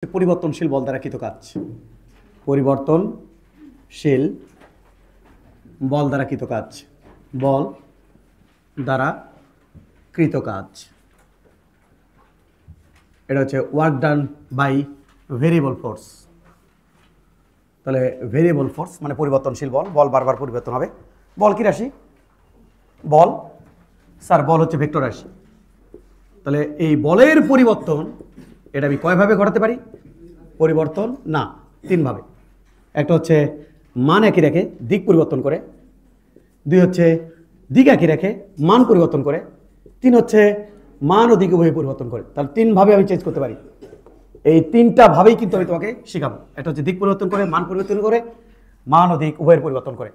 পরিবর্তনশীল বল দ্বারা কৃত কাজ। পরিবর্তনশীল বল দ্বারা কৃত কাজ। বল দ্বারা কৃত কাজ, এটা হচ্ছে work done by variable force. তাহলে ভেরিয়েবল ফোর্স মানে পরিবর্তনশীল বল, বল বারবার পরিবর্তন হবে। বল কি রাশি? বল স্যার বল হচ্ছে ভেক্টর রাশি। তাহলে এই বলের পরিবর্তন এটা আমি কয়ভাবে ঘটাতে পারি? পরিবর্তন না, তিনভাবে। একটা হচ্ছে মান একই রেখে দিক পরিবর্তন করে, দুই হচ্ছে দিক একই রেখে মান পরিবর্তন করে, তিন হচ্ছে মান ও দিক উভয় পরিবর্তন করে। তাহলে তিনভাবে আমি চেঞ্জ করতে পারি। এই তিনটা ভাবেই কিন্তু আমি তোমাকে শেখাবো। একটা হচ্ছে দিক পরিবর্তন করে, মান পরিবর্তন করে, মান ও দিক উভয়ের পরিবর্তন করে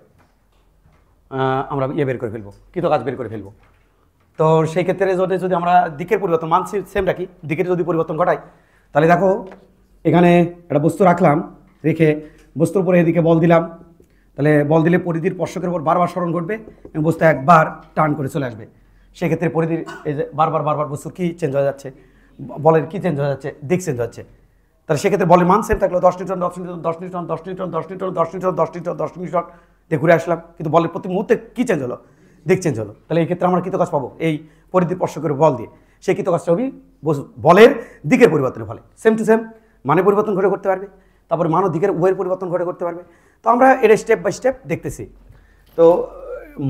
আমরা বের করে ফেলবো, কৃত কাজ বের করে ফেলবো। তো সেই ক্ষেত্রে যদি আমরা দিকের পরিবর্তন, মান সেম রাখি, দিকের যদি পরিবর্তন ঘটাই, তাহলে দেখো এখানে একটা বস্তু রাখলাম, রেখে বস্তুর উপরে এদিকে বল দিলাম। তাহলে বল দিলে পরিধির স্পর্শকের উপর বারবার স্মরণ ঘটবে এবং বস্তু একবার টার্ন করে চলে আসবে। সেক্ষেত্রে পরিধির এই যে বারবার বস্তুর কী চেঞ্জ হয়ে যাচ্ছে, বলের কী চেঞ্জ হয়ে যাচ্ছে, দিক চেঞ্জ হচ্ছে। তাহলে সেক্ষেত্রে বলের মান সেম থাকলো 10 Newton 10 Newton 10 Newton 10 Newton 10 Newton 10 Newton 10 Newton 10 Newton দিয়ে ঘুরে আসলাম, কিন্তু বলের প্রতি মুহূর্তে কী চেঞ্জ হলো, দিক চেঞ্জ হলো। তাহলে এই ক্ষেত্রে আমরা কৃত কাজ পাবো এই পরিধির স্পর্শকের বল দিয়ে। সেই কৃত কাজটা হবে বলের দিকের পরিবর্তনের ফলে। সেম টু সেম মানে পরিবর্তন ঘটে করতে পারবে, তারপরে মান ও দিকের উভয়ের পরিবর্তন ঘটে করতে পারবে। তো আমরা এটা স্টেপ বাই স্টেপ দেখতেছি। তো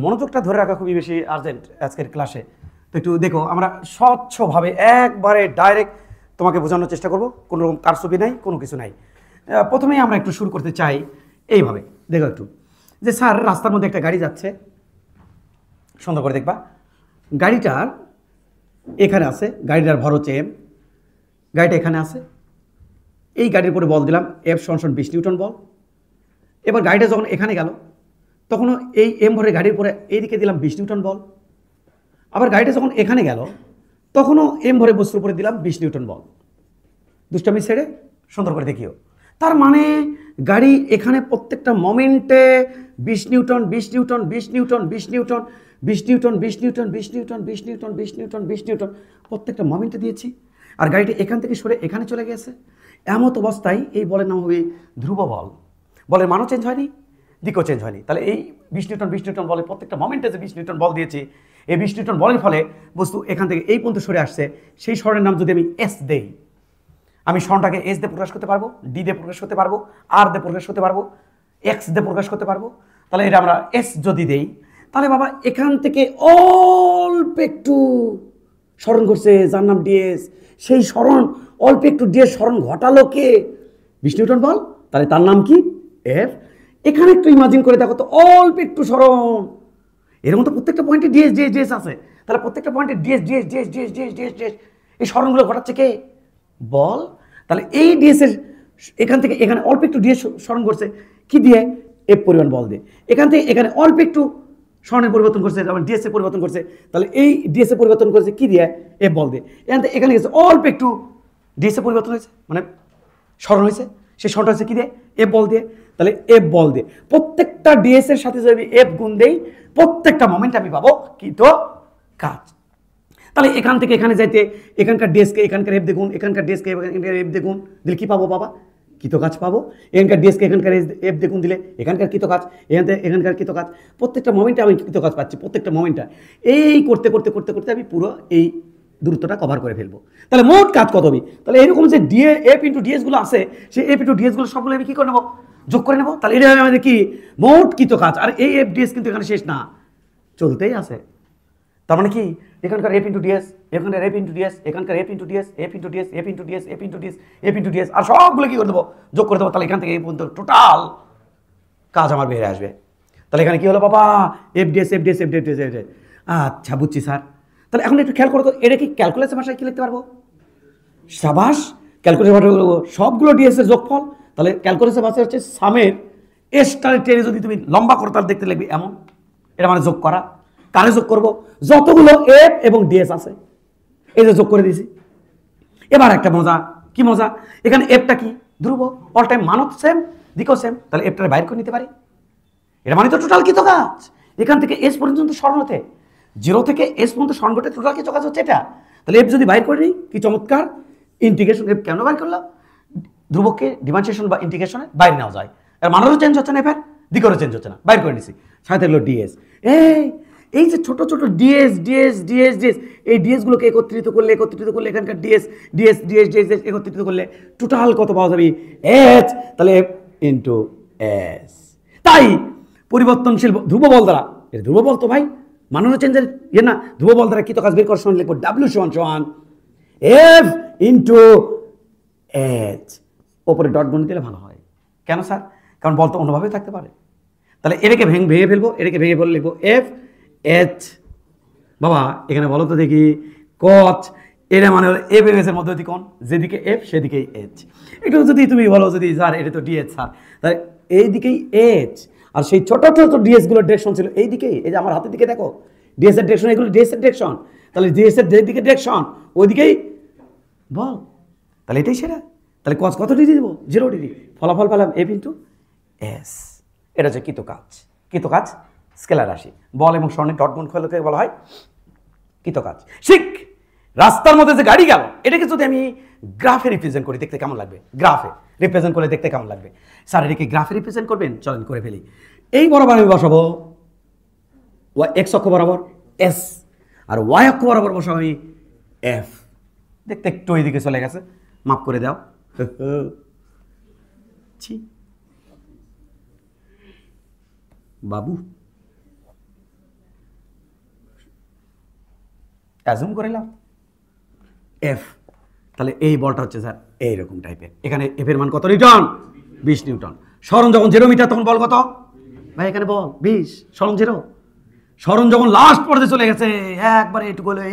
মনোযোগটা ধরে রাখা খুবই বেশি আর্জেন্ট আজকের ক্লাসে। তো একটু দেখো, আমরা স্বচ্ছভাবে একবারে ডাইরেক্ট তোমাকে বোঝানোর চেষ্টা করব, কোনো রকম কারসুপি নাই, কোনো কিছু নাই। প্রথমেই আমরা একটু শুরু করতে চাই এইভাবে। দেখো একটু যে স্যার রাস্তার মধ্যে একটা গাড়ি যাচ্ছে, সুন্দর করে দেখবা। গাড়িটার এখানে আছে, গাড়িটার ভর হচ্ছে এম, গাড়িটা এখানে আছে। এই গাড়ির উপরে বল দিলাম এফ সমান 20 নিউটন বল। এবার গাড়িটা যখন এখানে গেল, তখনও এই এম ভরে গাড়ির উপরে এইদিকে দিলাম 20 নিউটন বল। আবার গাড়িটা যখন এখানে গেল, তখনও এম ভরে বস্তুর উপরে দিলাম 20 নিউটন বল। দুষ্টামি ছেড়ে সুন্দর করে দেখিও। তার মানে গাড়ি এখানে প্রত্যেকটা মোমেন্টে 20 Newton 20 Newton 20 Newton 20 Newton 20 Newton 20 Newton 20 Newton 20 Newton 20 Newton 20 Newton প্রত্যেকটা মোমেন্টে দিয়েছি। আর গাড়িটা এখান থেকে সরে এখানে চলে গেছে। এমত অবস্থায় এই বলের নাম হবে ধ্রুব বল। বলের মানও চেঞ্জ হয়নি, দিকও চেঞ্জ হয়নি। তাহলে এই 20 নিউটন বলে প্রত্যেকটা মোমেন্টে যে 20 নিউটন বল দিয়েছি, এই 20 নিউটন বলের ফলে বস্তু এখান থেকে এই পর্যন্ত সরে আসছে। সেই স্মরণের নাম যদি আমি এস দেই, আমি স্মরণটাকে এস দিয়ে প্রকাশ করতে পারবো, ডি দিয়ে প্রকাশ করতে পারবো, আর দিয়ে প্রকাশ করতে পারবো, এক্স দিয়ে প্রকাশ করতে পারবো। তাহলে এটা আমরা এস যদি দেই, তাহলে বাবা এখান থেকে অল্প একটু স্মরণ করছে, যার নাম ডিএস। সেই স্মরণ অল্প একটু ডিএস স্মরণ ঘটালো কে? 20 নিউটন বল। তাহলে তার নাম কি? এফ। এখানে একটু ইমাজিন করে দেখো তো, অল্প একটু স্মরণ, এর মতো প্রত্যেকটা পয়েন্টে ডিএস ডিএস ডিএস আছে। তাহলে প্রত্যেকটা পয়েন্টে DS DS DS DS DS DS DS এই স্মরণগুলো ঘটাচ্ছে কে? বল। তাহলে এই ডিএস এর এখান থেকে এখানে অল্প একটু ডিএস স্মরণ করছে কি দিয়ে? এফ পরিমাণ বল দিয়ে। এখান থেকে এখানে অল্প একটু স্মরণের পরিবর্তন করছে, যেমন ডিএস এর পরিবর্তন করছে। তাহলে এই ডিএস এর পরিবর্তন করছে কি দিয়ে? এফ বল দিয়ে। এখান থেকে এখানে গেছে অল্প একটু ডিএস এর পরিবর্তন হয়েছে, মানে স্মরণ হয়েছে। সেই স্মরণটা হচ্ছে কি দিয়ে? এফ বল দিয়ে। তাহলে এফ বল দিয়ে প্রত্যেকটা ডিএস এর সাথে যদি এফ গুণ দেই, প্রত্যেকটা মোমেন্ট আমি পাবো কৃত কাজ। তাহলে এখান থেকে এখানে যাইতে এখানকার ডিএসকে এখানকার এফ দেখুন, এখানকার ডিএসকে এখানকার এফ দেখুন দিলে কি পাবো বাবা? কৃত কাজ পাবো। এখানকার ডিএসকে এখানকার এফ দেখুন দিলে এখানকার কৃত কাজ, এখানকার কৃত কাজ। প্রত্যেকটা মোমেন্টে আমি কৃত কাজ পাচ্ছি, প্রত্যেকটা মোমেন্টটা। এই করতে করতে করতে করতে আমি পুরো এই দূরত্বটা কভার করে ফেলবো। তাহলে মোট কাজ কত হবে? তাহলে এরকম যে এফ ইন্টু ডিএসগুলো আছে, সেই এফ ইন্টু ডিএসগুলো সবগুলো আমি কী করে নেবো? যোগ করে নেবো। তাহলে এটা হবে আমাদের কি? মোট কৃত কাজ। আর এই এফ ডিএস কিন্তু এখানে শেষ না, চলতেই আছে। তার মানে কি? এখানকার এফ ইন্টু ডিএস, এখানকার এফ ইন্টু ডিএস, এখানকার F into DS, F into DS, F into DS, F into DS, F into DS, আর সবগুলো কি করে দেবো? যোগ করে দেবো। তাহলে এখান থেকে এই পর্যন্ত টোটাল কাজ আমার বেরিয়ে আসবে। তাহলে এখানে কি হলো বাবা? F DS F DS F DS F DS. আচ্ছা বুঝছি স্যার। তাহলে এখন একটু খেয়াল করো তো, এটা কি ক্যালকুলেশন ভাষায় কি লিখতে পারবো? সাবাস, ক্যালকুলেশন ভাষায় সবগুলো ডিএস এর যোগফল। তাহলে ক্যালকুলেশন ভাষা হচ্ছে সামের এসটার টেনে যদি তুমি লম্বা করো তাহলে দেখতে লাগবে এমন। এটা মানে যোগ করা। কারে যোগ করবো? যতগুলো এফ এবং ডিএস আছে, এই যে যোগ করে দিয়েছি। এবার একটা মজা, কি মজা? এখানে এফটা কি? ধ্রুব, অল টাইম মানও সেম, দিকও সেম। তাহলে এফটা বাইর করে নিতে পারি। এটা মানে তো টোটাল কৃত কাজ। এখান থেকে এস পর্যন্ত স্মরণ হতে, 0 থেকে এস পর্যন্ত স্মরণ করতে টোটাল কৃত কাজ হচ্ছে এটা। তাহলে এফ যদি বাইর করে নিই, কি চমৎকার ইন্টিগ্রেশন। এফ কেন বাইর করলাম? ধ্রুবককে ডিফারেন্সিয়েশন বা ইন্টিগ্রেশনের বাইরে নেওয়া যায়, এর মানেরও চেঞ্জ হচ্ছে না, এফের দিকেরও চেঞ্জ হচ্ছে না, বাইর করে নিছি। সাথে হলো ডিএস। এই যে ছোট ছোট ডিএস ডিএস ডিএস ডিএস, এই ডিএসগুলোকে একত্রিত করলে এখানকার ডিএস ডিএস ডিএস ডিএস একত্রিত করলে টোটাল কত পাওয়া যাবে? এইচ। তাহলে এফ ইন্টু এস। তাই পরিবর্তনশীল ধ্রুব বল দ্বারা, এটা ধ্রুব বল তো ভাই, মাননীয় চেঞ্জের ইয়ে না, ধ্রুব বল দ্বারা কৃত কাজ বের করার সময় লিখবো ডাব্লিউ সমান সমান এফ ইন্টু এইচ। ওপরে ডট গুণ দিলে ভালো হয়। কেন স্যার? কারণ বল তো অন্যভাবে থাকতে পারে। তাহলে এটাকে ভেঙে ফেলবো, এটাকে ভেঙে বলে লিখবো এফ এইচ। বাবা এখানে বলো তো দেখি, কচ এটা মানে হলো এফ এম এস এর মধ্যবর্তী কোণ, যেদিকে এফ সেদিকেই এইচ। একটু যদি তুমি বলো যদি স্যার এটা তো ডিএচ স্যার, তাহলে এইদিকেই এইচ, আর সেই ছোট ছোট ডিএস গুলোর ডিরেকশন ছিল এইদিকেই। এই যে আমার হাতের দিকে দেখো ডিএস এর ডিরেকশন, এগুলো ডিএস এর ডিরেকশন। তাহলে ডিএস এর যেদিকে ডিরেকশন ওইদিকেই বল, তাহলে এটাই সেটা। তাহলে কস কত ডিগ্রি দেবো? 0 ডিগ্রি। ফলাফল পেলাম এফ ইন্টু এস। এটা হচ্ছে কৃত কাজ স্কেলার রাশি। বল এবং স্বর্ণের ডট গুণ করলে বলা হয় কৃত কাজ। শিখ রাস্তার মধ্যে যে গাড়ি গেল, এটাকে যদি আমি গ্রাফে রিপ্রেজেন্ট করি দেখতে কেমন লাগবে? গ্রাফে রিপ্রেজেন্ট করলে দেখতে কেমন লাগবে? স্যার এটাকে গ্রাফে রিপ্রেজেন্ট করবেন, চলেন করে ফেলি। এই বরাবর আমি বসাবো এক্স অক্ষ বরাবর এস, আর ওয়াই অক্ষ বরাবর বসাবো আমি এফ। দেখতে একটু এইদিকে চলে গেছে, মাফ করে দাও। বাবু অ্যাজুম করে নাও এফ। তাহলে এই বলটা হচ্ছে স্যার এইরকম টাইপের। এখানে এফ এর মান কত নিউটন? 20 নিউটন। সরণ যখন 0 মিটার তখন বল কত ভাই? এখানে বল 20, সরণ 0। সরণ যখন লাস্ট পর্যায়ে চলে গেছে একবারে এটুকু হলো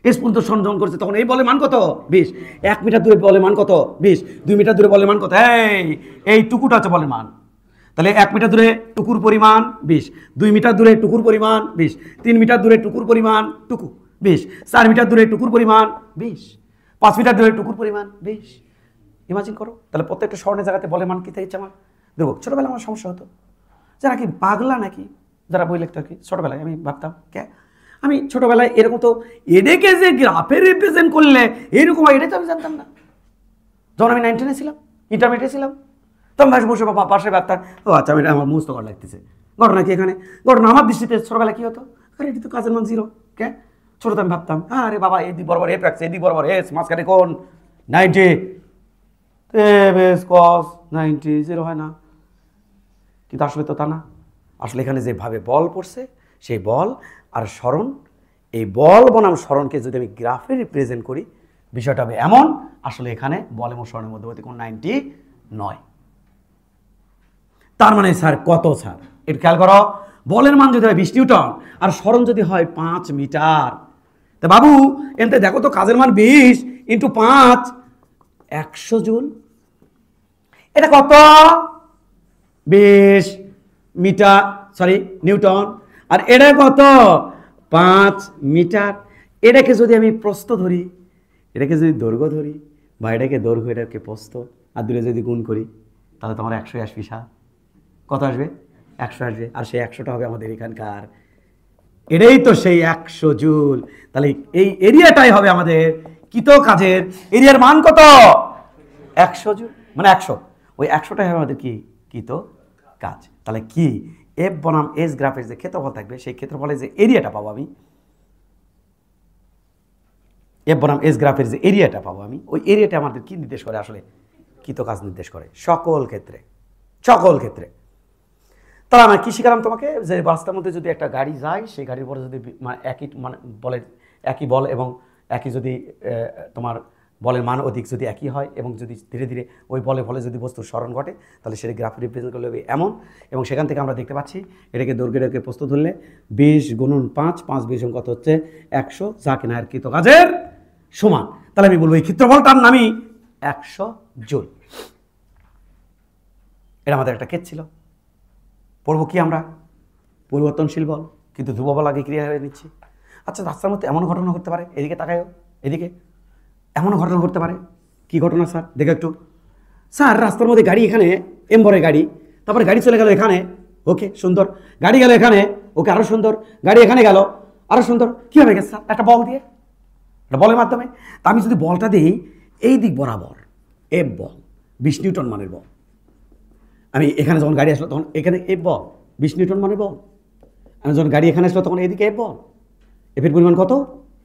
এস পর্যন্ত সরণ যখন করছে তখন এই বলের মান কত? 20। 1 মিটার দূরে বলের মান কত? 20। 2 মিটার দূরে বলের মান কত? এই টুকুটা হচ্ছে বলের মান। তাহলে 1 মিটার দূরে টুকুর পরিমাণ 20, 2 মিটার দূরে টুকুর পরিমাণ 20, 3 মিটার দূরে টুকুর পরিমাণ 20, 4 মিটার দূরে টুকুর পরিমাণ 20, 5 মিটার দূরে টুকুর পরিমাণ 20। ইমাজিন করো। তাহলে প্রত্যেকটা স্বর্ণের জায়গাতে বলের মান কি থাকছে আমার? দেখো ছোটবেলা আমার সমস্যা হতো, যারা কি পাগলা নাকি যারা বই লিখতো আর কি, ছোটবেলায় আমি ভাবতাম আমি ছোটবেলায় এরকম তো এটাকে যে গ্রাফে রিপ্রেজেন্ট করলে এরকম হয়, এটাই তো আমি জানতাম না। যখন আমি 9-10 ছিলাম, ইন্টারমিডিয়েটে ছিলাম, তখন ভাই বসে পাশে ভাবতাম ও আচ্ছা আমি আমার মুস্ত করা লাগতেছে। ঘটনা কি এখানে? ঘটনা আমার দৃষ্টিতে ছোটবেলা কি হতো, আরে এটি তো কাজের মান 0। ছোট তো আমি ভাবতাম আরে বাবা এদিক বরাবর এফ রাখছে, এদিক বরাবর এস, মাঝখানে কোন 90, cos 90 0 হয় না। কিন্তু আসলে তো তা না। আসলে এখানে যেভাবে বল পড়ছে সেই বল আর স্মরণ, এই বল বনাম স্মরণকে যদি আমি গ্রাফে রিপ্রেজেন্ট করি বিষয়টা হবে এমন, আসলে এখানে বল এবং স্মরণের মধ্যবর্তী কোণ 90 নয়। তার মানে স্যার কত? স্যার এটা খেয়াল করো, বলের মান যদি হয় 20 নিউটন আর স্মরণ যদি হয় 5 মিটার, তা বাবু এতে দেখো তো কাজের মান 20 ইন্টু 5 100 জুল। এটা কত? 20 মিটার, সরি নিউটন। আর এটা কত? 5 মিটার। এটাকে যদি আমি প্রস্থ ধরি, এটাকে যদি দৈর্ঘ্য ধরি, বা এটাকে দৈর্ঘ্য এটাকে প্রস্থ, আর দূরে যদি গুণ করি তাহলে তোমার 100 আসবে। কত আসবে? 100 আসবে। আর সেই 100টা হবে আমাদের এখানকার, এটাই তো সেই 100 জুল। তাহলে এই এরিয়াটাই হবে আমাদের কৃত কাজের এরিয়ার মান কত? 100 জুল, মানে 100। ওই 100টাই হবে আমাদের কি? কৃত কাজ। তাহলে কি এফ বনাম এস গ্রাফের যে ক্ষেত্রফল থাকবে সেই ক্ষেত্রফলের যে এরিয়াটা পাবো আমি, এফ বনাম এস গ্রাফের যে এরিয়াটা পাবো আমি, ওই এরিয়াটা আমাদের কি নির্দেশ করে? আসলে কৃত কাজ নির্দেশ করে সকল ক্ষেত্রে। তাহলে আমি কি শিখালাম তোমাকে? যে রাস্তার মধ্যে যদি একটা গাড়ি যায়, সেই গাড়ির পরে যদি বলের একই বল এবং একই যদি তোমার বলের মান অধিক যদি একই হয় এবং যদি ধীরে ধীরে ওই বলে ফলে যদি বস্তুর স্মরণ ঘটে, তাহলে সেটা গ্রাফে রিপ্রেজেন্ট করলে হবে এমন। এবং সেখান থেকে আমরা দেখতে পাচ্ছি এটাকে দৈর্ঘ্যের প্রস্থ ধরলে 20 গুণন 5, 5 20 কত হচ্ছে 100, যা কিনা এর কৃত কাজের সমান। তাহলে আমি বলবো এই ক্ষেত্রফলটার নামই 100 জুল। এটা আমাদের একটা কেস ছিল। পড়বো কি আমরা? পরিবর্তনশীল বল, কিন্তু ধ্রুব বল আগে ক্রিয়া হয়ে নিচ্ছি। আচ্ছা রাস্তার মধ্যে এমন ঘটনা ঘটতে পারে, এদিকে তাকায়ও, এদিকে এমন ঘটনা ঘটতে পারে। কি ঘটনা স্যার? দেখো একটু। স্যার রাস্তার মধ্যে গাড়ি, এখানে এম্বরের গাড়ি, তারপরে গাড়ি চলে গেল এখানে, ওকে সুন্দর। গাড়ি গেল এখানে, ওকে আরো সুন্দর। গাড়ি এখানে গেল, আরো সুন্দর। কীভাবে গেছে স্যার? একটা বল দিয়ে, একটা বলের মাধ্যমে। তা আমি যদি বলটা দিই এই দিক বরাবর, এফ বল 20 নিউটন মানের বল। আমি এখানে যখন গাড়ি আসলো তখন এখানে এফ বল 20 নিউটন মানের বল। আমি যখন গাড়ি এখানে আসলো তখন এদিকে এফ বল, এফের পরিমাণ কত?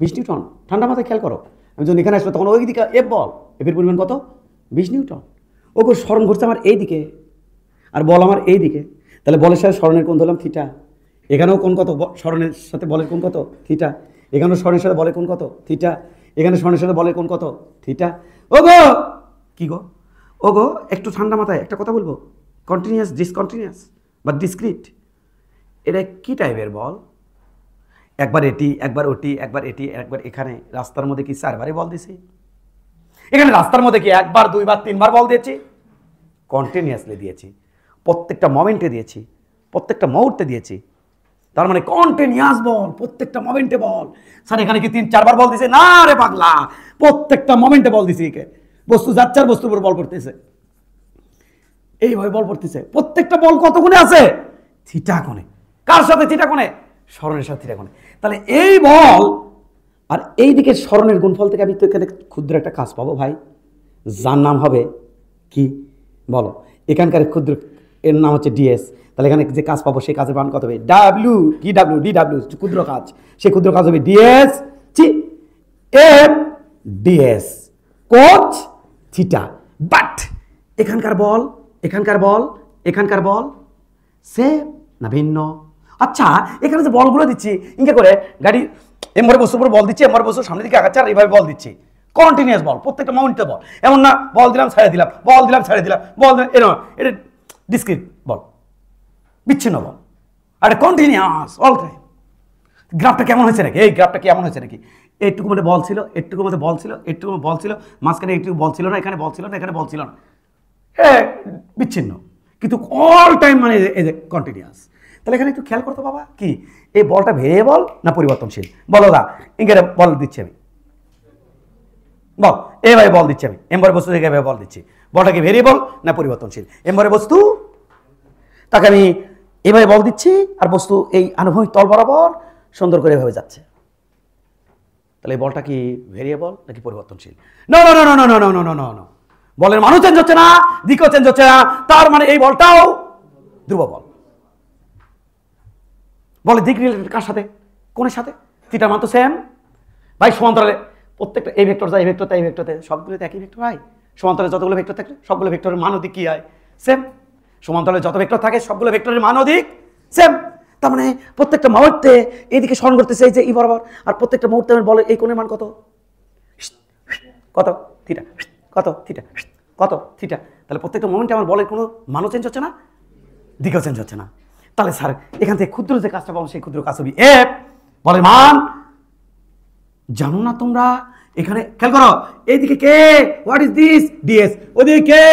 20 নিউটন। ঠান্ডা মাথায় খেয়াল করো, আমি যখন এখানে আসলো তখন ওই দিকে এফ বল, এফের পরিমাণ কত? 20 নিউটন। ও স্মরণ ঘটছে আমার এই দিকে, আর বল আমার এই দিকে। তাহলে বলের সাথে স্মরণের কোণ ধরলাম থিটা। এখানেও কোণ কত? স্মরণের সাথে বলের কোণ কত? থিটা। এখানেও স্মরণের সাথে বলের কোণ কত? থিটা। এখানে স্মরণের সাথে বলের কোণ কত? থিটা। ও গো কি গো? ও গো একটু ঠান্ডা মাথায় একটা কথা বলবো, কন্টিনিউয়াস, ডিসকন্টিনিউয়াস বা ডিসক্রিট, এটা কি টাইপের বল? একবার এটি, একবার ওটি, একবার এটি, একবার এখানে। রাস্তার মধ্যে কি 4বারই বল দিছি? এখানে রাস্তার মধ্যে কি 1বার 2বার 3বার বল দিয়েছি? কন্টিনিউয়াসলি দিয়েছি, প্রত্যেকটা মোমেন্টে দিয়েছি, প্রত্যেকটা মুহূর্তে দিয়েছি। তার মানে কন্টিনিউয়াস বল, প্রত্যেকটা মোমেন্টে বল। স্যার এখানে কি 3-4বার বল দিছে? না রে পাগলা, প্রত্যেকটা মোমেন্টে বল দিছি। বস্তু যাচ্ছে আর বস্তুর উপর বল পড়তেছে, এইভাবে বল পড়তেছে। প্রত্যেকটা বল কত কোণে আছে? থিটা কোণে। কার সাথে থিটা কোণে? স্মরণের সাথে থিটা কোণে। তাহলে এই বল আর এই দিকে স্মরণের গুণফল থেকে আমি তো এখানে ক্ষুদ্র একটা কাজ পাবো ভাই, যার নাম হবে কি বলো? এখানকার ক্ষুদ্র এর নাম হচ্ছে ডিএস। তাহলে এখানে যে কাজ পাবো সেই কাজের মান কত হবে? ডাব্লিউ, কি ডাব্লিউ? ডি ডাব্লিউ, ক্ষুদ্র কাজ। সেই ক্ষুদ্র কাজ হবে DS G F DS cos theta. But এখানকার বল, এখানকার বল, এখানকার বল সেম না ভিন্ন? আচ্ছা এখানে যে বলগুলো দিচ্ছি ইনকে করে গাড়ি এমরে বস্তুর উপর বল দিচ্ছি, এমরে বস্তুর সামনের দিকে আগাচ্ছে আর এইভাবে বল দিচ্ছি। কন্টিনিউয়াস বল, প্রত্যেকটা মোমেন্টে বল। এমন না বল দিলাম ছেড়ে দিলাম, বল দিলাম ছেড়ে দিলাম, বল দিলাম, এরকম। এটা ডিসক্রিট বল, বিচ্ছিন্ন বল, আর এটা কন্টিনিউয়াস অল টাইম। গ্রাফটা কেমন হয়েছে নাকি? এই গ্রাফটা কেমন হয়েছে নাকি? এইটুকু মধ্যে বল ছিল, এইটুকুর মধ্যে বল ছিল, এইটুকু বল ছিল, মাঝখানে এইটুকু বল ছিল না, এখানে বল ছিল না, এখানে বল ছিল না। হ্যাঁ বিচ্ছিন্ন, কিন্তু অল টাইম মানে এই যে কন্টিনিউয়াস। তাহলে এখানে একটু খেয়াল করতো বাবা, কি এই বলটা ভেরিয়েবল না পরিবর্তনশীল? বলো দা, ইংরেজি বল দিচ্ছি আমি, বল এভাবে বল দিচ্ছি আমি, এমবারে বস্তু থেকে এভাবে বল দিচ্ছি। বলটা কি ভেরিয়েবল না পরিবর্তনশীল? এমবারে বস্তু, তাকে আমি এভাবে বল দিচ্ছি আর বস্তু এই আনুভূমিক তল বরাবর সুন্দর করে এভাবে যাচ্ছে। তাহলে এই বলটা কি ভেরিয়েবল নাকি পরিবর্তনশীল? না না না না না না না না না, বলের মানও চেঞ্জ হচ্ছে না, দিকও চেঞ্জ হচ্ছে না, তার মানে এই বলটাও ধ্রুব বল। বলে দিক রিলেটেড কার সাথে? কোণের সাথে। থিটার মান তো সেম ভাই। সমান্তরালে প্রত্যেকটা এই ভেক্টর যায়, এই ভেক্টর তাই, এই ভেক্টর তাই, সবগুলোতে একই ভেক্টর হয়। সমান্তরালে যতগুলো ভেক্টর থাকে সবগুলো ভেক্টরের মান ও দিক কি হয়? সেম। সমান্তরালে যত ভেক্টর থাকে সবগুলো ভেক্টরের মান ও দিক সেম। তার মানে প্রত্যেকটা মুহূর্তে এইদিকে স্মরণ করতেছে এই যে ই বরাবর, আর প্রত্যেকটা মুহূর্তে আমি বলে এই কোণের মান কত? কত? থিটা। কত? থিটা। কত? থিটা। তাহলে প্রত্যেকটা মোমেন্টে আমার বলের কোনো মানও চেঞ্জ হচ্ছে না, দিকেও চেঞ্জ হচ্ছে না। তাহলে স্যার এখান থেকে ক্ষুদ্র যে কাজটা পাবো সেই ক্ষুদ্র কাজ হবে এফ বলের মান। জানো না তোমরা? এখানে খেয়াল করো, এইদিকে কে? What is this? ডিএস। ওদিকে কে?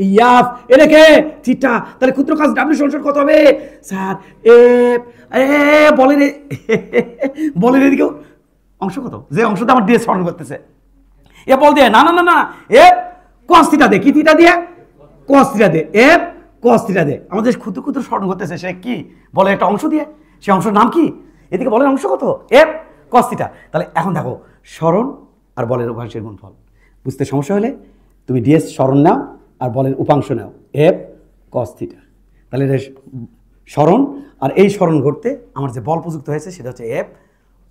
ইয়াফ। এটা কে? থিটা। তাহলে ক্ষুদ্র কাজ ডাব্লিউ সমান কত হবে স্যার? এফ। বলের বলের এদিকেও অংশ কত? যে অংশটা আমার ডিএস স্মরণ করতেছে এ বল দিয়ে না না না না এফ কস থিটা দে। কি থিটা দিয়ে? কস থিটা দে। এফ কস থিটা দে। আমাদের ক্ষুদ্র ক্ষুদ্র স্মরণ করতেছে সে কি বলে একটা অংশ দিয়ে, সে অংশের নাম কি? এদিকে বলের অংশ কত? F cos theta. তাহলে এখন দেখো স্মরণ আর বলের উপাংশের গুণফল বুঝতে সমস্যা হলে তুমি ডিএস স্মরণ নাও আর বলের উপাংশ নাও এফ কস থিটা। তাহলে স্মরণ আর এই স্মরণ ঘটতে আমার যে বল প্রযুক্ত হয়েছে সেটা হচ্ছে এফ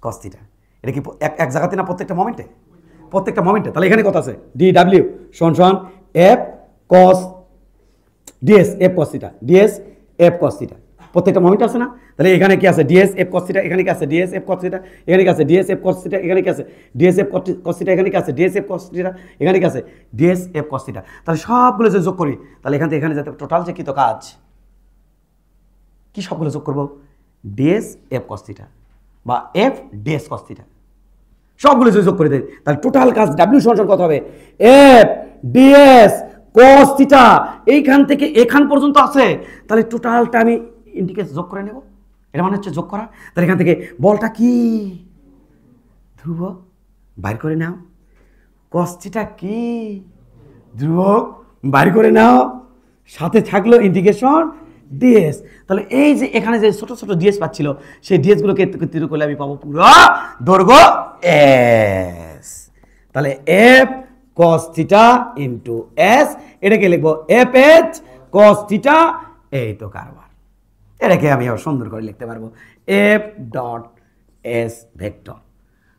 কস থিটা। এটা কি এক জায়গাতে না প্রত্যেকটা মোমেন্টে? প্রত্যেকটা মোমেন্টে। তাহলে এখানে কত আছে? ডি ডাব্লিউ সমান এফ কস DS F cos theta, DS F cos theta. প্রত্যেকটা মোমেন্ট আছে না? তাহলে এখানে কি আছে? DS F cos theta. এখানে কি আছে? DS F cos theta. এখানে কি আছে? DS F cos theta. এখানে কি আছে? DS F cos theta. এখানে কি আছে? DS F cos theta. এখানে কি আছে? DS F cos theta. তাহলে সবগুলো যে যোগ করি তাহলে এখান থেকে এখানে যাতে টোটাল যে কৃত কাজ কি সবগুলো যোগ করবো ডিএস এফ কস থিটা বা এফ ডিএস কস থিটা, সবগুলো যদি যোগ করে দেয় তাহলে টোটাল কাজ ডাব্লিউ সমান কত হবে? F DS cos theta. এইখান থেকে এখান পর্যন্ত আছে, তাহলে টোটালটা আমি ইন্ডিকেট যোগ করে নেব। এটা মানে হচ্ছে যোগ করা। তাহলে এখান থেকে বলটা কি ধ্রুব বাইর করে নাও, কস থিটা কি ধ্রুবক বাইর করে নাও, সাথে থাকলো ইন্টিগ্রেশন ডিএস। তাহলে এই যে এখানে যে ছোট ছোট ডিএস পাচ্ছিল সেই ডিএস গুলোকে একত্রিত করলে আমি পাবো পুরো দৈর্ঘ্য এস। তাহলে F cos theta into S, এটাকে লিখবো এফ এইচ cos থিটা, এই তো কারবার। এটাকে আমি আবার সুন্দর করে লিখতে পারবো এফ ডট এস ভেক্টর।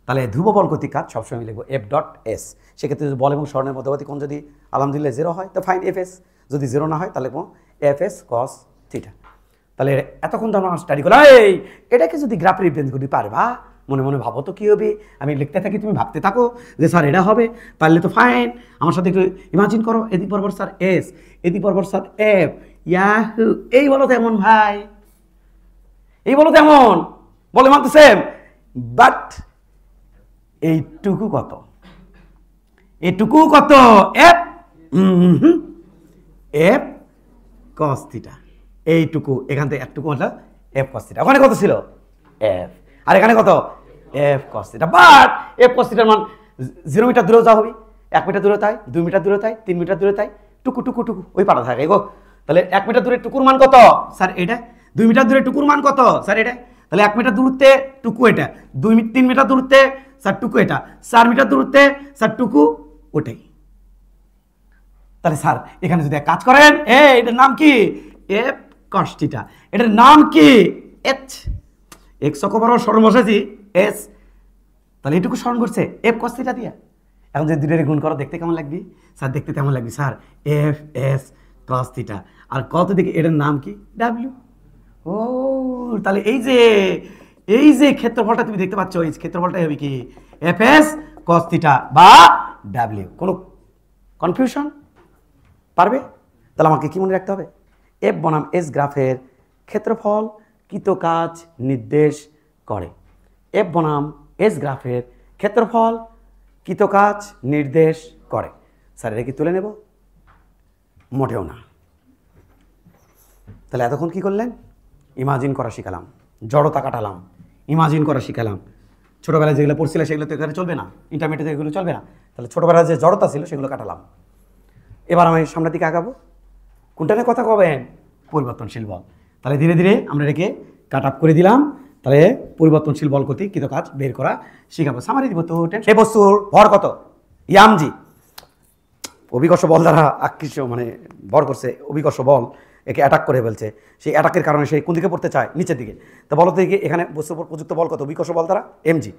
তাহলে ধ্রুব বল কর্তৃক কাজ সবসময় আমি লিখবো এফ ডট এস। সেক্ষেত্রে যদি বল এবং স্বর্ণের মধ্যবর্তী কোণ যদি আলহামদুলিল্লাহ 0 হয় তো ফাইন এফ এস, যদি 0 না হয় তাহলে লিখবো এফ এস cos থিটা। তাহলে এতক্ষণ তো আমার স্টাডি করলাম, এই এটাকে যদি গ্রাফ রিপ্রেজেন্ট করি পারবা, মনে মনে ভাবো তো কী হবে, আমি লিখতে থাকি তুমি ভাবতে থাকো যে স্যার এটা হবে, পারলে তো ফাইন। আমার সাথে একটু ইমাজিন করো, এদিক বরাবর স্যার এস, এদিক বরাবর স্যার এফ, ইয়াহু, এই বলো তেমন ভাই, এই বলো তেমন, বলে মানতেছে, বাট এইটুকু কত, এটুকু কত, এফ এফ cos থিটা, এইটুকু এখান থেকে একটুকু হলো এফ cos থিটা। ওখানে কত ছিল এফ, আর এখানে কত F cos theta. But F cos থিটার মান 0 মিটার দূরেও যাওয়া হবে, 1 মিটার দূরে তাই, 2 মিটার দূরে তাই, 3 মিটার দূরে তাই, টুকু টুকু টুকু ওই পাটা থাকে গো। তাহলে 1 মিটার দূরে টুকুর মান কত স্যার এটা, 2 মিটার দূরে টুকুর মান কত স্যার এটা, তাহলে 1 মিটার দূরত্বে টুকু এটা, 3 মিটার দূরত্বে স্যার টুকু এটা, 4 মিটার দূরত্বে স্যার টুকু ওটাই। তাহলে স্যার এখানে যদি এক কাজ করেন, এটার নাম কি এফ cos থিটা, এটার নাম কি এইচ, এক্স অক্ষ বরাবর স্মরণ বসাইছি এস, তাহলে এটুকু স্মরণ করছে এফ cos থিটা দিয়া। এখন যদি দুটোরে গুণ করো দেখতে কেমন লাগবে স্যার, দেখতে কেমন লাগবে sir F S cos theta, আর কত দিকে এটার নাম কি ডাব্লিউ। ও তাহলে এই যে ক্ষেত্রফলটা তুমি দেখতে পাচ্ছ, এই ক্ষেত্রফলটাই হবে কি এফ এস cos থিটা বা ডাব্লিউ। কোনো কনফিউশন পারবে? তাহলে আমাকে কি মনে রাখতে হবে, এফ বনাম এস গ্রাফের ক্ষেত্রফল কৃত কাজ নির্দেশ করে, এফ বনাম এস গ্রাফের ক্ষেত্রফল কৃত কাজ নির্দেশ করে। স্যার এটা কি তুলে নেব? মোটেও না। তাহলে এতক্ষণ কি করলেন, ইমাজিন করা শিখালাম, জড়তা কাটালাম, ইমাজিন করা শিখালাম। ছোটোবেলায় যেগুলো পড়ছিল সেগুলো তো এখানে চলবে না, ইন্টারমিডিয়েটে এগুলো চলবে না। তাহলে ছোটোবেলায় যে জড়তা ছিল সেগুলো কাটালাম। এবার আমি সামনের দিকে আগাবো, কোনটা নিয়ে কথা কবেন, পরিবর্তনশীল বল। তাহলে ধীরে ধীরে আমরা এটাকে কাট আপ করে দিলাম। তাহলে পরিবর্তনশীল বল কর্তৃক কৃত কাজ বের করা শিখাবো। সামারি দিব তো, সেই বস্তুর ভর কত ইয়ামজি, অভিকর্ষ বল দ্বারা আকৃষ্ট মানে ভর করছে, অভিকর্ষ বল একে অ্যাটাক করে ফেলছে, সেই অ্যাটাকের কারণে সে কোন দিকে পড়তে চায়, নিচের দিকে। তো বলো তো এখানে বস্তুর উপর প্রযুক্ত বল কত, অভিকর্ষ বল দ্বারা এমজি,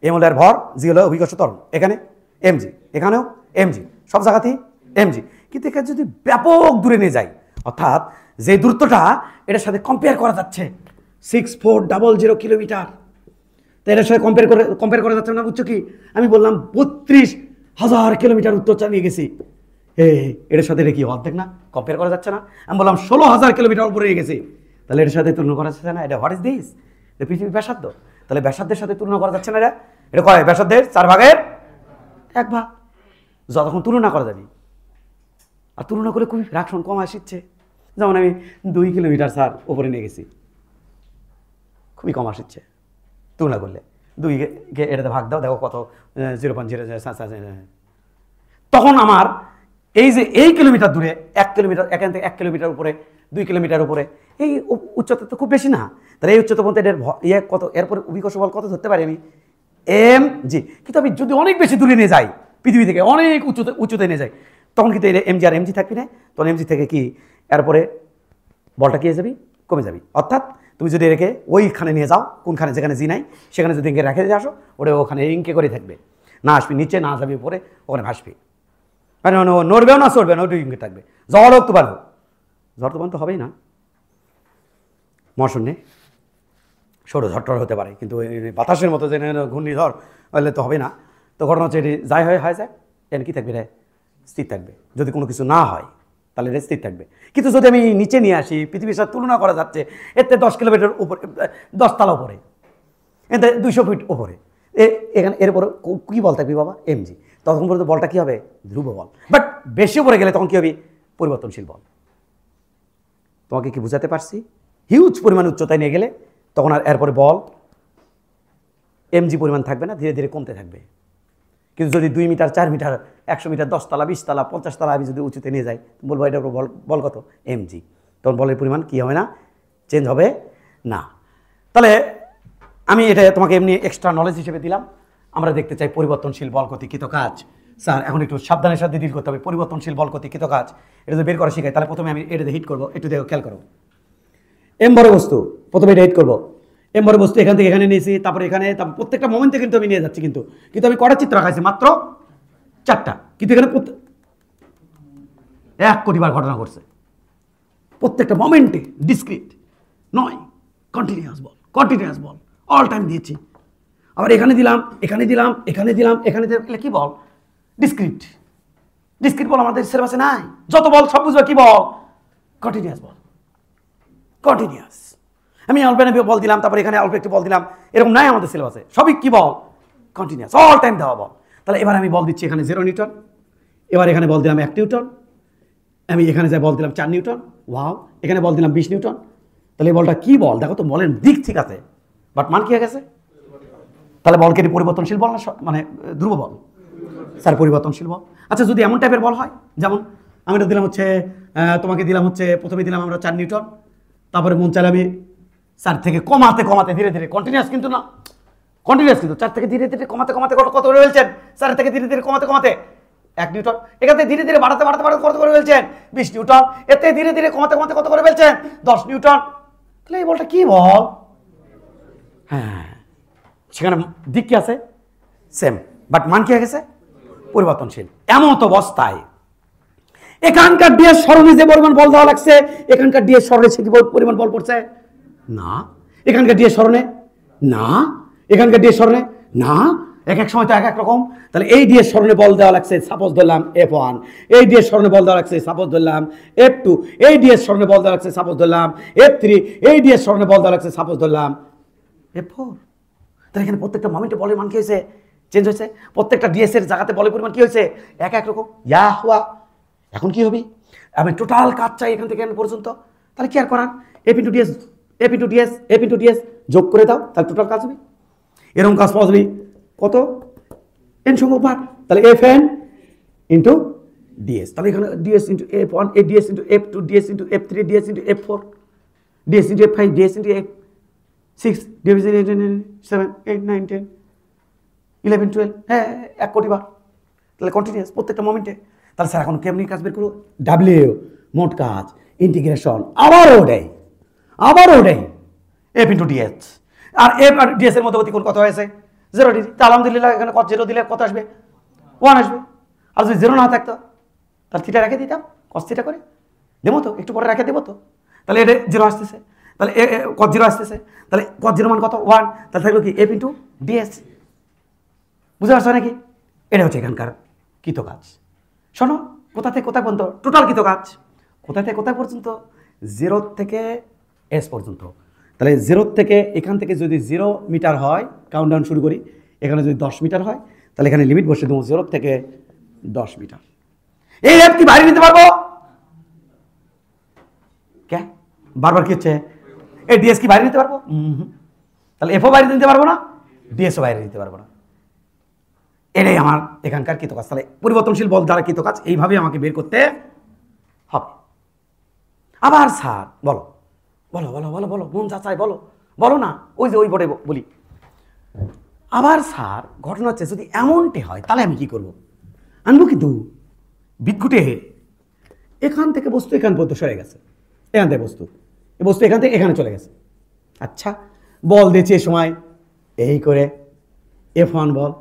এম হলো এর ভর, জি হলো অভিকর্ষ ত্বরণ, এখানে এমজি, এখানেও এমজি, সব জায়গাতেই এমজি। কিন্তু এখানে যদি ব্যাপক দূরে নিয়ে যায়, অর্থাৎ যে দূরত্বটা এটার সাথে কম্পেয়ার করা যাচ্ছে 6400 কিলোমিটার, তো এটার সাথে কম্পেয়ার করা যাচ্ছে না, বুঝছো কি? আমি বললাম 32,000 কিলোমিটার উত্তরটা নিয়ে গেছি, এটার সাথে এটা কি অর্ধেক না, কম্পেয়ার করা যাচ্ছে না। আমি বললাম 16,000 কিলোমিটার উপরে নিয়ে গেছি, তাহলে এটার সাথে তুলনা করা যাচ্ছে না। এটা হোয়াট ইজ দিস, পৃথিবীর ব্যাসার্ধ, তাহলে ব্যাসার্ধের সাথে তুলনা করা যাচ্ছে না। এটা কয় ব্যাসার্ধের 4 ভাগের 1 ভাগ, যতক্ষণ তুলনা করা যাবে। আর তুলনা করে খুবই ফ্র্যাকশন কম আসছে, যেমন আমি 2 কিলোমিটার স্যার ওপরে নিয়ে গেছি, খুবই কম আসছে তুলনা করলে। 2কে এটাতে ভাগ দাও, দেখো কত 0.0, তখন আমার এই যে এই কিলোমিটার দূরে 1 কিলোমিটার, এখান থেকে 1 কিলোমিটার উপরে, 2 কিলোমিটার উপরে, এই উচ্চতা তো খুব বেশি না। তাহলে এই উচ্চতা বলতে এর কত, এরপরে অভিকর্ষ বল কত ধরতে পারি আমি, এম জি। কিন্তু আমি যদি অনেক বেশি দূরে নিয়ে যাই, পৃথিবী থেকে অনেক উচ্চতায় নিয়ে যাই, তখন কিন্তু এমজি আর এমজি থাকবি না, তখন এমজি থেকে কি এরপরে বলটা কি হয়ে যাবি, কমে যাবি। অর্থাৎ তুমি যদি রেখে ওইখানে নিয়ে যাও, কোনখানে যেখানে জি নাই সেখানে যদি ইঙ্কে রেখে দিয়ে আসো, ওটা ওখানে ইঙ্কে করে থাকবে, না আসবি নিচে, না যাবি উপরে, ওখানে ভাসবি, মানে নড়বেও না চড়বে না, ওইটু ইঙ্কে থাকবে। ঝড় হোক তো পারবো, ঝড় তো তো হবেই না, মৌসুমে সৌর ঝড় হতে পারে, কিন্তু বাতাসের মতো যে ঘূর্ণিঝড় হলে তো হবে না। তো ঘটনা হচ্ছে এটি যাই হয় যায়, এর কি থাকবে রে, স্থির থাকবে। যদি কোনো কিছু না হয় তাহলে রে স্থির থাকবে। কিন্তু যদি আমি নিচে নিয়ে আসি, পৃথিবীর সাথে তুলনা করা যাচ্ছে, এতে 10 কিলোমিটার উপরে, 10 তলা উপরে, এতে 200 ফিট উপরে, এখানে এরপরে কী বল থাকবি বাবা, এমজি। তখন পর্যন্ত বলটা কী হবে, ধ্রুব বল। বাট বেশি উপরে গেলে তখন কী হবে, পরিবর্তনশীল বল। তোমাকে কি বুঝাতে পারছি? হিউজ পরিমাণ উচ্চতায় নিয়ে গেলে তখন আর এরপরে বল এমজি পরিমাণ থাকবে না, ধীরে ধীরে কমতে থাকবে। কিন্তু যদি 2 মিটার, 4 মিটার, 100 মিটার, 10 তলা, 20 তলা, 50 তলা আমি যদি উঁচুতে নিয়ে যাই, বলবো এটার উপর বল কত, এমজি। তখন বলের পরিমাণ কী হবে না, চেঞ্জ হবে না। তাহলে আমি এটা তোমাকে এমনি এক্সট্রা নলেজ হিসেবে দিলাম। আমরা দেখতে চাই পরিবর্তনশীল বল কর্তৃক কৃত কাজ স্যার এখন একটু সাবধানের সাথে ডিল করতে হবে। পরিবর্তনশীল বল কত কৃত কাজ এটা যদি বের করা শিখাই, তাহলে প্রথমে আমি এটাতে হিট করবো। একটু দেখো, খেয়াল করো। এম বড় বস্তু, প্রথমে এটা হিট করবো। এম বড় বস্তু এখান থেকে এখানে নিয়েছি, তারপরে এখানে, তারপর প্রত্যেকটা মোমেন্টে কিন্তু আমি নিয়ে যাচ্ছি। কিন্তু আমি কটা চিত্র রাখাইছি? মাত্র 4টা। কিন্তু এখানে 1 কোটি বার ঘটনা ঘটছে। প্রত্যেকটা মোমেন্টে ডিসক্রিট নয়, কন্টিনিউয়াস বল অল টাইম দিয়েছি। আবার এখানে দিলাম, এখানে দিলাম, এখানে দিলাম, এখানে দিলাম, এগুলো কি বল? ডিসক্রিট বল আমাদের সিলেবাসে নাই। যত বল সব বুঝবে কি বল? কন্টিনিউয়াস বল, কন্টিনিউয়াস। আমি অল্প বল দিলাম, তারপরে এখানে অল্প একটু বল দিলাম, এরকম নাই আমাদের সিলেবাসে। সবই কি বল? কন্টিনিউয়াস, অল টাইম দেওয়া বল। তাহলে এবার আমি বল দিচ্ছি এখানে 0 নিউটন, এবার এখানে বল দিলাম 1 নিউটন, আমি এখানে যাই বল দিলাম 4 নিউটন, ওয়াও, এখানে বল দিলাম 20 নিউটন। তাহলে এই বলটা কি বল? দেখো তো বলের দিক ঠিক আছে, বাট মান কি হয়ে গেছে? তাহলে বলকে এটি পরিবর্তনশীল বল না মানে ধ্রুব বল? স্যার পরিবর্তনশীল বল। আচ্ছা যদি এমন টাইপের বল হয়, যেমন আমি এটা দিলাম হচ্ছে, তোমাকে দিলাম হচ্ছে, প্রথমে দিলাম আমরা 4 নিউটন, তারপরে মন চাইলে আমি 4 থেকে কমাতে কমাতে ধীরে ধীরে, কন্টিনিউয়াস কিন্তু না, কন্টিনিউয়াস কিন্তু 4 থেকে ধীরে ধীরে কমাতে কমাতে কত করে ফেলছেন? 4 থেকে ধীরে ধীরে কমাতে কমাতে 1 নিউটন, এখান থেকে ধীরে ধীরে বাড়াতে বাড়াতে বাড়াতে কত করে ফেলছেন? 20 নিউটন, এতে ধীরে ধীরে কমাতে কমাতে কত করে ফেলছেন? 10 নিউটন। তাহলে এই বলটা কি বল? হ্যাঁ, সেখানে দিক কি আছে? সেম, বাট মান কি হয়ে গেছে? পরিবর্তনশীল। এমন তো অবস্থায় এখানকার ডিএস সরণে যে পরিমাণ বল দেওয়া লাগছে, এখানকার ডিএস সরণে সে কি পরিমাণ বল পড়ছে? না। এখানকার ডিএস সরণে না, এখানকার ডিএস সরণে না, এক এক সময় তো এক এক রকম। তাহলে এই ডিএস সরণে বল দেওয়া লাগছে, সাপোজ ধরলাম F1, এই ডিএস সরণে বল দেওয়া লাগছে, সাপোজ ধরলাম F2, এই ডিএস সরণে বল দেওয়া লাগছে, সাপোজ ধরলাম F3, এই ডিএস সরণে বল দেওয়া লাগছে, সাপোজ ধরলাম F4। তাহলে এখানে প্রত্যেকটা মোমেন্টে বলের মান কি হয়েছে? চেঞ্জ হয়েছে। প্রত্যেকটা ডিএস এর জায়গাতে বলের পরিমাণ কি হয়েছে? এক এক রকম। ইয়া হুয়া। এখন কি হবে? আমি টোটাল কাজ চাই এখান থেকে এখান পর্যন্ত। তাহলে কি আর করার? F into DS, F into DS, F into DS যোগ করে দাও, তাহলে টোটাল কাজ হবে। এরকম কাজ পাওয়া যাবে কত? এন সংখ্যক বার। তাহলে এফ এন ইন্টু ডিএস। তাহলে এখানে ডিএস ইন্টু F1, এ DS into F2, DS into F3, DS into F4, DS into F5, DS into F6, DS into 7, 8, 9, 10, 11, 12, হ্যাঁ 1 কোটি বার। তাহলে কন্টিনিউয়াস প্রত্যেকটা মোমেন্টে। তাহলে স্যার এখন কেমনি কাজ বের করো? ডাব্লিউ মোট কাজ, ইন্টিগ্রেশন, আবার ওটাই এফ ইন্টু ডিএস। আর এফ আর ডিএস এর মধ্যবর্তী কোণ কত হয়েছে? 0 ডিগ্রি। তা আলহামদুলিল্লাহ এখানে কত 0 দিলে কত আসবে? 1 আসবে। আর যদি 0 না থাকতো তাহলে থিটা রেখে দিতাম, কস থিটা করে দেবো তো, একটু পরে রেখে দেবো তো। তাহলে এটা 0 আসতেছে, তাহলে কস 0 আসতেছে, তাহলে কস 0 মান কত? 1। তাহলে থাকলো কি? F into DS. বুঝতে পারছো নাকি? এটা হচ্ছে এখানকার কৃত কাজ। শোনো, কোথা থেকে কোথায় পর্যন্ত টোটাল কৃত কাজ? কোথা থেকে কোথায় পর্যন্ত? 0 থেকে S পর্যন্ত। তাহলে 0 থেকে এখান থেকে যদি 0 মিটার হয়, কাউন্টডাউন শুরু করি, এখানে যদি 10 মিটার হয়, তাহলে এখানে লিমিট বসে দেবো 0 থেকে 10 মিটার। এই অ্যাপ কি বাইরে নিতে পারবো? কে বারবার কি হচ্ছে? এই ডিএস কি বাইরে নিতে পারবো? তাহলে এফও বাইরে নিতে পারবো না, ডিএসও বাইরে নিতে পারবো না। এটাই আমার এখানকার কৃত কাজ। তাহলে পরিবর্তনশীল বল দ্বারা কৃত কাজ এইভাবে আমাকে বের করতে হবে। আবার স্যার বলো বলো বলো বলো বলো মন যা চাই বলো, বলো না, ওই যে ওই বোর্ডে বলি। আবার স্যার ঘটনা হচ্ছে যদি এমনটি হয় তাহলে আমি কি করব? আনবো কিন্তু বিদ্যুটে এখান থেকে বস্তু এখান পর্যন্ত সরে গেছে, এখান থেকে বস্তু এই বস্তু এখান থেকে এখানে চলে গেছে। আচ্ছা বল দিয়েছে এই সময় এই করে F1 বল,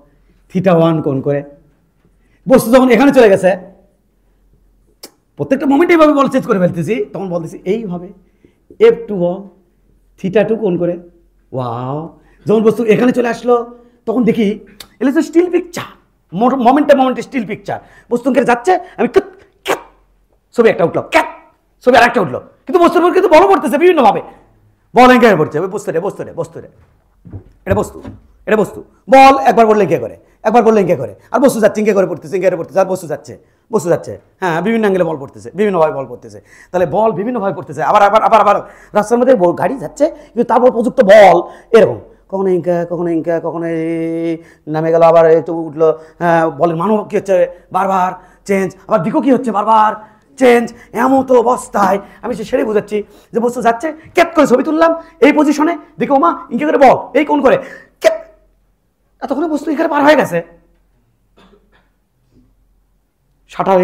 θ1 কোণ করে, বস্তু যখন এখানে চলে গেছে, প্রত্যেকটা মোমেন্টে এইভাবে বল চেঞ্জ করে ফেলতেছি, তখন বলতেছি এইভাবে F2 বল, θ2 কোণ করে। ওয়াও, যখন বস্তু এখানে চলে আসলো তখন দেখি এটা তো স্টিল পিকচার, মোমেন্টে স্টিল পিকচার। বস্তু যাচ্ছে, আমি ছবি একটা উঠলো, ছবি আর একটা উঠলো, কিন্তু বস্তুর উপর কিন্তু বল পড়তেছে বিভিন্নভাবে। বল এঙ্কে পড়ছে, বস্তুরে বস্তুরে বস্তুরে, এটা বস্তু, এটা বস্তু। বল একবার বললে কে করে, একবার বললে কে করে, আর বস্তু যাচ্ছে ইঙ্কে করে পড়তেছে, ইঙ্কে করে পড়তেছে, আর বস্তু যাচ্ছে, বস্তু যাচ্ছে, হ্যাঁ বিভিন্ন অ্যাঙ্গেলে বল পড়তেছে, বিভিন্নভাবে বল পড়তেছে। তাহলে বল বিভিন্নভাবে পড়তেছে। আবার আবার আবার আবার রাস্তার মধ্যে গাড়ি যাচ্ছে, কিন্তু তারপর প্রযুক্ত বল এরকম কখনো ইঙ্কা কখনো ইঙ্কা কখনো নামে গেল, আবার একটু উঠলো, হ্যাঁ বলের মানও কী হচ্ছে বারবার চেঞ্জ, আবার দিকও কী হচ্ছে বারবার চেঞ্জ। এমন তো অবস্থায় আমি সেটাই বোঝাচ্ছি যে বস্তু যাচ্ছে, ক্যাপ করে ছবি তুললাম এই পজিশনে, দেখো মা ইঙ্কে করে বল এই কোণ করে, এতক্ষণে বস্তু এখানে পার হয়ে গেছে। শাটার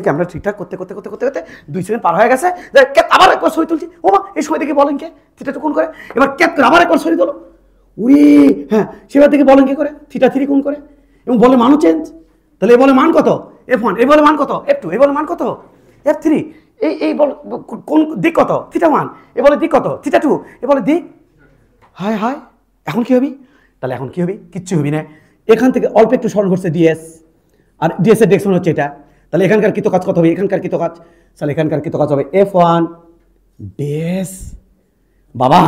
ক্যামেরা ঠিকঠাক করতে করতে করতে করতে করতে 2 সেকেন্ড পার হয়ে গেছে, আবার একবার ছবি তুলছি, ও মা এই সময় দেখে বলেন কে থিটা 2 কোণ করে, এবার ক্যাপ করে আবার একবার ছবি তোলো, উড়ি হ্যাঁ সেবার দেখে বলেন কে করে থিটা 3 কোণ করে, এবং বলে মানও চেঞ্জ। তাহলে এই বলে মান কত f1, এই বলে মান কত f2, এই বলে মান কত f3, এই বল কোন দিক কত থিটা 1, এই বলে দিক কত থিটা 2, এই বলে দিক হায় হায়। এখন কি হবি? তাহলে এখন কি হবি? কিচ্ছু হবি না। এখান থেকে অল্প একটু স্মরণ করছে ডিএস, আর ডিএস এর ডিরেকশন হচ্ছে এটা। তাহলে এখানকার কৃত কাজ কত হবে? এখানকার কৃত কাজ, তাহলে এখানকার কৃত কাজ হবে f1 ডিএস। বাবা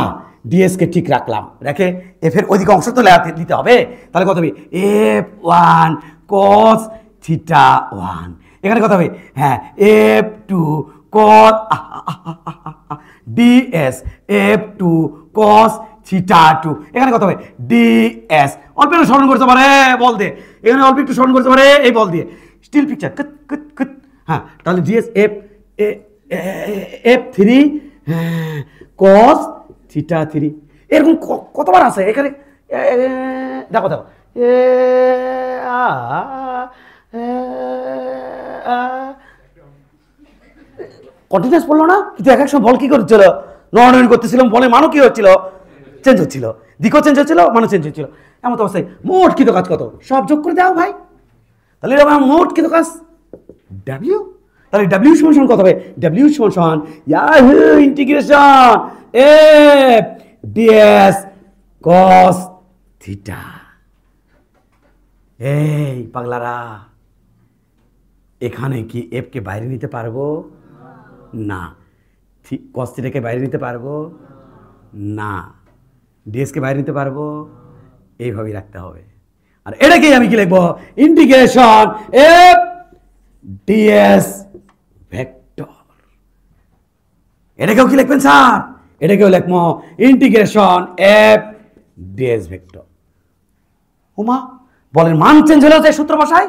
ডিএস কে ঠিক রাখলাম, রেখে এফ এর ওইদিকে অংশ তো দিতে হবে। তাহলে কত হবে? f1 cos theta 1। এখানে কত হবে? হ্যাঁ f2 cos DS f2 cos theta 2। এখানে কত হবে? ডিএস। অল্প একটু স্মরণ করতে পারে বল দিয়ে, এখানে অল্প একটু স্মরণ করতে পারে এই বল দিয়ে, স্টিল পিকচার কত কত কত। হ্যাঁ তাহলে ডিএস f3 cos থিটা 3। এরকম কতবার আছে এখানে? দেখো দেখো কন্টিনিউয়াস পড়লো না, কিন্তু এক এক সময় বল কি করছিল, নড়ানড়ি করতেছিলাম, বলে মানও কি হচ্ছিল, চেঞ্জ হচ্ছিল, দিকও চেঞ্জ হচ্ছিল, মানও চেঞ্জ হচ্ছিল। এমন তো অবস্থায় মোট কৃত কাজ কত সব যোগ করে দাও ভাই। তাহলে এরকম মোট কৃত কাজ ডাব্লিউ। তাহলে ডাব্লিউ সমান কত হবে? ডাব্লিউ সমান Yahoo integration F DS cos theta. এই পাগলারা, এখানে কি এফ কে বাইরে নিতে পারবো না, কস থিটাকে বাইরে নিতে পারবো না, ডিএস কে বাইরে নিতে পারবো, এইভাবেই রাখতে হবে। আর এটাকেই আমি কি লিখবো? Integration F DS vector. এটাকেও কি লিখবেন স্যার? এটাকেও লিখবো ইন্টিগ্রেশন এফ ডিএস ভেক্টর। ওমা বলের মান চেঞ্জ হলেও যে সূত্র বসায়,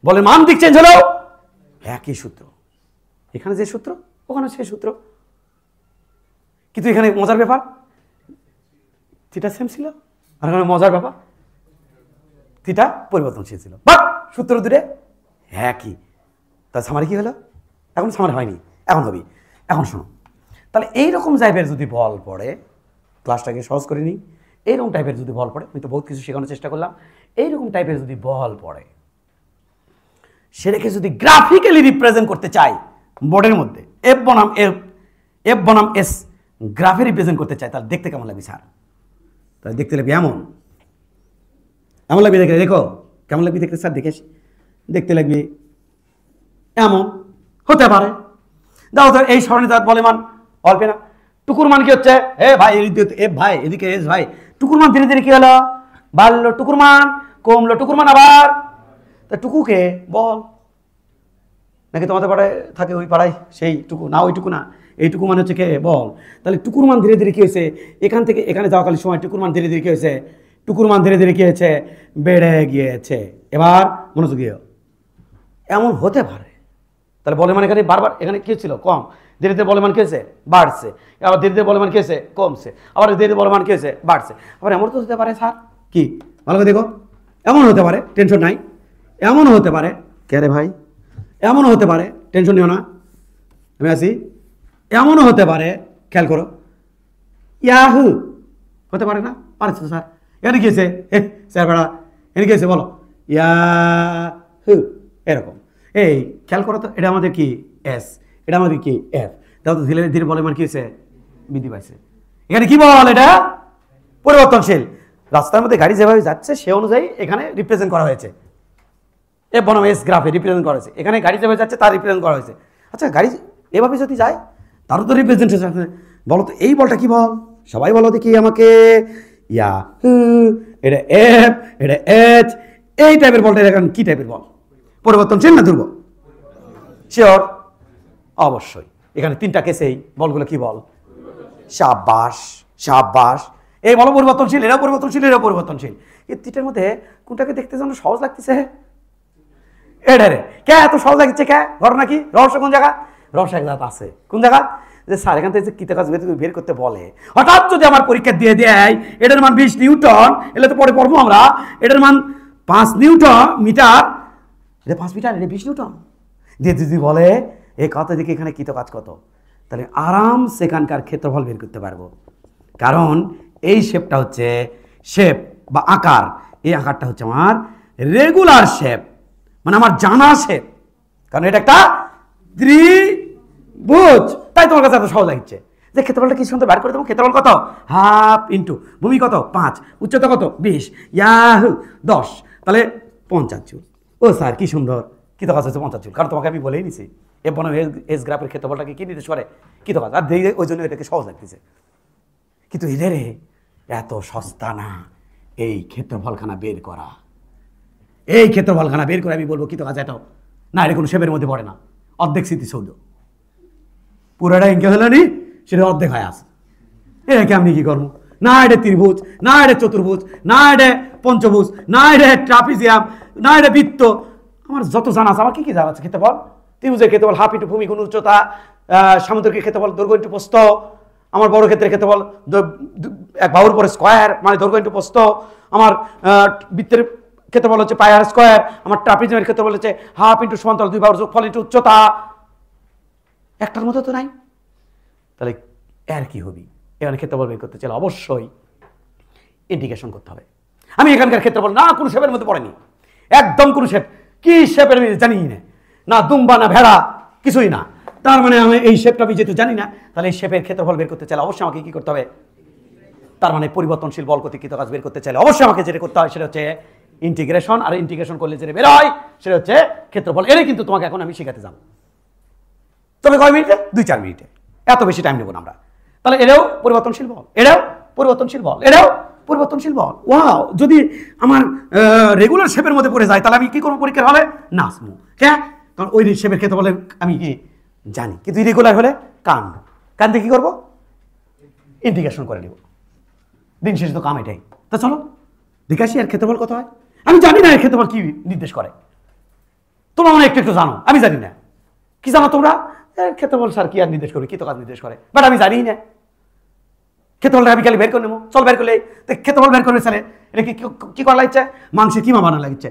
বলের মান দিক চেঞ্জ হলেও একই সূত্র, এখানে যে সূত্র ওখানে সেই সূত্র। কিন্তু এখানে মজার ব্যাপার থিটা সেম ছিল, আর এখানে মজার ব্যাপার থিটা পরিবর্তনশীল ছিল, বাট সূত্র দুটো একই। তার সামারি কি হলো? এখন সামারি হয়নি, এখন হবি। এখন শোনো, তাহলে এইরকম টাইপের যদি বল পড়ে, ক্লাসটাকে সহজ করে নিই, এইরকম টাইপের যদি বল পড়ে, আমি তো বহুত কিছু শেখানোর চেষ্টা করলাম, এইরকম টাইপের যদি বল পড়ে, সেটাকে যদি গ্রাফিক্যালি রিপ্রেজেন্ট করতে চাই বোর্ডের মধ্যে, এফ বনাম এস গ্রাফে রিপ্রেজেন্ট করতে চাই, তাহলে দেখতে কেমন লাগবে স্যার? তাহলে দেখতে লাগবে এমন, এমন লাগবে, দেখে দেখো কেমন লাগবে দেখতে স্যার, দেখে দেখতে লাগবে এমন হতে পারে। দাও তো এই সরণি তার বলে মান অল্পে না, টুকুর মান কি হচ্ছে? এ ভাই এফ ভাই, এদিকে এস ভাই, টুকুর মান ধীরে ধীরে কি হলো? বাড়লো টুকুর মান, কমলো টুকুর মান আবার। তা টুকুকে বল নাকি তোমাদের পাড়ায় থাকে, ওই পাড়ায় সেই টুকু না, ওইটুকু না, এইটুকু মানে হচ্ছে কে? বল। তাহলে টুকুর মান ধীরে ধীরে কি হয়েছে? এখান থেকে এখানে যাওয়াকালীন সময় টুকুর মান ধীরে ধীরে কি হয়েছে? টুকুর মান ধীরে ধীরে কি হয়েছে? বেড়ে গিয়েছে। এবার মনোযোগী এমন হতে পারে। তাহলে বলে মান এখানে বারবার এখানে কি ছিল? কম। ধীরে ধীরে বলে মান কি হয়েছে? বাড়ছে। আবার ধীরে ধীরে বলে মান কি হয়েছে? কমছে। আবার ধীরে ধীরে বলে মান কি হয়েছে? বাড়ছে। আবার এমন তো হতে পারে স্যার, কি ভালো করে দেখো, এমন হতে পারে, টেনশন নাই, এমন হতে পারে, কে রে ভাই, এমনও হতে পারে, টেনশন নিও না, আমি আছি, এমনও হতে পারে, খেয়াল করো, ইয়াহু হতে পারে না? পারছে তো স্যার, এখানে কি হয়েছে? স্যার বেড়া এখানে কি হয়েছে বলো? ইয়াহু এরকম। এই খেয়াল করো তো, এটা আমাদের কি? এস, এটা আমাদের কি? এফ। তাও তো ধীরে ধীরে বলে মান কি হয়েছে? বৃদ্ধি পাইছে। এখানে কি বল? এটা পরিবর্তনশীল। রাস্তার মধ্যে গাড়ি যেভাবে যাচ্ছে সে অনুযায়ী এখানে রিপ্রেজেন্ট করা হয়েছে, এফ বনাম এস গ্রাফে রিপ্রেজেন্ট করা হয়েছে। এখানে গাড়ি যেভাবে যাচ্ছে তার রিপ্রেজেন্ট করা হয়েছে। আচ্ছা গাড়ি এভাবে যদি যায় তারও তো রিপ্রেজেন্টেশন আছে। বলো তো এই বলটা কি বল? সবাই বলো দেখি আমাকে। ইয়া এটা এফ, এটা এইচ, এই টাইপের বলটা এখন কি টাইপের বল? পরিবর্তনশীল না ধ্রুবক? শিওর? অবশ্যই। এখানে তিনটা কেসেই বলগুলো কি বল? সাবাস সাবাস। এই বলো পরিবর্তনশীল, এরাও পরিবর্তনশীল, এরাও পরিবর্তনশীল। এই তিনটার মধ্যে কোনটাকে দেখতে যেন সহজ লাগতেছে? এটা রে কে এত সহজ লাগছে? কে ঘটনা কি? রহস্য কোন জায়গা? রহস্য এক জায়গা আছে। কোন জায়গা? যে স্যার এখান থেকে কৃত কাজ বের করতে বলে, হঠাৎ যদি আমার পরীক্ষা দিয়ে দেয় এটার মান 20 নিউটন, এলে তো পরে পড়বো আমরা, এটার মান 5 নিউটন মিটার, এটা 5 মিটার, এটা 20 নিউটন, দিয়ে যদি বলে এই কত দিকে এখানে কৃত কাজ কত, তাহলে আরাম সেখানকার ক্ষেত্রফল বের করতে পারবো। কারণ এই শেপটা হচ্ছে শেপ বা আকার, এই আকারটা হচ্ছে আমার রেগুলার শেপ, মানে আমার জানা শেপ, কারণ এটা একটা ত্রিভুজ। তাই তোমার কাছে এত সহজ লাগছে যে ক্ষেত্রফলটা কি সুন্দর বার করে দেবো। ক্ষেত্রফল কত? হাফ ইন্টু ভূমি কত 5, উচ্চতা কত 20, ইয়াহু 10, তাহলে 50 জুল। ও স্যার কি সুন্দর, কৃত কাজ হচ্ছে 50 জুল, কারণ তোমাকে আমি বলেই নিছি এফ বনাম এস গ্রাফের ক্ষেত্রফলটাকে কি নির্দেশ করে? কৃত কাজ। আর দেখে ওই জন্য এটাকে সহজ লাগতেছে। কিন্তু এদের এত সস্তা না এই ক্ষেত্রফলখানা বের করা। এই ক্ষেত্রফলখানা বের করে আমি বলবো কৃত কাজ এটাও না, এটা কোনো শেপের মধ্যে পড়ে না। অর্ধেক স্মৃতিসৌধ পুরোটা ইনকে হলো নি, সেটা অর্ধেক হয় আছে। এটাকে আমি কি করবো? না এটা ত্রিভুজ, না এটা চতুর্ভুজ, না এটা পঞ্চভুজ, না এটা ট্রাপিজিয়াম, না এটা বৃত্ত। আমার যত জানা আছে, আমার কি কি জানা আছে? ক্ষেত্রফল, ত্রিভুজের ক্ষেত্রফল হাফ ইন্টু ভূমি গুণ উচ্চতা, সামুদ্রিক ক্ষেত্রফল দৈর্ঘ্য ইন্টু প্রস্থ, আমার বড় ক্ষেত্রের ক্ষেত্রফল এক বাহুর পরে স্কোয়ার মানে দৈর্ঘ্য ইন্টু প্রস্থ, আমার বৃত্তের ক্ষেত্রফল হচ্ছে পাই আর স্কোয়ার, আমার ট্রাপিজিয়ামের ক্ষেত্রফল হচ্ছে হাফ ইন্টু সমান্তরাল দুই বাহুর যোগফল ইন্টু উচ্চতা। একটার মতো তো নাই, তাহলে এর কি হবি? এখানে ক্ষেত্রফল বের করতে চাইলে অবশ্যই ইন্টিগ্রেশন করতে হবে। আমি এখানকার ক্ষেত্রফল না কোনো শেপের মধ্যে পড়েনি, একদম কোনো শেপ, কি শেপের আমি জানি না, না দুম্বা না ভেড়া, কিছুই না। তার মানে আমি এই শেপটা আমি যেহেতু জানি না, তাহলে এই শেপের ক্ষেত্রফল বের করতে চাইলে অবশ্যই আমাকে কি করতে হবে? তার মানে পরিবর্তনশীল বল কর্তৃক কৃত কাজ বের করতে চাইলে অবশ্যই আমাকে যেটা করতে হয় সেটা হচ্ছে ইন্টিগ্রেশন। আর ইন্টিগ্রেশন করলে যেটা বের হয় সেটা হচ্ছে ক্ষেত্রফল। এটাই কিন্তু তোমাকে এখন আমি শেখাতে যাব। তবে কয় মিনিটে? 2-4 মিনিটে, এত বেশি টাইম নেব না আমরা। তাহলে এটাও পরিবর্তনশীল বল, এটাও পরিবর্তনশীল বল, এটাও পরিবর্তনশীল বল। ওয়াও, যদি আমার রেগুলার শেপের মধ্যে পড়ে যায় তাহলে আমি কি করবো? পরীক্ষার হলে নাচবো। হ্যাঁ, কারণ ওই শেপের ক্ষেত্রে বলে আমি কি জানি। কিন্তু ইরেগুলার হলে কান্দে কি করবো? ইন্টিগ্রেশন করে নেব। দিন শেষে তো কাম এটাই। তা চলো দেখে আসি এর ক্ষেত্রফল কত হয়। আমি জানি না এর ক্ষেত্রফল কি নির্দেশ করে, তোমরা মনে একটু একটু জানো, আমি জানি না। কি জানো তোমরা? ক্ষেত্রফল স্যার কি আর নির্দেশ করবে, কৃত কাজ নির্দেশ করে, বাট আমি জানি না। ক্ষেত্রফলটা আমি খালি বের করে নেবো, চল বের করলে ক্ষেত্রফল বের করবে স্যার। এটা কি করা লাগছে? মাংসের কিমা বানানো লাগছে।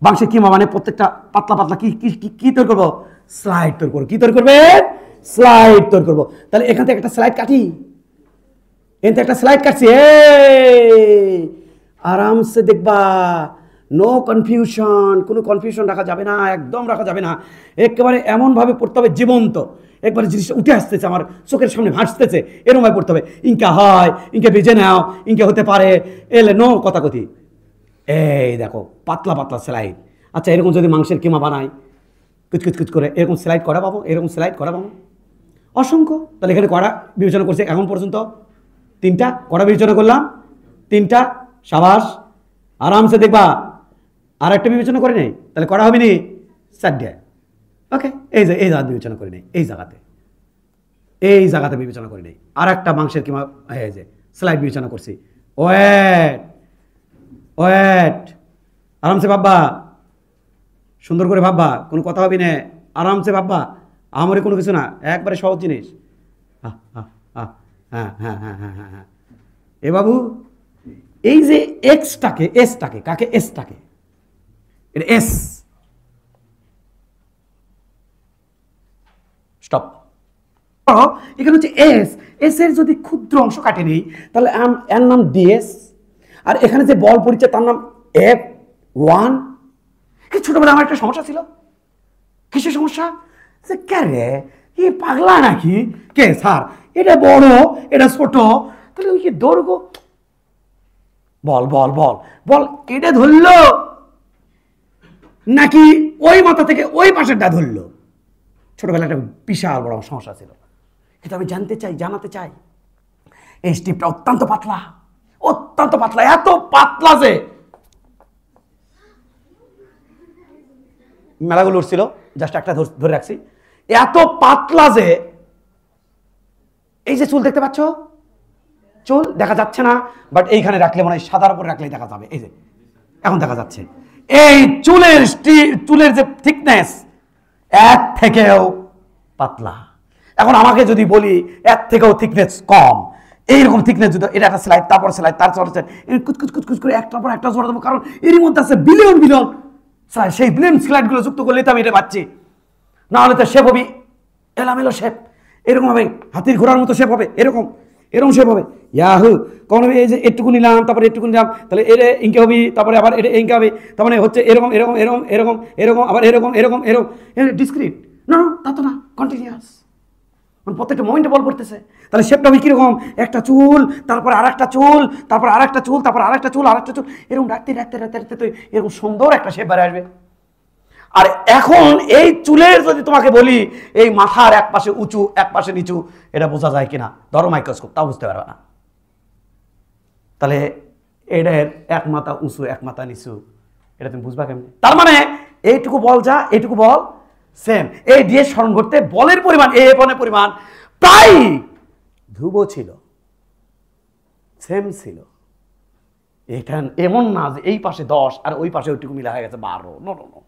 মাংসের কিমা মানে প্রত্যেকটা পাতলা পাতলা কি তৈরি করবো? স্লাইড তৈরি করবো। কি তৈরি করবে? স্লাইড তৈরি করবো। তাহলে এখান থেকে একটা স্লাইড কাটি, এখান থেকে একটা স্লাইড কাটছি, আরামসে দেখবা, নো কনফিউশন, কোনো কনফিউশন রাখা যাবে না, একদম রাখা যাবে না। একেবারে এমনভাবে পড়তে হবে জীবন্ত, একবারে জিনিসটা উঠে আসতেছে, আমার চোখের সামনে ভাসতেছে, এরকমভাবে পড়তে হবে। ইনকা হয়, ইনকে বেজে নাও, ইনকে হতে পারে, এলে নো কথাকথি। এই দেখো পাতলা পাতলা স্লাইড। আচ্ছা, এরকম যদি মাংসের কিমা বানাই কুচকুচ করে, এরকম স্লাইড করা পাবো, এরকম স্লাইড করা পাবো অসংখ্য। তাহলে এখানে কড়া বিবেচনা করছে এখন পর্যন্ত 3টা কড়া বিবেচনা করলাম, 3টা, সাবাস, আরামসে দেখবা। আর একটা বিবেচনা করে নেই, তাহলে করা হবে নি 4টে। ওকে, এই জায়গা বিবেচনা করে নেই, এই জায়গাতে বিবেচনা করে নেই। আর একটা মাংসের কিমা এই যে স্লাইড বিবেচনা করছি। ওয়েট, আরামসে ভাববা, সুন্দর করে ভাববা, কোনো কথা হবে না, আরামসে ভাববা, আমারই কোনো কিছু না, একবারে সহজ জিনিস। হ্যাঁ। এ বাবু, এই যে এক্সটাকে, এসটাকে, কাকে? এসটাকে, এটা এস। স্টপ। এখানে হচ্ছে এস, এস এর যদি ক্ষুদ্র অংশ কাটে নেই তাহলে এর নাম ডিএস, আর এখানে যে বল পড়ছে তার নাম F1। ছোটবেলায় আমার একটা সমস্যা ছিল। কিসের সমস্যা? যে কে রে, কি পাগলা নাকি? কে স্যার, এটা বড় এটা ছোট, তাহলে ওই কি দৈর্ঘ্য, বল বল বল বল এটা ধরলো নাকি ওই মাথা থেকে ওই পাশেরটা ধরলো? ছোটবেলায় একটা বিশাল বড় সমস্যা ছিল। কিন্তু আমি জানাতে চাই এই স্টিপটা অত্যন্ত পাতলা, এত পাতলা যে মেলাগুলো উঠছিল, জাস্ট একটা ধরে রাখছি, এত পাতলা যে এই যে চুল দেখতে পাচ্ছ, চুল দেখা যাচ্ছে না, বাট এইখানে রাখলে মনে হয় সাদার উপরে রাখলেই দেখা যাবে। এই যে এখন দেখা যাচ্ছে, এই চুলের যে থিকনেস এর থেকেও পাতলা। এখন আমাকে যদি বলি এর থেকেও থিকনেস কম, এইরকম থিকনেস যদি এটা একটা স্লাইড, তারপর স্লাইড, তার চলছে কুচকুচ কুচকুচ করে একটার পর একটা জোড়া দেবো, কারণ এরই মধ্যে আছে বিলিয়ন বিলিয়ন স্লাইড। সেই বিলিয়ন স্লাইডগুলো যুক্ত করলে তো আমি এটা পাচ্ছি, না হলে তো শেপ হবি এলামেলো শেপ, এরকম হবে হাতির ঘোড়ার মতো শেপ হবে, এরকম এরকম শেপ হবে। ইয়াহু কখন হবে এই যে একটুকু নিলাম, তারপরে একটুকু নিলাম, তাহলে এটা ইঙ্কে হবি, তারপরে আবার এটা ইঙ্কে হবে, তার মানে হচ্ছে এরকম এরকম এরকম এরকম এরকম আবার এরকম এরকম এরকম ডিসক্রিট। না না তা তো না, কন্টিনিউয়াস, প্রত্যেকটা মোমেন্টে বল পড়তেছে। তাহলে শেপটা হবে কিরকম, একটা চুল, তারপর আর একটা চুল, তারপর আর একটা চুল, তারপর আর একটা চুল, আর একটা চুল, এরকম রাখতে রাখতে রাখতে রাখতে তো এরকম সুন্দর একটা শেপ বেড়ে আসবে। আর এখন এই চুলের যদি তোমাকে বলি এই মাথার এক পাশে উঁচু এক পাশে নিচু, এটা বোঝা যায় কিনা, ধরো মাইক্রোস্কোপ, তাও বুঝতে পারবে না। তাহলে এটার এক মাথা উঁচু এক মাথা নিচু, এটা তুমি বুঝবা কেমনি? তার মানে এইটুকু বল যা এইটুকু বল সেম। এই দিয়ে স্মরণ করতে বলের পরিমাণ এ এফনের পরিমাণ প্রায় ধ্রুব ছিল, সেম ছিল। এটা এমন না যে এই পাশে 10 আর ওই পাশে ওইটুকু মিলা হয়ে গেছে 12, নো নো নো।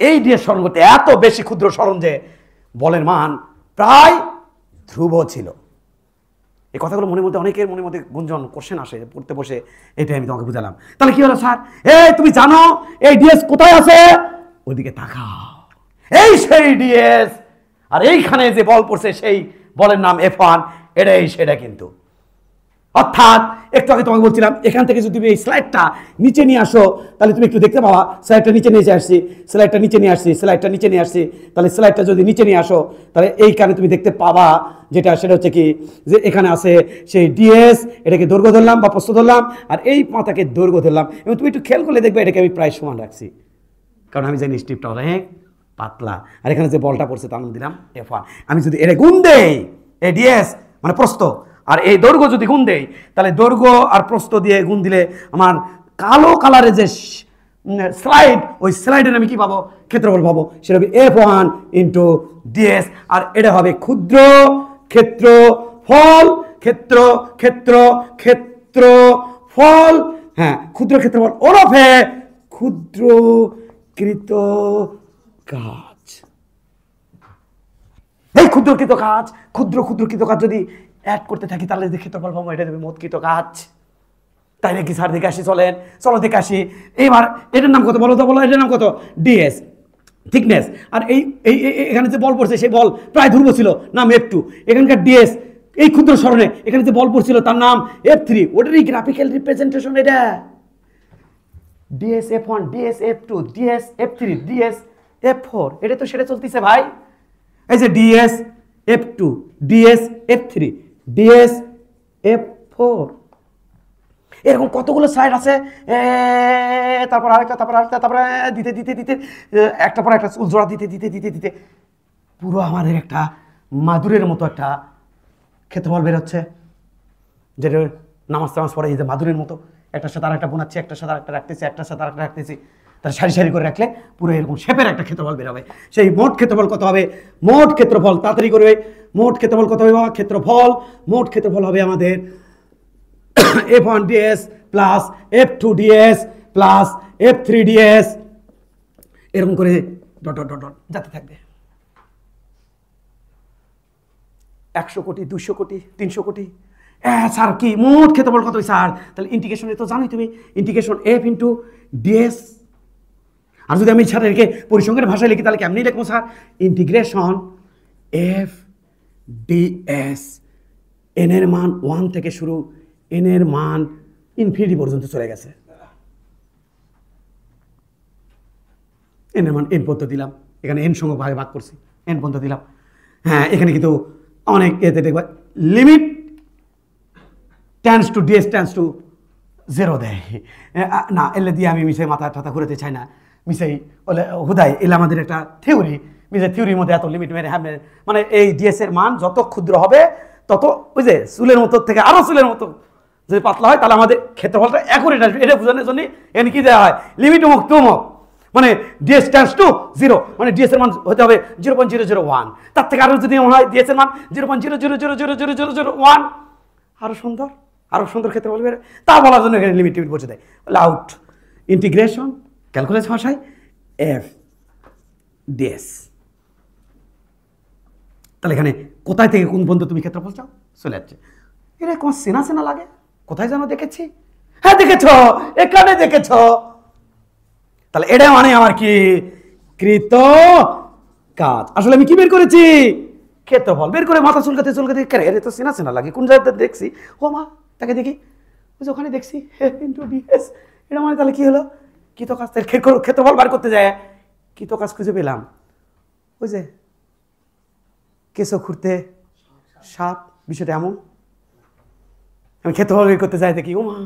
এই দিয়ে স্মরণ করতে এত বেশি ক্ষুদ্র স্মরণ যে বলের মান প্রায় ধ্রুব ছিল। এই কথাগুলো মনের মধ্যে অনেকের মনের মধ্যে গুঞ্জন কোশ্চেন আসে পড়তে বসে, এটাই আমি তোমাকে বুঝালাম। তাহলে কি হলো স্যার, এই তুমি জানো এই ডিএস কোথায় আছে, ওইদিকে তাকাও, এই সেই ডিএস, আর এইখানে যে বল পড়ছে সেই বলের নাম F1, এটাই সেটা। কিন্তু অর্থাৎ একটু আগে তোমাকে বলছিলাম এখান থেকে যদি তুমি এই স্লাইডটা নিচে নিয়ে আসো তাহলে তুমি একটু দেখতে পাবা, স্লাইডটা নিচে নিয়ে আসছি, স্লাইডটা নিচে নিয়ে আসছি, স্লাইডটা নিচে নিয়ে আসছি, তাহলে স্লাইডটা যদি নিচে নিয়ে আসো তাহলে এইখানে তুমি দেখতে পাবা যেটা, সেটা হচ্ছে কি যে এখানে আছে সেই ডিএস, এটাকে দৈর্ঘ্য ধরলাম বা প্রস্থ ধরলাম, আর এই মাথাকে দৈর্ঘ্য ধরলাম, এবং তুমি একটু খেয়াল করলে দেখবে এটাকে আমি প্রায় সমান রাখছি, কারণ আমি জানি স্ট্রিপটা অনেক পাতলা, আর এখানে যে বলটা পড়ছে তার নাম দিলাম F1। আমি যদি এটা গুণ দেই, এই ডিএস মানে প্রস্থ আর এই দৈর্ঘ্য যদি গুণ দেই, তাহলে দৈর্ঘ্য আর প্রস্থ দিয়ে গুণ দিলে আমার কালো কালারের যে স্লাইড, ওই স্লাইডের আমি কি পাবো, ক্ষেত্রফল পাবো, সেটা হবে F1 ইন্টু ডিএস। আর এটা হবে ক্ষুদ্র ক্ষেত্রফল, ক্ষেত্র ক্ষেত্র ক্ষেত্রফল, হ্যাঁ ক্ষুদ্র ক্ষেত্রফল ওরফে ক্ষুদ্রকৃত কাজ। এই ক্ষুদ্রকৃত কাজ, ক্ষুদ্রকৃত কাজ যদি অ্যাড করতে থাকি তাহলে যে ক্ষেত্রফল পাবো এটা দেবে মোটকৃত কাজ। তাই নাকি স্যার? দেখে আসি, চলেন চলো দেখে আসি। এইবার এটার নাম কত বলো তো, বলো এটার নাম কত, ডিএস থিকনেস। আর এই এখানে যে বল পড়ছে সেই বল প্রায় ধ্রুব ছিল, নাম F2। এখানকার ডিএস এই ক্ষুদ্র স্মরণে এখানে যে বল পড়ছিল তার নাম F3, ওটারই গ্রাফিক্যাল রিপ্রেজেন্টেশন এটা। DS F1, DS F2, DS F3, DS F4, এটা তো সেটা চলতেছে ভাই। এই যে DS F2, DS F3, DS F4, এরকম কতগুলো স্লাইড আছে, তারপর আরেকটা, তারপর আরেকটা, তারপরে দিতে দিতে দিতে একটা পর একটা চুল জোড়া দিতে দিতে দিতে দিতে পুরো আমাদের একটা মাদুরের মতো একটা ক্ষেত্রফল বেরোচ্ছে, যেটা নামাজ টামাজ পড়ে এই যে মাদুরের মতো একটার সাথে আর একটা বোনাচ্ছি, একটার সাথে আরেকটা রাখতেছি, একটার সাথে আরেকটা রাখতেছি, তার সারি সারি করে রাখলে পুরো এরকম শেপের একটা ক্ষেত্রফল বেরোবে। সেই মোট ক্ষেত্রফল কত হবে, মোট ক্ষেত্রফল তাড়াতাড়ি করবে, মোট ক্ষেত্রফল কত হবে বাবা, ক্ষেত্রফল মোট ক্ষেত্রফল হবে আমাদের F1 ds plus F2 ds plus F3 ds, এরকম করে ডট ডট ডট ডট যেতে থাকবে। 100 কোটি, 200 কোটি, 300 কোটি। স্যার কি মোট ক্ষেত্রফল কত স্যার? তাহলে ইন্টিগ্রেশনে তো জানোই তুমি, ইন্টিগ্রেশন F ইন্টু ds। আর যদি আমি স্যার একে পরিসংখ্যানের ভাষায় লিখি তাহলে কেমনি লিখবো sir, integration F ds, n এর মান 1 থেকে শুরু, n এর মান ইনফিনিটি পর্যন্ত চলে গেছে, n এর মান n পর্যন্ত দিলাম, এখানে n সংখ্যক ভাগে ভাগ করছি, n পর্যন্ত দিলাম। হ্যাঁ এখানে কিন্তু অনেক এতে দেখবা limit tends to ds tends to 0 দেয় না, এলে দিয়ে আমি মিশাই মাথা টাথা ঘুরাতে চাই না, মিশাই বলে হুদাই এলে আমাদের একটা থিওরি, মিশাই থিওরির মধ্যে এত লিমিট মেরে হ্যাঁ, মানে এই ds এর মান যত ক্ষুদ্র হবে তত ওই যে চুলের মতো থেকে আরো চুলের মতো যদি পাতলা হয় তাহলে আমাদের ক্ষেত্রফলটা অ্যাকুরেট আসবে। এটা বোঝানোর জন্য এখানে কি দেওয়া হয়, লিমিট অমুক টুমক, মানে ds টেন্স টু 0, মানে ds এর মান হতে হবে 0.001, তার থেকে আরো যদি হয় ds এর মান 0.0000001, আরো সুন্দর, আরো সুন্দর ক্ষেত্রফল বের। তা বলার জন্য এখানে লিমিট টিমিট বসে দেয়, আউট ইন্টিগ্রেশন ক্যালকুলেশন ভাষায় F ds। তাহলে এখানে কোথায় থেকে কোন পর্যন্ত তুমি ক্ষেত্রফল চাও চলে যাচ্ছে, এটা কোন চেনা চেনা লাগে, কোথায় যেন দেখেছি। হ্যাঁ দেখেছ, এখানে দেখেছ। তাহলে এটা মানে আমার কি কৃত কাজ। আসলে আমি কি বের করেছি, ক্ষেত্রফল বের করে মাথা চুলকাতে চুলকাতে এর তো চেনা চেনা লাগে, কোন জায়গাতে দেখছি। ও মা, তাকে দেখি, ওখানে দেখছি ইন্টু ডিএস। এটা মানে তাহলে কি হলো, কৃত কাজ। ক্ষেত্রফল বার করতে যায় কৃত কাজ খুঁজে পেলাম। ওই যে কেঁচো খুঁড়তে সাপ, বিষয়টা এমন। আমি ক্ষেত্রফল বের করতে যাই দেখি ও মা,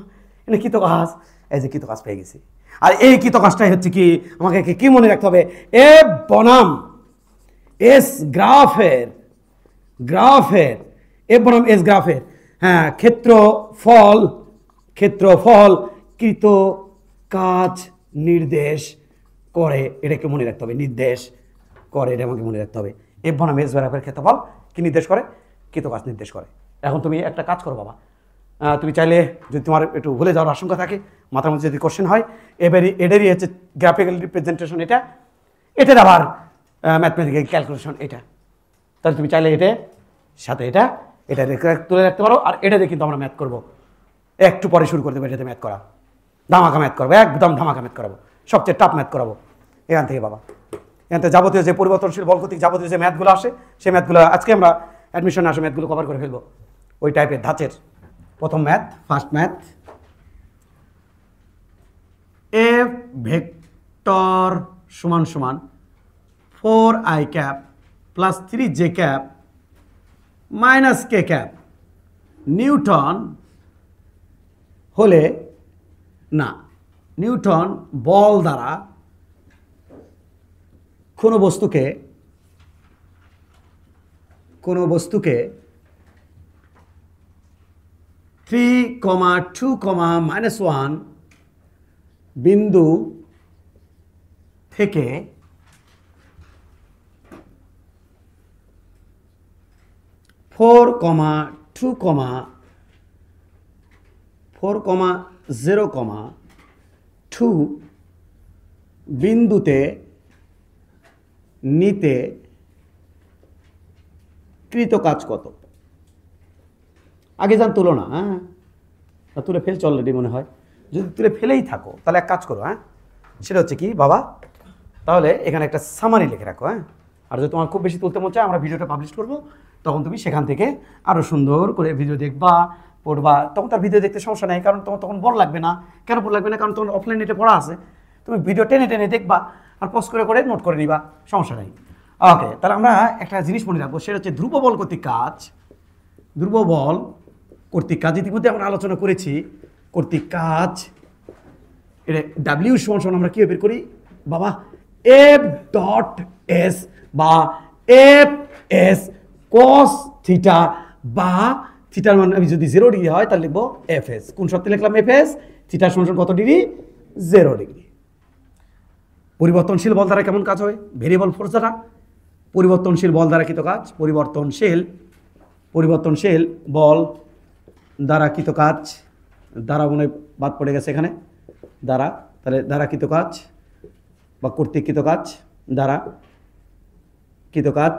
এটা কৃত কাজ। এই যে কৃত কাজ পেয়ে গেছি। আর এই কৃত কাজটাই হচ্ছে কি, আমাকে কি মনে রাখতে হবে, এ বনাম এস গ্রাফের এ বনাম এস গ্রাফের, হ্যাঁ, ক্ষেত্রফল কৃত কাজ নির্দেশ করে। এটাকে মনে রাখতে হবে, নির্দেশ করে, এটা আমাকে মনে রাখতে হবে। এ বনাম এস গ্রাফের ক্ষেত্রফল কি নির্দেশ করে, কৃত কাজ নির্দেশ করে। এখন তুমি একটা কাজ করো বাবা, তুমি চাইলে যদি তোমার একটু ভুলে যাওয়ার আশঙ্কা থাকে, মাথার মধ্যে যদি কোশ্চেন হয়, এটারই হচ্ছে গ্রাফিক্যাল রিপ্রেজেন্টেশন, এটার আবার ম্যাথমেটিক্যাল ক্যালকুলেশন এটা। তাহলে তুমি চাইলে সাথে এটা তুলে রাখতে পারো। আর এটা দিয়ে কিন্তু আমরা ম্যাথ করবো, একটু পরে শুরু করে দেবো এটাতে ম্যাথ করা, ধামাকা ম্যাথ করবো, একদম ধামাকা ম্যাথ করাবো, সবচেয়ে টাফ ম্যাথ করাবো এখান থেকে বাবা। এখান থেকে যাবতীয় যে পরিবর্তনশীল বল কর্তৃক যাবতীয় যে ম্যাথগুলো আসে, সেই ম্যাথগুলো আজকে আমরা অ্যাডমিশনে আসে ম্যাথগুলো কভার করে ফেলবো। ওই টাইপের ধাঁচের প্রথম math, first math, a vector সমান সমান 4i cap plus 3j cap minus k cap Newton হলে, না, নিউটন বল দ্বারা কোনো বস্তুকে 3,2,-1 বিন্দু থেকে 4,0,2 বিন্দুতে নিতে কৃত কাজ কত? আগে যান তুলো না, হ্যাঁ, তুলে ফেলছো অলরেডি মনে হয়। যদি তুলে ফেলেই থাকো তাহলে এক কাজ করো, হ্যাঁ, সেটা হচ্ছে কি বাবা, তাহলে এখানে একটা সামারি লিখে রাখো, হ্যাঁ। আর যদি তোমার খুব বেশি তুলতে মন চায়, আমরা ভিডিওটা পাবলিশ করবো, তখন তুমি সেখান থেকে আরও সুন্দর করে ভিডিও দেখবা, পড়বা। তখন তার ভিডিও দেখতে সমস্যা নেই, কারণ তোমার তখন বল লাগবে না। কেন বল লাগবে না? কারণ তোমার অফলাইন নেটে পড়া আছে, তুমি ভিডিও টেনে টেনে দেখবা আর পজ করে করে নোট করে নিবা, সমস্যা নেই। ওকে, তাহলে আমরা একটা জিনিস মনে রাখবো, সেটা হচ্ছে ধ্রুব বল কর্তৃক কাজ। ধ্রুব বল কর্তৃক কাজ ইতিমধ্যে আমরা আলোচনা করেছি। কর্তৃক কাজ এটা ডাব্লিউ সমান সমান আমরা কীভাবে বের করি বাবা, এফ ডট এস বা এফ এস কস থিটা, বা থিটার মান আমি যদি 0 ডিগ্রি হয় তাহলে লিখবো এফ এস। কোন শর্তে লিখলাম এফ এস? থিটার সমান সমান কত ডিগ্রি? 0 ডিগ্রি। পরিবর্তনশীল বল দ্বারা কেমন কাজ হয়? ভেরিয়েবল ফোর্স দ্বারা। পরিবর্তনশীল বল দ্বারা কৃত কাজ, পরিবর্তনশীল বল দ্বারা কৃত কাজ, দ্বারা মনে বাদ পড়ে গেছে এখানে, দ্বারা, তাহলে দ্বারা কৃত কাজ বা কর্তৃক কৃত কাজ, দ্বারা কৃত কাজ,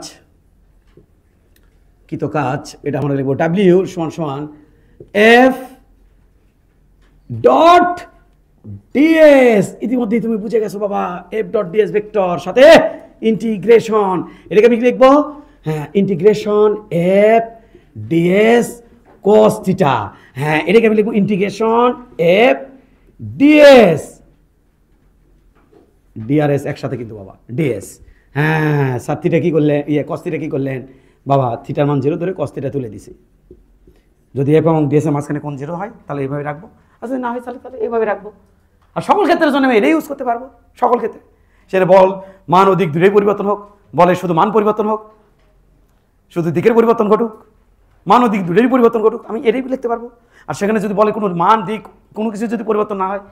এটা আমরা লিখবো ডাব্লিউ সমান সমান এফ ডট ডিএস। ইতিমধ্যেই তুমি বুঝে গেছো বাবা, এফ ডট ডিএস ভেক্টর সাথে ইন্টিগ্রেশন, এটাকে আমি লিখবো, হ্যাঁ, integration F DS cos theta, হ্যাঁ, এটাকে আমি লিখবো ইন্টিগ্রেশন এফ ডিএস ডিআরএস একসাথে কিন্তু বাবা, ডিএস, হ্যাঁ। সাত থিটা কি করলেন, cos থিটা কি করলেন বাবা, থিটার মান 0 ধরে cos থিটা তুলে দিছি। যদি এফ এবং ডিএস এর মাঝখানে কোন 0 হয় তাহলে এইভাবে রাখবো, আর যদি না হয় তাহলে এইভাবে রাখবো। আর সকল ক্ষেত্রের জন্য আমি এটাই ইউজ করতে পারবো, সকল ক্ষেত্রে। সেটা বল মান ও দিক দূরেই পরিবর্তন হোক, বলের শুধু মান পরিবর্তন হোক, শুধু দিকের পরিবর্তন ঘটুক, মান ও দিক দূরেরই পরিবর্তন ঘটুক, আমি এটাই লিখতে পারবো। আর সেখানে যদি বলে কোনো মান দিক কোনো কিছু যদি পরিবর্তন না হয়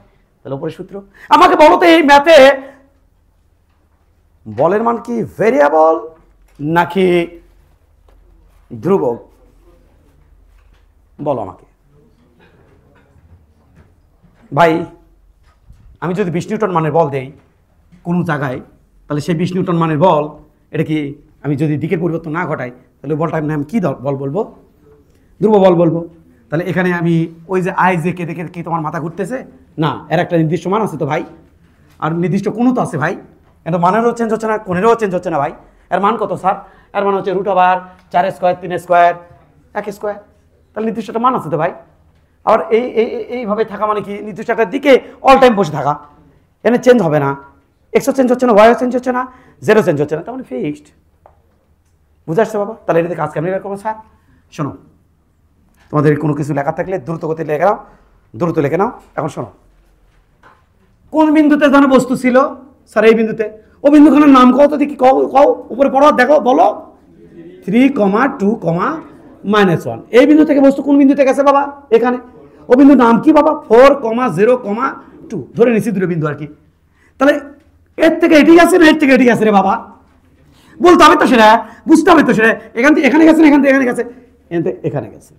তাহলে উপরে সূত্র। আমাকে বলো তো এই ম্যাথে বলের মান কি ভেরিয়েবল নাকি ধ্রুবক? বলো আমাকে ভাই। আমি যদি 20 নিউটন মানের বল দেই কোনো জায়গায়, তাহলে সেই 20 নিউটন মানের বল, এটা কি আমি যদি দিকের পরিবর্তন না ঘটাই তাহলে বলটা আমি কি বল বলবো? ধ্রুব বল বলবো। তাহলে এখানে আমি ওই যে আই জে কে দেখে কি তোমার মাথা ঘুরতেছে না, এর একটা নির্দিষ্ট মান আছে তো ভাই, আর নির্দিষ্ট কোনো তো আছে ভাই, কিন্তু মানেরও চেঞ্জ হচ্ছে না, কোণেরও চেঞ্জ হচ্ছে না ভাই। এর মান কত স্যার? এর মান হচ্ছে √4 স্কোয়ার 3 স্কোয়ার 1 স্কোয়ার। তাহলে নির্দিষ্ট একটা মান আছে তো ভাই। আবার এইভাবে থাকা মানে কি, নির্দিষ্ট একটা দিকে অল টাইম বসে থাকা, এখানে চেঞ্জ হবে না, এক্সও চেঞ্জ হচ্ছে না, ওয়াইও চেঞ্জ হচ্ছে না, জেরো চেঞ্জ হচ্ছে না, তার মানে ফিক্সড। বুঝে আসছে বাবা? তাহলে এটাতে কাজ কেমনি বের করবো স্যার? শোনো, তোমাদের কোনো কিছু লেখা থাকলে দ্রুত গতি লিখে নাও, দ্রুত লিখে নাও। এখন শোনো, কোন বিন্দুতে যেন বস্তু ছিল স্যার? এই বিন্দুতে। ও বিন্দুখানের নাম কও তো দেখি, কও উপরে পড়ো, দেখো, বলো। 3,2,-1। এই বিন্দু থেকে বস্তু কোন বিন্দুতে গেছে বাবা? এখানে। ও বিন্দুর নাম কি বাবা? 4,0,2 ধরে নিচ্ছি দুটো বিন্দু আর কি। তাহলে এর থেকে এটি গেছে না এর থেকে এটি গেছে রে বাবা? বলতে হবে তো সেটা, বুঝতে হবে তো সেটা। এখান থেকে এখানে গেছে না এখান থেকে এখানে গেছে? এখান থেকে এখানে গেছে,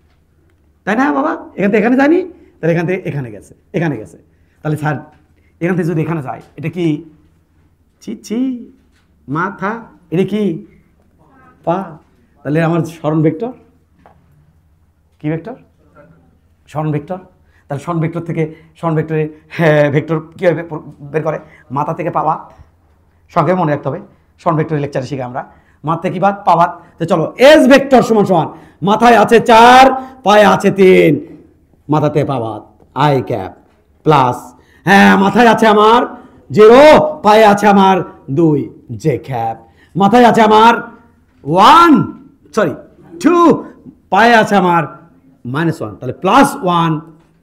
তাই না বাবা? এখান থেকে এখানে যায়নি, তাহলে এখান থেকে এখানে গেছে, এখানে গেছে। তাহলে স্যার এখান থেকে যদি এখানে যায়, এটা কি ছি মাথা, এটা কি পা? তাহলে আমার স্মরণ ভেক্টর কি ভেক্টর? স্মরণ ভেক্টর। তাহলে স্মরণ ভেক্টর থেকে স্মরণ ভেক্টরে ভেক্টর কীভাবে বের করে? মাথা থেকে পাওয়া, সঙ্গে মনে রাখতে হবে, স্মরণ ভেক্টরের লেকচারে শিখে আমরা। মাথা থেকে বাদ পাওয়াত। তো চলো, এস ভেক্টর সমান সমান মাথায় আছে 4, পায়ে আছে 3, মাথাতে পাওয়াত আই ক্যাপ প্লাস, হ্যাঁ মাথায় আছে আমার 0, পায়ে আছে আমার 2 জে ক্যাপ, মাথায় আছে আমার 2, পায়ে আছে আমার -1, তাহলে +1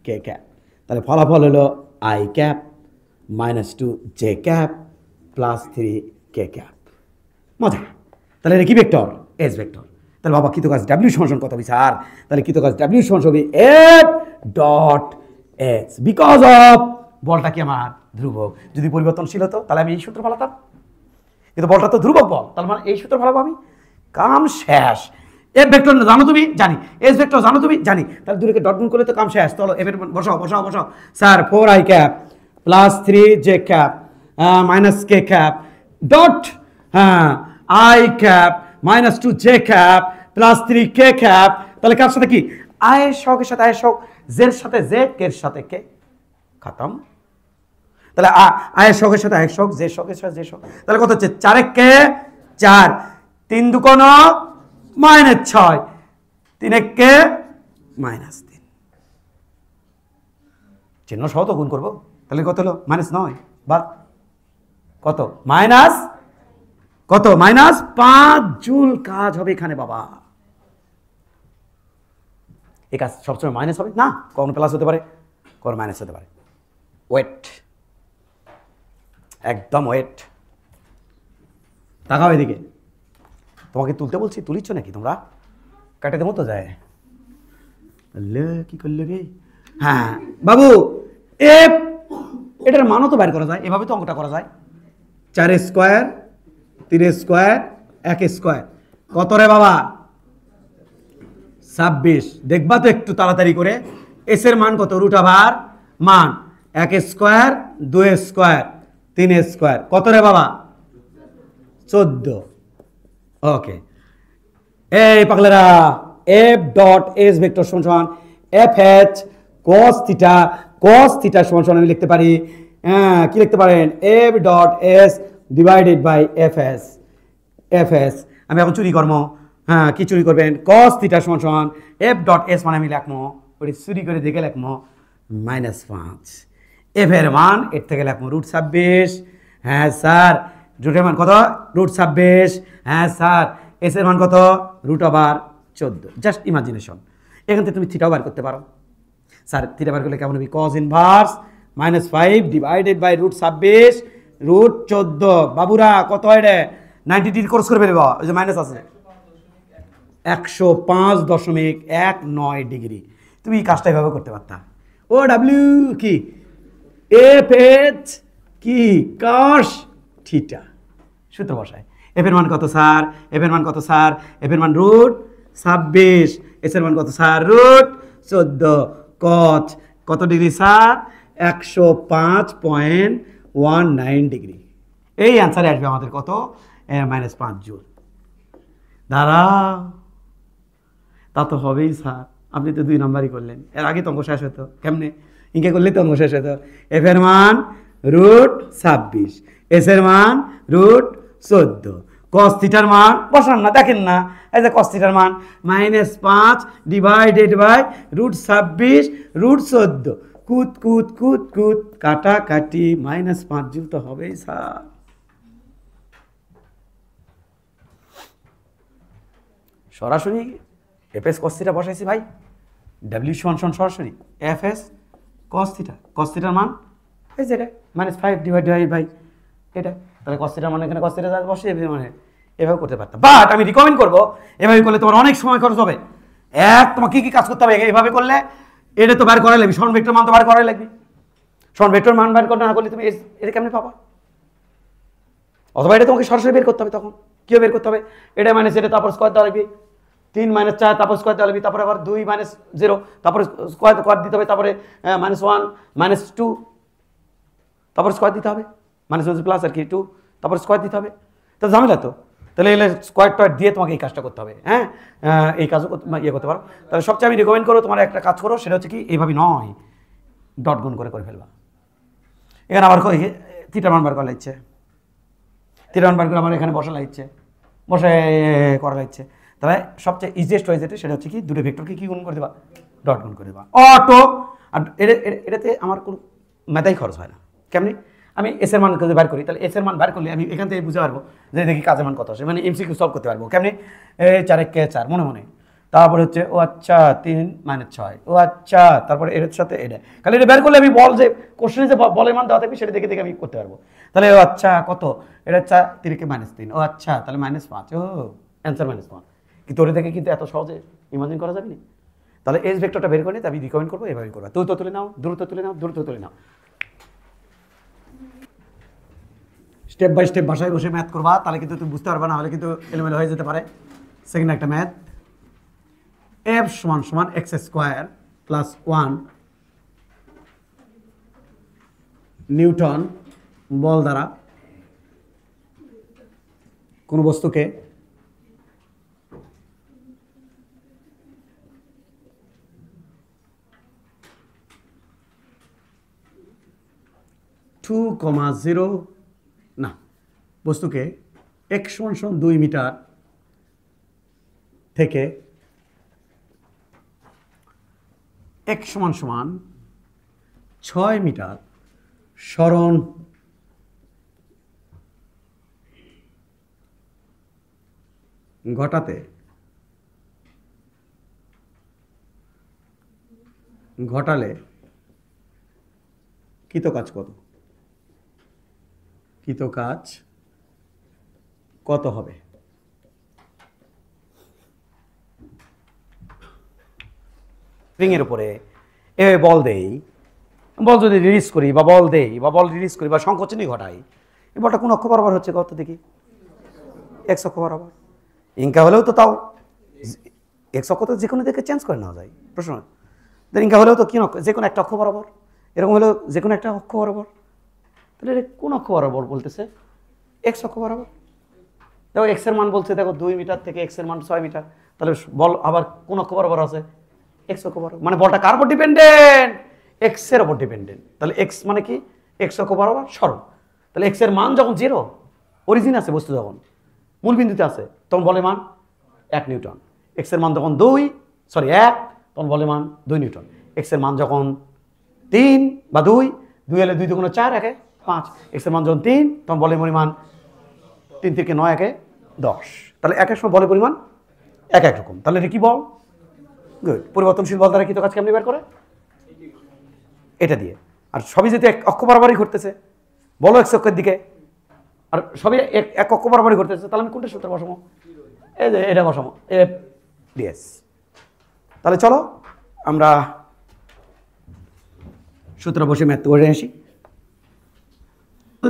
কে ক্যাপ। তাহলে ফলাফল হলো I cap -2 j cap +3 k cap. মজা। তাহলে এটা কি ভেক্টর? S vector. তাহলে বাবা কৃত কাজ ডাব্লিউ সমান কত হবে স্যার? তাহলে কৃত কাজ ডাব্লিউ সমান হবে F.S, বিকজ অফ বলটা কি আমার ধ্রুবক। যদি পরিবর্তনশীল হতো তাহলে আমি এই সূত্র ফলাতাম, কিন্তু বলটা তো ধ্রুবক বল, তাহলে মানে এই সূত্র ফলাবো আমি। কাম শেষ। এফ ভেক্টর জানো তুমি? জানি। এস ভেক্টর জানো তুমি? জানি। তাহলে দুটোকে ডট গুণ করলে তো কাম শেষ। চলো এফ এর বসাও বসাও বসাও স্যার। 4i cap +3 j cap -k cap dot, হ্যাঁ i cap -2 j cap +3 k cap. তাহলে কার সাথে কি? আয়ের সহগের সাথে আয়ের সহগ, জের সাথে জে, কের সাথে কে, খতম। তাহলে আয়ের সহগের সাথে আয়ের সহগ, জের সহগের সাথে জের সহগ। তাহলে কত হচ্ছে? 4 কে 4, 3 2 -6, 3 কে -3। চিহ্ন সহ তো গুণ করবো। তাহলে কত হলো? -9 বা কত? কত? -5 জুল কাজ হবে এখানে বাবা। এই কাজ সবসময় মাইনাস হবে না, কখনো প্লাস হতে পারে, কখনো মাইনাস হতে পারে। ওয়েট, একদম ওয়েট। তাকাও এদিকে, তোমাকে তুলতে বলছি, তুলিচ্ছ নাকি তোমরা? কাটাতে মতো যায়। কি করলে রে? হ্যাঁ বাবু, এটার মানও তো বের করা যায়, এভাবে তো অঙ্কটা করা যায়। 4 স্কোয়ার 3 স্কোয়ার 1 স্কোয়ার কত রে বাবা? 26। দেখবা তো একটু তাড়াতাড়ি করে। এস এর মান কত? √, মান 1 স্কোয়ার 2 স্কোয়ার 3 স্কোয়ার কত রে বাবা? 14। ওকে, এই পাগলেরা, F.S ভেক্টর সমান FH cos থিটা সমান আমি লিখতে পারি, কি লিখতে পারেন? F.S divided by FS। আমি এখন চুরি করবো, হ্যাঁ কি চুরি করবেন? cos থিটা সমান F.S মানে আমি লিখবো, ওই চুরি করে দেখে লিখবো -5। F এর মান এর থেকে লিখবো √26। হ্যাঁ স্যার, রুটের মান কত? √26। হ্যাঁ স্যার, এস এর মান কত? √14। Just imagination. এখান থেকে তুমি থিটাও বার করতে পারো। স্যার থিটা বার করলে কেমন হবে? cos inverse -5 divided by √26 √14। বাবুরা কত হয় রে? 90 ডিগ্রি কোর্স করে ফেলবা, ওই যে মাইনাস আছে 105.19 ডিগ্রি। তুমি এই কাজটা এভাবে করতে পারতা। ও ডাব্লিউ কি? FH কি? cos theta. সূত্র বসায়। এফ এর মান কত স্যার? এফ এর মান কত স্যার? এফ এর মান √26। এস এর মান কত স্যার? √14। cos কত ডিগ্রি স্যার? 105.19 ডিগ্রি। এই অ্যান্সারে আসবে আমাদের কত? -5 জুল। দাঁড়াও, তা তো হবেই স্যার। আপনি তো 2 নাম্বারই করলেন, এর আগে তো অঙ্ক শেষ হতো। কেমনে? ইনকে করলে তো অঙ্ক শেষ হতো। এফ এর মান √26, এস এর মান √14, cos থিটার মান বসান না, দেখেন না, এই যে cos থিটার মান -5 ডিভাইডেড বাই √26 √14, কুত কুত কুত কুত কাটাকাটি -5 জুল তো হবেই স্যার। সরাসরি এফএস cos থিটা বসাইছি ভাই, ডাব্লিউ সমান সরাসরি এফএস cos থিটা, cos থিটার মান এই যে এটা -5 ডিভাইডেড বাই এটা, তাহলে cos থিটার মানে এখানে cos থিটা বসে মানে এভাবে করতে পারতাম, বাট আমি রিকমেন্ড করবো এভাবে করলে তোমার অনেক সময় খরচ হবে। তোমার কি কি কাজ করতে হবে এভাবে করলে, এটা তো বার করাই লাগবে, সরণ ভেক্টর মান তো বার করাই লাগবে, সরণ ভেক্টর মান বার করতে না করলে তুমি এটা কেমনে পাবা? অথবা এটা তোমাকে সরাসরি বের করতে হবে, তখন কি বের করতে হবে, এটা মাইনাস এটা তারপর স্কোয়ার দেওয়া লাগবে, 3 - 4 তারপর স্কোয়ার দেওয়া লাগবে, তারপরে আবার 2 - 0 তারপরে স্কোয়ার দিতে হবে, তারপরে -1 -2 তারপর স্কোয়ার দিতে হবে, -1 প্লাস আর কি 2 তারপর স্কোয়ার দিতে হবে, তো ঝামেলা তো। তাহলে এলে স্কোয়ার টয়ার দিয়ে তোমাকে এই কাজটা করতে হবে, হ্যাঁ এই কাজও ইয়ে করতে পারো। তাহলে সবচেয়ে আমি রিকমেন্ড করবো তোমার একটা কাজ করো, সেটা হচ্ছে কি এইভাবে নয়, ডট গুণ করে ফেলবা। এখানে আবার থিটার মান বার করা লাগছে, থিটার মান বার করে আমার এখানে বসা লাগছে, বসে করা লাগছে। তাহলে সবচেয়ে ইজিয়েস্ট ওয়ে যেটা সেটা হচ্ছে কি দুটো ভেক্টরকে কি গুণ করে দেবা, ডট গুণ করে দেবা, অটো। আর এটাতে আমার কোনো মেধাই খরচ হয় না। কেমনি? আমি এস এর মান যদি বার করি, তাহলে এস এর মান বার করলে আমি এখান থেকে বুঝতে পারবো যে দেখি কাজের মান কত আসে, মানে এমসিকিউ সলভ করতে পারবো। কেমনি? 4 × 4 মনে মনে, তারপরে হচ্ছে ও আচ্ছা 3 - 6, ও আচ্ছা তারপরে এর সাথে এটা, খালি এটা বের করলে আমি বল যে কোশ্চেনে যে বলের মান দেওয়া থাকবে সেটা দেখে দেখে আমি করতে পারবো। তাহলে ও আচ্ছা কত, এটা হচ্ছে 3 কে -3, ও আচ্ছা তাহলে -5, ও অ্যান্সার -1। কিন্তু ওটা থেকে কিন্তু এত সহজে ইমাজিন করা যাবে না। তাহলে এস ভেক্টরটা বের করে আমি রিকমেন্ড করবো এভাবে করবা, দ্রুত তুলে নাও, দ্রুত তুলে নাও, দ্রুত তুলে নাও। স্টেপ বাই স্টেপ বাসায় বসে ম্যাথ করবা, তাহলে কিন্তু তুমি বুঝতে পারবা, না হলে কিন্তু এলোমেলো হয়ে যেতে পারে। সেকেন্ড একটা ম্যাথ, এফ সমান x² + 1 নিউটন বল দ্বারা কোন বস্তুকে বস্তুকে x = 2 মিটার থেকে x = 6 মিটার সরণ ঘটালে কৃতকাজ কত হবে? রিংয়ের উপরে এভাবে বল দেই, বল যদি রিলিজ করি বা বল দেই বা বল রিলিজ করি বা সংকোচনই ঘটাই, এই বলটা কোন অক্ষ বরাবর হচ্ছে কত দেখি? x অক্ষ বরাবর। ইনকা হলেও তো তাও x অক্ষ তো যে কোনো দিকে চেঞ্জ করে নেওয়া যায়, প্রশ্ন। ইনকা হলেও তো কি যে কোনো একটা অক্ষ বরাবর, এরকম হলেও যে কোনো একটা অক্ষ বরাবর। তাহলে এটা কোন অক্ষ বরাবর বলতেছে? x অক্ষ বরাবর। দেখো x এর মান বলছে, দেখো 2 মিটার থেকে x এর মান 6 মিটার, তাহলে বল আবার কোন অক্ষ বরাবর আছে? x অক্ষ বরাবর। মানে বলটা কার উপর ডিপেন্ডেন্ট? x এর উপর ডিপেন্ডেন্ট। তাহলে x মানে কি? x অক্ষ বরাবর সরণ। তাহলে x এর মান যখন 0, অরিজিন আছে বস্তু যখন মূল বিন্দুতে আছে, তখন বলের মান 1 নিউটন। x এর মান যখন 1, তখন বলের মান 2 নিউটন। x এর মান যখন 3 বা 2 হলে 2 × 2 = 4, 1 = 5। x এর মান যখন 3, তখন বলের পরিমাণ 3 থেকে 9, 1 = 10। তাহলে এক এক সময় বলের পরিমাণ এক এক রকম। তাহলে এটা কি বল? গুড। পরিবর্তনশীল বল দ্বারা কি তো কাজ কেমনি বের করে? এটা দিয়ে। আর সবই যেহেতু এক অক্ষ বরাবরই ঘটতেছে, বলো x অক্ষের দিকে, আর সবই এক অক্ষ বরাবরই ঘটতেছে, তাহলে আমি কোনটা সূত্র বসাবো? এই যে এটা বসাবো, এফ ডিএস। তাহলে চলো আমরা সূত্র বসে ম্যাথ করে আসি।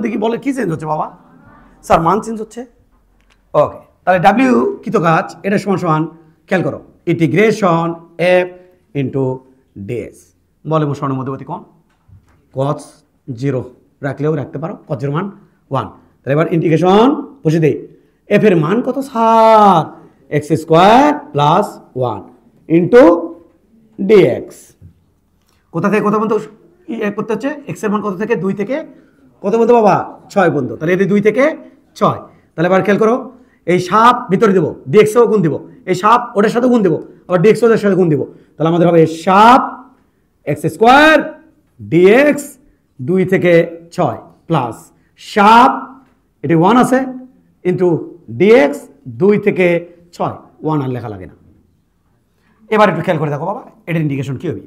দেখি বলে কি চেঞ্জ হচ্ছে বাবা? স্যার মান চেঞ্জ হচ্ছে। ওকে, তাহলে ডাব্লিউ কৃত কাজ, এটা সমান খেয়াল করো, ইন্টিগ্রেশন এফ ইন্টু ডিএস। বলে মোশনের মধ্যবর্তী কোণ cos 0 রাখলেও রাখতে পারো, cos 0 মান 1। তাহলে এবার ইন্টিগ্রেশন বসে দেই, এফ এর মান কত স্যার? x² + 1 into dx. কোথা থেকে কোথা পর্যন্ত করতে হচ্ছে? এক্স এর মান কত থেকে? 2 থেকে কত পর্যন্ত বাবা? 6 পর্যন্ত। তাহলে এটি 2 থেকে 6। তাহলে এবার খেয়াল করো, এই সাপ ভিতরে দেবো, ডিএক্সও গুণ দেবো, এই সাপ ওটার সাথে গুণ দেবো, আবার ডিএক্স ওটার সাথে গুণ দেবো। তাহলে আমাদের হবে সাপ এক্স স্কোয়ার ডিএক্স 2 থেকে 6 প্লাস সাপ এটি 1 আছে ইন্টু ডিএক্স 2 থেকে 6, 1 আর লেখা লাগে না। এবার একটু খেয়াল করে দেখো বাবা, এটার ইন্টিগ্রেশন কী হবে?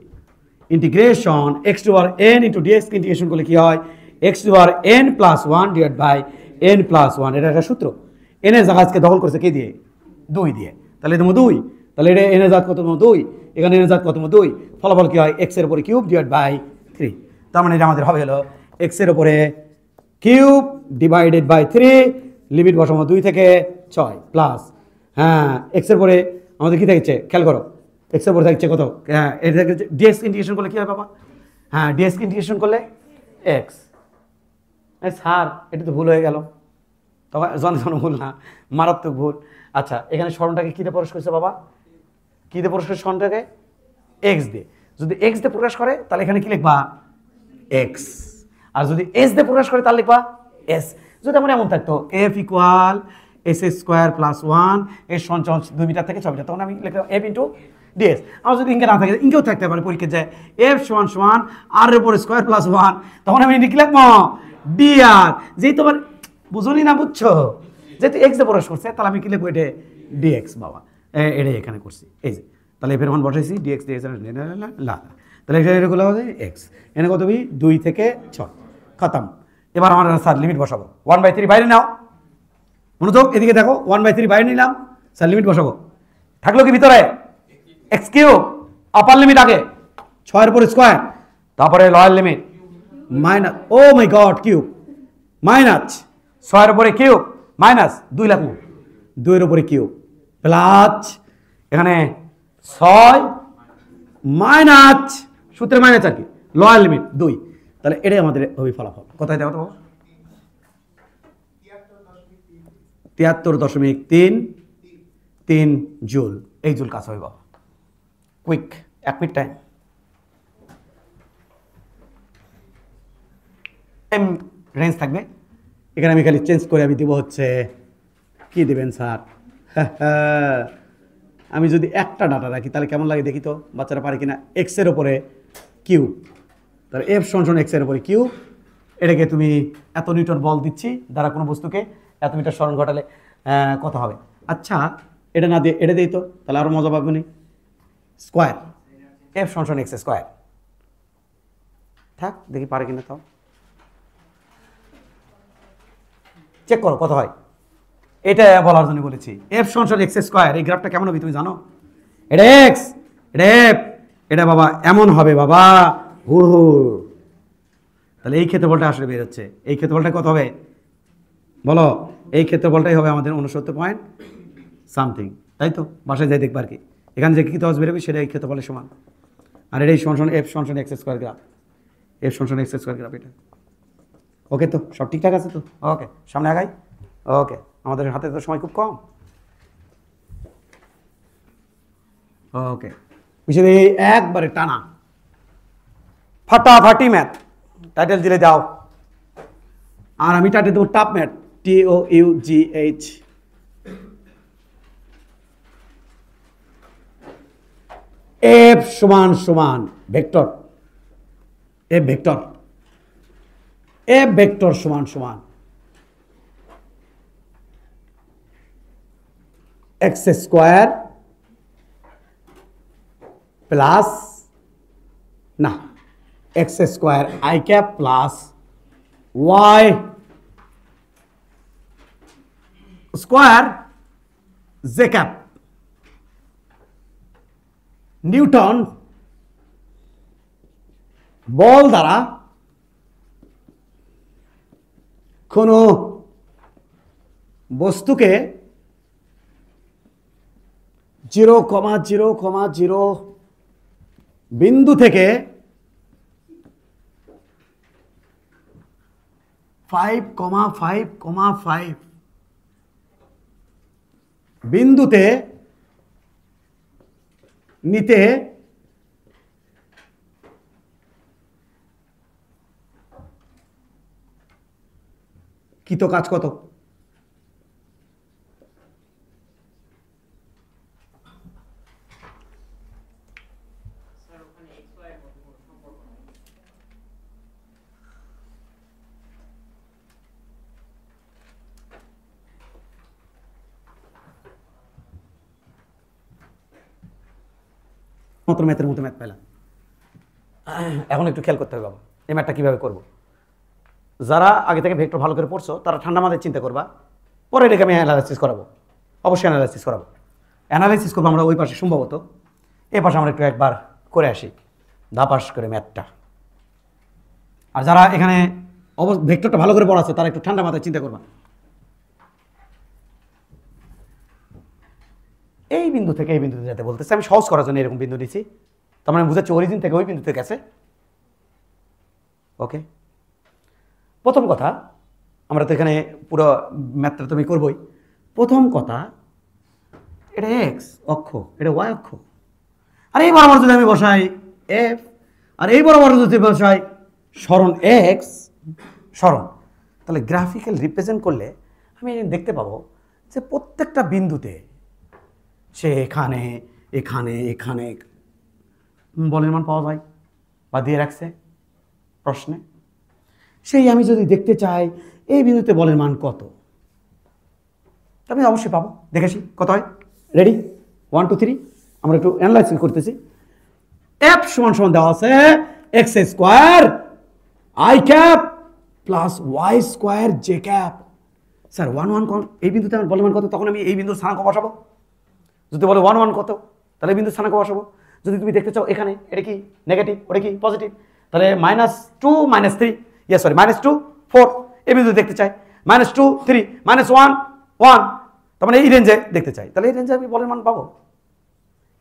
Integration x to power n into dx integration করলে কী হয়? X to power n plus 1 divide by n plus 1। এটা একটা সূত্র। এনের জাহাজকে দখল করেছে কে দিয়ে? 2 দিয়ে। তাহলে তোমার 2, তাহলে এটা এনের জাত কত? 2। এখানে এনের জাত কত? 2। ফলাফল কী হয়? এক্স এর উপরে কিউব ডিভাইড বাই 3। তার মানে এটা আমাদের হবে হলো এক্স এর উপরে কিউব ডিভাইডেড বাই 3, লিমিট বসাবো 2 থেকে 6 প্লাস, হ্যাঁ এক্স এর পরে আমাদের কী থাকছে খেয়াল করো, এক্স এর পরে থাকছে কত? হ্যাঁ এটা ডিএক্স ইন্টিগ্রেশন করলে কী হয় বাবা? হ্যাঁ ডিএক্স ইন্টিগ্রেশন করলে এক্স। স্যার এটা তো ভুল হয়ে গেল। তখন জন ভুল না, মারাত্মক ভুল। আচ্ছা এখানে স্মরণটাকে কী দিয়ে প্রকাশ করছে বাবা? কী দিয়ে প্রকাশ করছে স্মরণটাকে? এক্স দিয়ে। যদি এক্স দিয়ে প্রকাশ করে তাহলে এখানে কী লিখবা? এক্স। আর যদি এস দিয়ে প্রকাশ করে তাহলে লিখবা এস। যদি আমার এমন থাকতো F equal S square plus 1 এর সঞ্চয় 2 মিটার থেকে 6 মিটার, তখন আমি লিখলাম এফ ইন্টু ডিএস। আমার যদি ইনকে না থাকে, ইনকেও থাকতে পারে পরীক্ষা যায় এফ সমান সমান আর এর উপর স্কোয়ার প্লাস 1, তখন আমি লিখলাম ডি আর। যেই তোমার বুঝলি না, বুঝছো? যেহেতু এক্স দিয়ে প্রকাশ করছে তাহলে আমি কি লিখবো? এটা ডিএক্স বাবা, এটাই এখানে করছি। এই যে তাহলে এফের মান বসাইছি ডিএক্স ডিএক্স লা, তাহলে এগুলো হবে এক্স। এনে কত? 2 থেকে 6 খতম। এবার আমার স্যার লিমিট বসাবো 1/3 বাইরে নাও, মনোযোগ এদিকে দেখো, 1/3 বাইরে নিলাম, স্যার লিমিট বসাবো। থাকলো কি ভিতরে? এক্স কিউব আপার লিমিট আগে 6 এর উপর স্কোয়ার, তারপরে lower limit minus, O my god, cube minus 6 এর উপরে কিউব মাইনাস 2 লাগবো 2 এর উপরে কিউব প্লাস এখানে 6 মাইনাস সূত্রে মাইনাস আর কি লোয়ার লিমিট 2। তাহলে এটাই আমাদের হবে ফলাফল। কোথায় দেখো তো? 73.33 জুল। এই জুল কাজ হবে বাবা, কুইক 1 মিনিট টাইম। রেঞ্জ থাকবে এখানে, আমি খালি চেঞ্জ করে আমি দিব হচ্ছে কি দেবেন স্যার? আমি যদি একটা ডাটা রাখি তাহলে কেমন লাগে দেখি তো, বাচ্চারা পারে কিনা। এক্সের ওপরে কিউ, তাহলে এফ সমান এক্সের ওপরে কিউ, এটাকে তুমি এত নিউটন বল দিচ্ছি দ্বারা কোনো বস্তুকে এত মিটার স্মরণ ঘটালে কত হবে? আচ্ছা এটা না দিয়ে এটা দিই তো, তাহলে আরও মজা পাবো নি। স্কোয়ার এফ সমান এক্স স্কোয়ার, থাক দেখি পারে কিনা, তাও চেক করো কত হয়। এটা বলার জন্য বলেছি এফ সমান এক্স স্কোয়ার। এই গ্রাফটা কেমন হবে তুমি জানো? এটা এক্স, এটা এফ, এটা বাবা এমন হবে বাবা হুড় হুড়। তাহলে এই ক্ষেত্রফলটা আসলে বের হচ্ছে। এই ক্ষেত্রফলটা কত হবে বলো? এই ক্ষেত্রফলটাই হবে আমাদের 69 পয়েন্ট সামথিং, তাই তো? বাসায় যাই দেখবার কি এখানে যে কী তজ বেরোবে সেটা এই ক্ষেত্রফলের সমান। আর এটাই সমান এফ সমান এক্স স্কোয়ার গ্রাফ, এফ সমান এক্স স্কোয়ার গ্রাফ। এটা ওকে তো? সব ঠিকঠাক আছে তো? ওকে সামনে আগাই। ওকে আমাদের হাতে তো সময় খুব কম। ওকে বুঝে একবারে টানা ফাটাফাটি ম্যাথ টাইটেল দিলে যাও। আর আমি টাইটেল দেবো টাপ ম্যাথ, TOUGH। এফ সমান সমান vector, F vector, F vector সমান সমান এক্স স্কোয়ার প্লাস না x square i cap plus y square j cap. Newton বল দ্বারা কোনো বস্তুকে 0,0,0 বিন্দু থেকে 5,5,5 বিন্দুতে নিতে কৃত কাজ কত? মাত্র ম্যাথের মতো ম্যাথ পেলাম। এখন একটু খেয়াল করতে হবে বাবা, এই ম্যাথটা কীভাবে করবো। যারা আগে থেকে ভেক্টর ভালো করে পড়ছো তারা ঠান্ডা মাথায় চিন্তা করবা, পরে এটাকে আমি অ্যানালাইসিস করাবো, অবশ্যই অ্যানালাইসিস করাবো। অ্যানালাইসিস করবো আমরা ওই পাশে সম্ভবত, এ পাশে আমরা একটু একবার করে আসি ধাপাস করে ম্যাথটা। আর যারা এখানে ভেক্টরটা ভালো করে পড়াচ্ছে তারা একটু ঠান্ডা মাথায় চিন্তা করবা। এই বিন্দু থেকে এই বিন্দুতে যেতে বলতেছে, আমি সহজ করার জন্য এরকম বিন্দু নিচ্ছি, তার মানে বুঝাচ্ছি অরিজিন থেকে ওই বিন্দুতে গেছে। ওকে, প্রথম কথা, আমরা তো এখানে পুরো ম্যাথটা তুমি করবই। প্রথম কথা, এটা এক্স অক্ষ, এটা ওয়াই অক্ষ, আর এই বরাবর যদি আমি বসাই এফ, আর এই বরাবর যদি বসাই সরণ এক্স সরণ, তাহলে গ্রাফিক্যাল রিপ্রেজেন্ট করলে আমি দেখতে পাবো যে প্রত্যেকটা বিন্দুতে সে এখানে এখানে এখানে বলের মান পাওয়া যায় বা দিয়ে রাখছে প্রশ্নে। সেই আমি যদি দেখতে চাই এই বিন্দুতে বলের মান কত, আমি অবশ্যই পাবো। দেখেছি কত হয়। রেডি, 1 2 3 আমরা একটু অ্যানালাইসিস করতেছি। এফ সমান সমান দেওয়া আছে x square i cap plus y square j cap. Sir 1 1 কোন এই বিন্দুতে আমার বলের মান কত, তখন আমি এই বিন্দুর স্থানাঙ্ক বসাবো। যদি বলে 1 1 কত, তাহলে এই বিন্দুর স্থানাঙ্ক বসাবো। যদি তুমি দেখতে চাও এখানে এটা কি নেগেটিভ, ওটা কি পজিটিভ, তাহলে -2 -3 ইয়ে সরি -2 4 এই বিন্দু দেখতে চাই, -2 3 -1 1, তার মানে এই রেঞ্জে দেখতে চাই, তাহলে এই রেঞ্জে আমি বলের মান পাবো,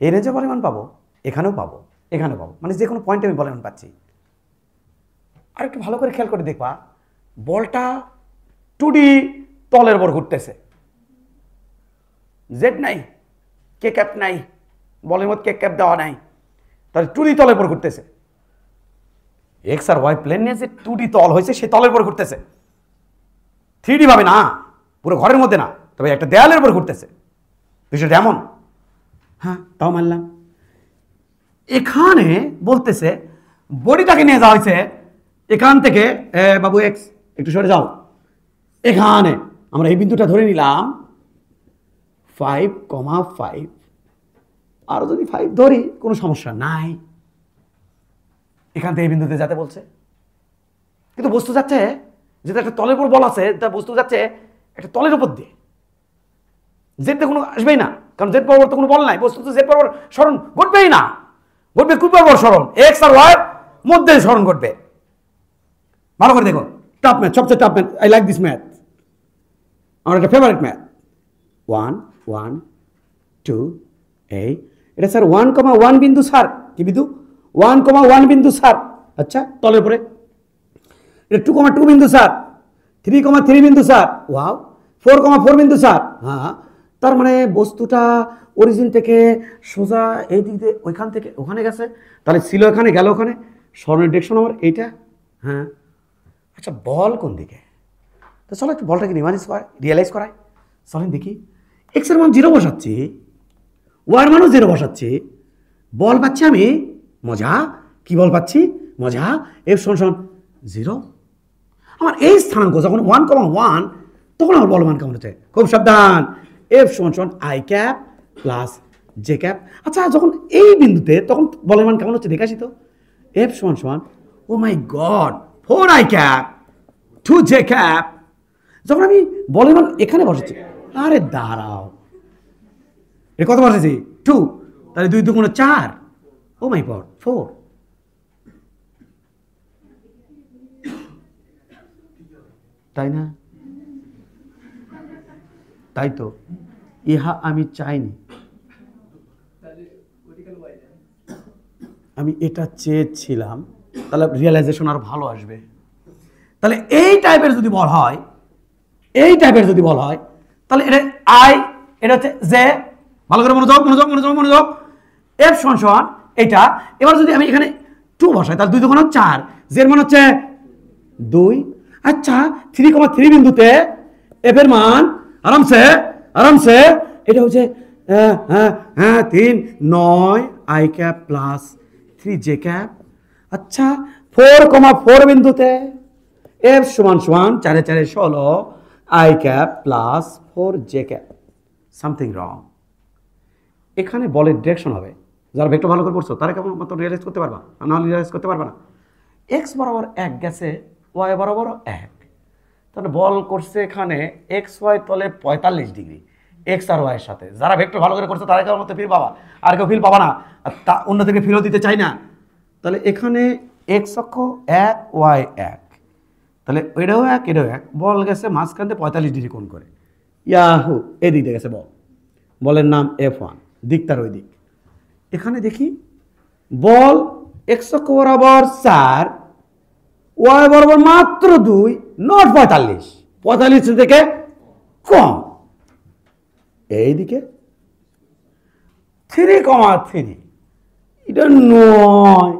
এই রেঞ্জে বলের মান পাবো, এখানেও পাবো, এখানেও পাবো, মানে যে কোনো পয়েন্টে আমি বলের মান পাচ্ছি। আর একটু ভালো করে খেয়াল করে দেখবা, বলটা 2D তলের উপর ঘুরতেছে, জেড নাই, কে ক্যাপ নাই, বলের মধ্যে কে ক্যাপ দেওয়া নাই, তাহলে 2D তলের উপর ঘুরতেছে। এক্স আর ওয়াই প্লেন নিয়ে যে 2D তল হয়েছে সেই তলের উপর ঘুরতেছে, 3D ভাবে না, পুরো ঘরের মধ্যে না, তবে একটা দেয়ালের উপর ঘুরতেছে। বিষয়টা এমন, হ্যাঁ তাও মানলাম। এখানে বলতেছে বডিটাকে নিয়ে যাওয়া হয়েছে এখান থেকে, বাবু এক্স একটু সরে যাও, এখানে আমরা এই বিন্দুটা ধরে নিলাম 5,5, আরও যদি 5 ধরি কোনো সমস্যা নাই, এখান থেকে এই বিন্দুতে যেতে বলছে। কিন্তু বস্তু যাচ্ছে যেটা একটা তলের উপর বল আছে, তা বস্তু যাচ্ছে একটা তলের উপর দিয়ে, জেড কোনো আসবেই না, কারণ জেড বরাবর তো কোনো বল নাই, বস্তু তো জেড বরাবর স্মরণ ঘটবেই না, ঘটবে খুব বরাবর স্মরণ, এক্স আর ওয়াই মধ্যে স্মরণ ঘটবে। ভালো করে দেখো, টাফ ম্যাথ, সবচেয়ে tough math, I like this math, আমার একটা ফেভারিট ম্যাথ। 1 1 2 এই এটা স্যার 1,1 বিন্দু স্যার, কি বিন্দু 1,1 বিন্দু স্যার, আচ্ছা তলের পরে এটা 2,2 বিন্দু স্যার, 3,3 বিন্দু স্যার, ওয়াও 4,4 বিন্দু স্যার। হ্যাঁ, তার মানে বস্তুটা অরিজিন থেকে সোজা এই দিক দিয়ে ওইখান থেকে ওখানে গেছে, তাহলে ছিল এখানে গেল ওখানে, স্মরণের ডিরেকশন আমার এইটা। হ্যাঁ আচ্ছা, বল কোন দিকে, তো চলো একটু বলটাকে রিয়েলাইজ করাই, চলেন দেখি। এক্স এর মান 0 বসাচ্ছি, ওয়ার মানও 0 বসাচ্ছি, বল পাচ্ছি আমি মজা, কি বল পাচ্ছি মজা, এফ সমান 0। আমার এই স্থানাঙ্ক যখন 1,1 তখন আমার বল মান কেমন হচ্ছে, খুব সাবধান, এফ সমান I cap plus j cap. আচ্ছা যখন এই বিন্দুতে তখন বলের মান কেমন হচ্ছে দেখাসি তো, এফ সমান oh my god 4 i cap 2 j cap. যখন আমি বলের মান এখানে বসাচ্ছি, আরে দাঁড়াও, এ কত বসেছি 2, তাহলে 2 2 4, ও মাই গড 4। তাই না, তাই তো, ইহা আমি চাইনি, আমি এটা চেয়েছিলাম, তাহলে রিয়েলাইজেশন আর ভালো আসবে। তাহলে এই টাইপের যদি বল হয়, এই টাইপের যদি বল হয়, তাহলে এটা আই, এটা হচ্ছে জে, ভালো করে মনোযোগ মনোযোগ মনোযোগ মনোযোগ, এফ সমান এটা। এবার যদি আমি এখানে 2 বসাই, তাহলে 2 2 4, জের মান হচ্ছে 2। আচ্ছা 3,3 বিন্দুতে এফ এর মান আরামসে আরামসে এটা হচ্ছে 3 9 I cap plus 3 j cap. আচ্ছা 4,4 বিন্দুতে এফ সমান সমান 4 4 16 I cap plus 4 J cap. Something wrong. এখানে বলের ডিরেকশন হবে, যারা ভেক্টর ভালো করে পড়ছো তারা কেমন মতো রিয়েলাইজ করতে পারবা, নাহলে রিয়েলাইজ করতে পারবা না। এক্স বরাবর 1 গেছে, ওয়াই বরাবর 1, তাহলে বল করছে এখানে এক্স ওয়াই তলে 45 ডিগ্রি এক্স আর ওয়াইয়ের সাথে। যারা ভেক্টর ভালো করে করছে তারা কেমন মতো ফিল পাবা, আর কেউ ফিল পাবা না, আর অন্যদিকে ফিরও দিতে চাই না। তাহলে এখানে এক্স অক্ষ 1 ওয়াই 1, তাহলে এটাও 1 এটাও 1, বল গেছে মাঝখান থেকে 45 ডিগ্রি কোণ করে, ইয়াহু এদিক দিয়ে গেছে বল। বলের নাম F1, দিক তার ওই দিক। এখানে দেখি বল এক্স অক্ষ বরাবর 4, ওয়াই বরাবর মাত্র 2, নট 45, 45 থেকে কম। এইদিকে 3,3, এটা 9,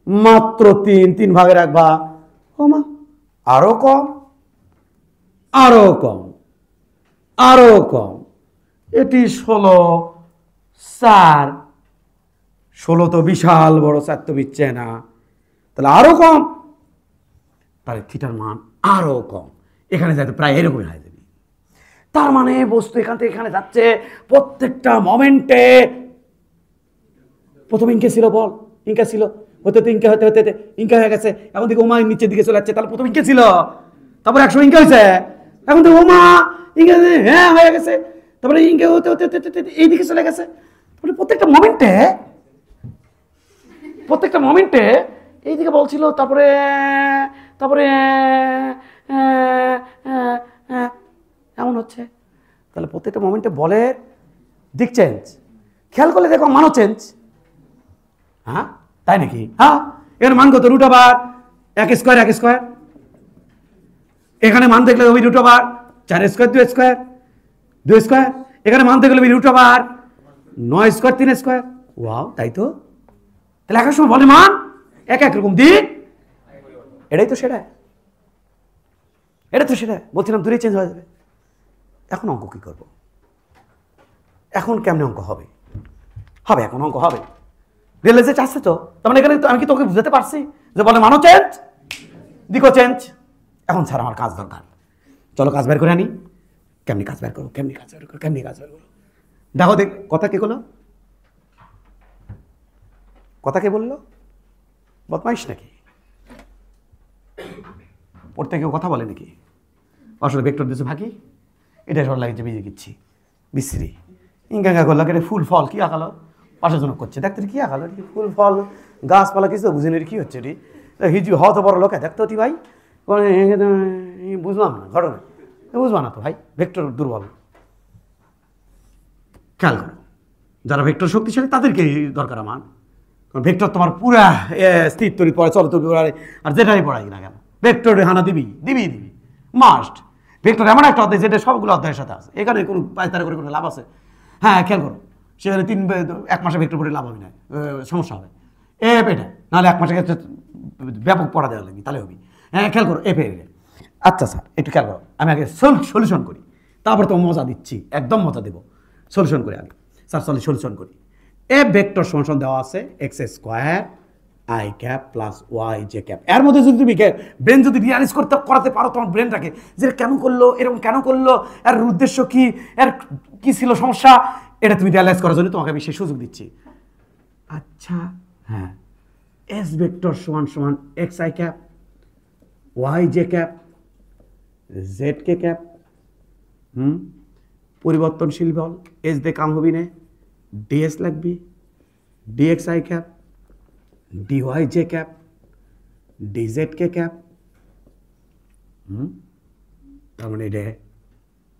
মাত্র 3 ভাগের 1 ভাগ, কমা আরো কম, আরো কম, আরো কম, এটি 16, 4, 16 তো বিশাল বড়, 4 তো বিচ্ছে না, তাহলে আরো কম, তাহলে থিটার মান আরো কম। এখানে যাতে প্রায় এরকমই হয়ে যাবে। তার মানে বস্তু এখান থেকে এখানে যাচ্ছে প্রত্যেকটা মোমেন্টে। প্রথম ইনকে ছিল বল, ইনকা ছিল, হতে হতে ইনকা হতে হতে ইনকা হয়ে গেছে, এখন দিকে ওমা নিচের দিকে চলে যাচ্ছে। তাহলে প্রথম ইনকে ছিল, তারপরে 100 ইনকা হয়েছে, এখন দিকে ওমা ইনকা হ্যাঁ হয়ে গেছে, তারপরে ইনকা হতে হতে হতে এইদিকে চলে গেছে। তাহলে প্রত্যেকটা মোমেন্টে এইদিকে বলছিল, তারপরে তারপরে এমন হচ্ছে। তাহলে প্রত্যেকটা মোমেন্টে বলের দিক চেঞ্জ, খেয়াল করলে দেখো মানও চেঞ্জ। হ্যাঁ তাই নাকি? হ্যাঁ, এখানে মান কত? √1 1 স্কোয়ার, এখানে মান দেখলে ওই √4 4 স্কোয়ার 2 স্কোয়ার, এখানে মান দেখলে ওই √9 স্কোয়ার 3 স্কোয়ার। ওয়াও, তাই তো। তাহলে একের সময় বলে মান এক রকম দিক, এটাই তো সেটা, এটা তো সেটা বলছিলাম, দূরে চেঞ্জ হয়ে যাবে। এখন অঙ্ক কি করব? এখন কেমনে অঙ্ক হবে? এখন অঙ্ক হবে, রিয়েলাইজে আসছে তো। তার মানে এখানে আমি কি তোকে বুঝাতে পারছি যে বলে মানও চেঞ্জ, দিকও চেঞ্জ। এখন স্যার আমার কাজ দরকার, চলো কাজ বের করে আনি। কেমনি কাজ বের করো, দেখো দেখ। কথা কে বললো? কথা কে বললো? বদমাইশ নাকি? পড়তে কেউ কথা বলে নাকি? আসলে ভেক্টর দিয়েছে ফাঁকি, এটা সব লাগছে বিজে দিচ্ছি বিশ্রী ইঙ্গা করলো, এটা ফুল ফল কি আঁকালো, পাশের জন্য করছে, দেখতে কি আঁকালো, ফুল ফল গাছপালা কিছু বুঝিনি কি হচ্ছে এটি। হিজু হওয়া তো বড় লোকে দেখতো টি ভাই, বুঝলাম না ঘটনা, বুঝবা না তো ভাই, ভেক্টর দুর্বল। খেয়াল করো, যারা ভেক্টর শক্তিশালী তাদেরকে দরকার আমার, কারণ ভেক্টর তোমার পুরা স্থির তৈরি পড়ে, চল তৈরি পড়ে, আর যেটাই পড়াই না কেন ভেক্টর হানা দিবি মাস্ট। ভেক্টর এমন একটা অধ্যায় যেটা সবগুলো অধ্যায়ের সাথে আছে, এখানে কোনো পায়তারা করে কোনো লাভ আছে? হ্যাঁ খেয়াল করো, সেখানে 1 মাসে ভেক্টর পড়ে লাভ হবে না, সমস্যা হবে। এটা নাহলে 1 মাসে ক্ষেত্রে ব্যাপক পড়া দেওয়া লাগবে, তাহলে হবি। হ্যাঁ খেয়াল করো, আচ্ছা স্যার একটু খেয়াল করো, আমি আগে সলিউশন করি, তারপর তো মজা দিচ্ছি, একদম মজা দেবো। সলিউশন করি আগে স্যার, সলিউশন করি। ভেক্টর সমান দেওয়া আছে x² i cap plus y j cap. এর মধ্যে যদি তুমি ব্রেন যদি রিয়ালাইজ করাতে পারো তোমার ব্রেনটাকে, যে কেন করলো, এরকম কেন করলো, এর উদ্দেশ্য কি, এর কি ছিল সমস্যা, এটা তুমি রিয়ালাইজ করার জন্য তোমাকে আমি সেই সুযোগ দিচ্ছি। আচ্ছা হ্যাঁ, s ভেক্টর সমান xi cap y j cap z k cap, পরিবর্তনশীল বল s দিয়ে কাম হবি না, ds লাগবি, dxi cap dy j cap dz k cap. তার মানে এটা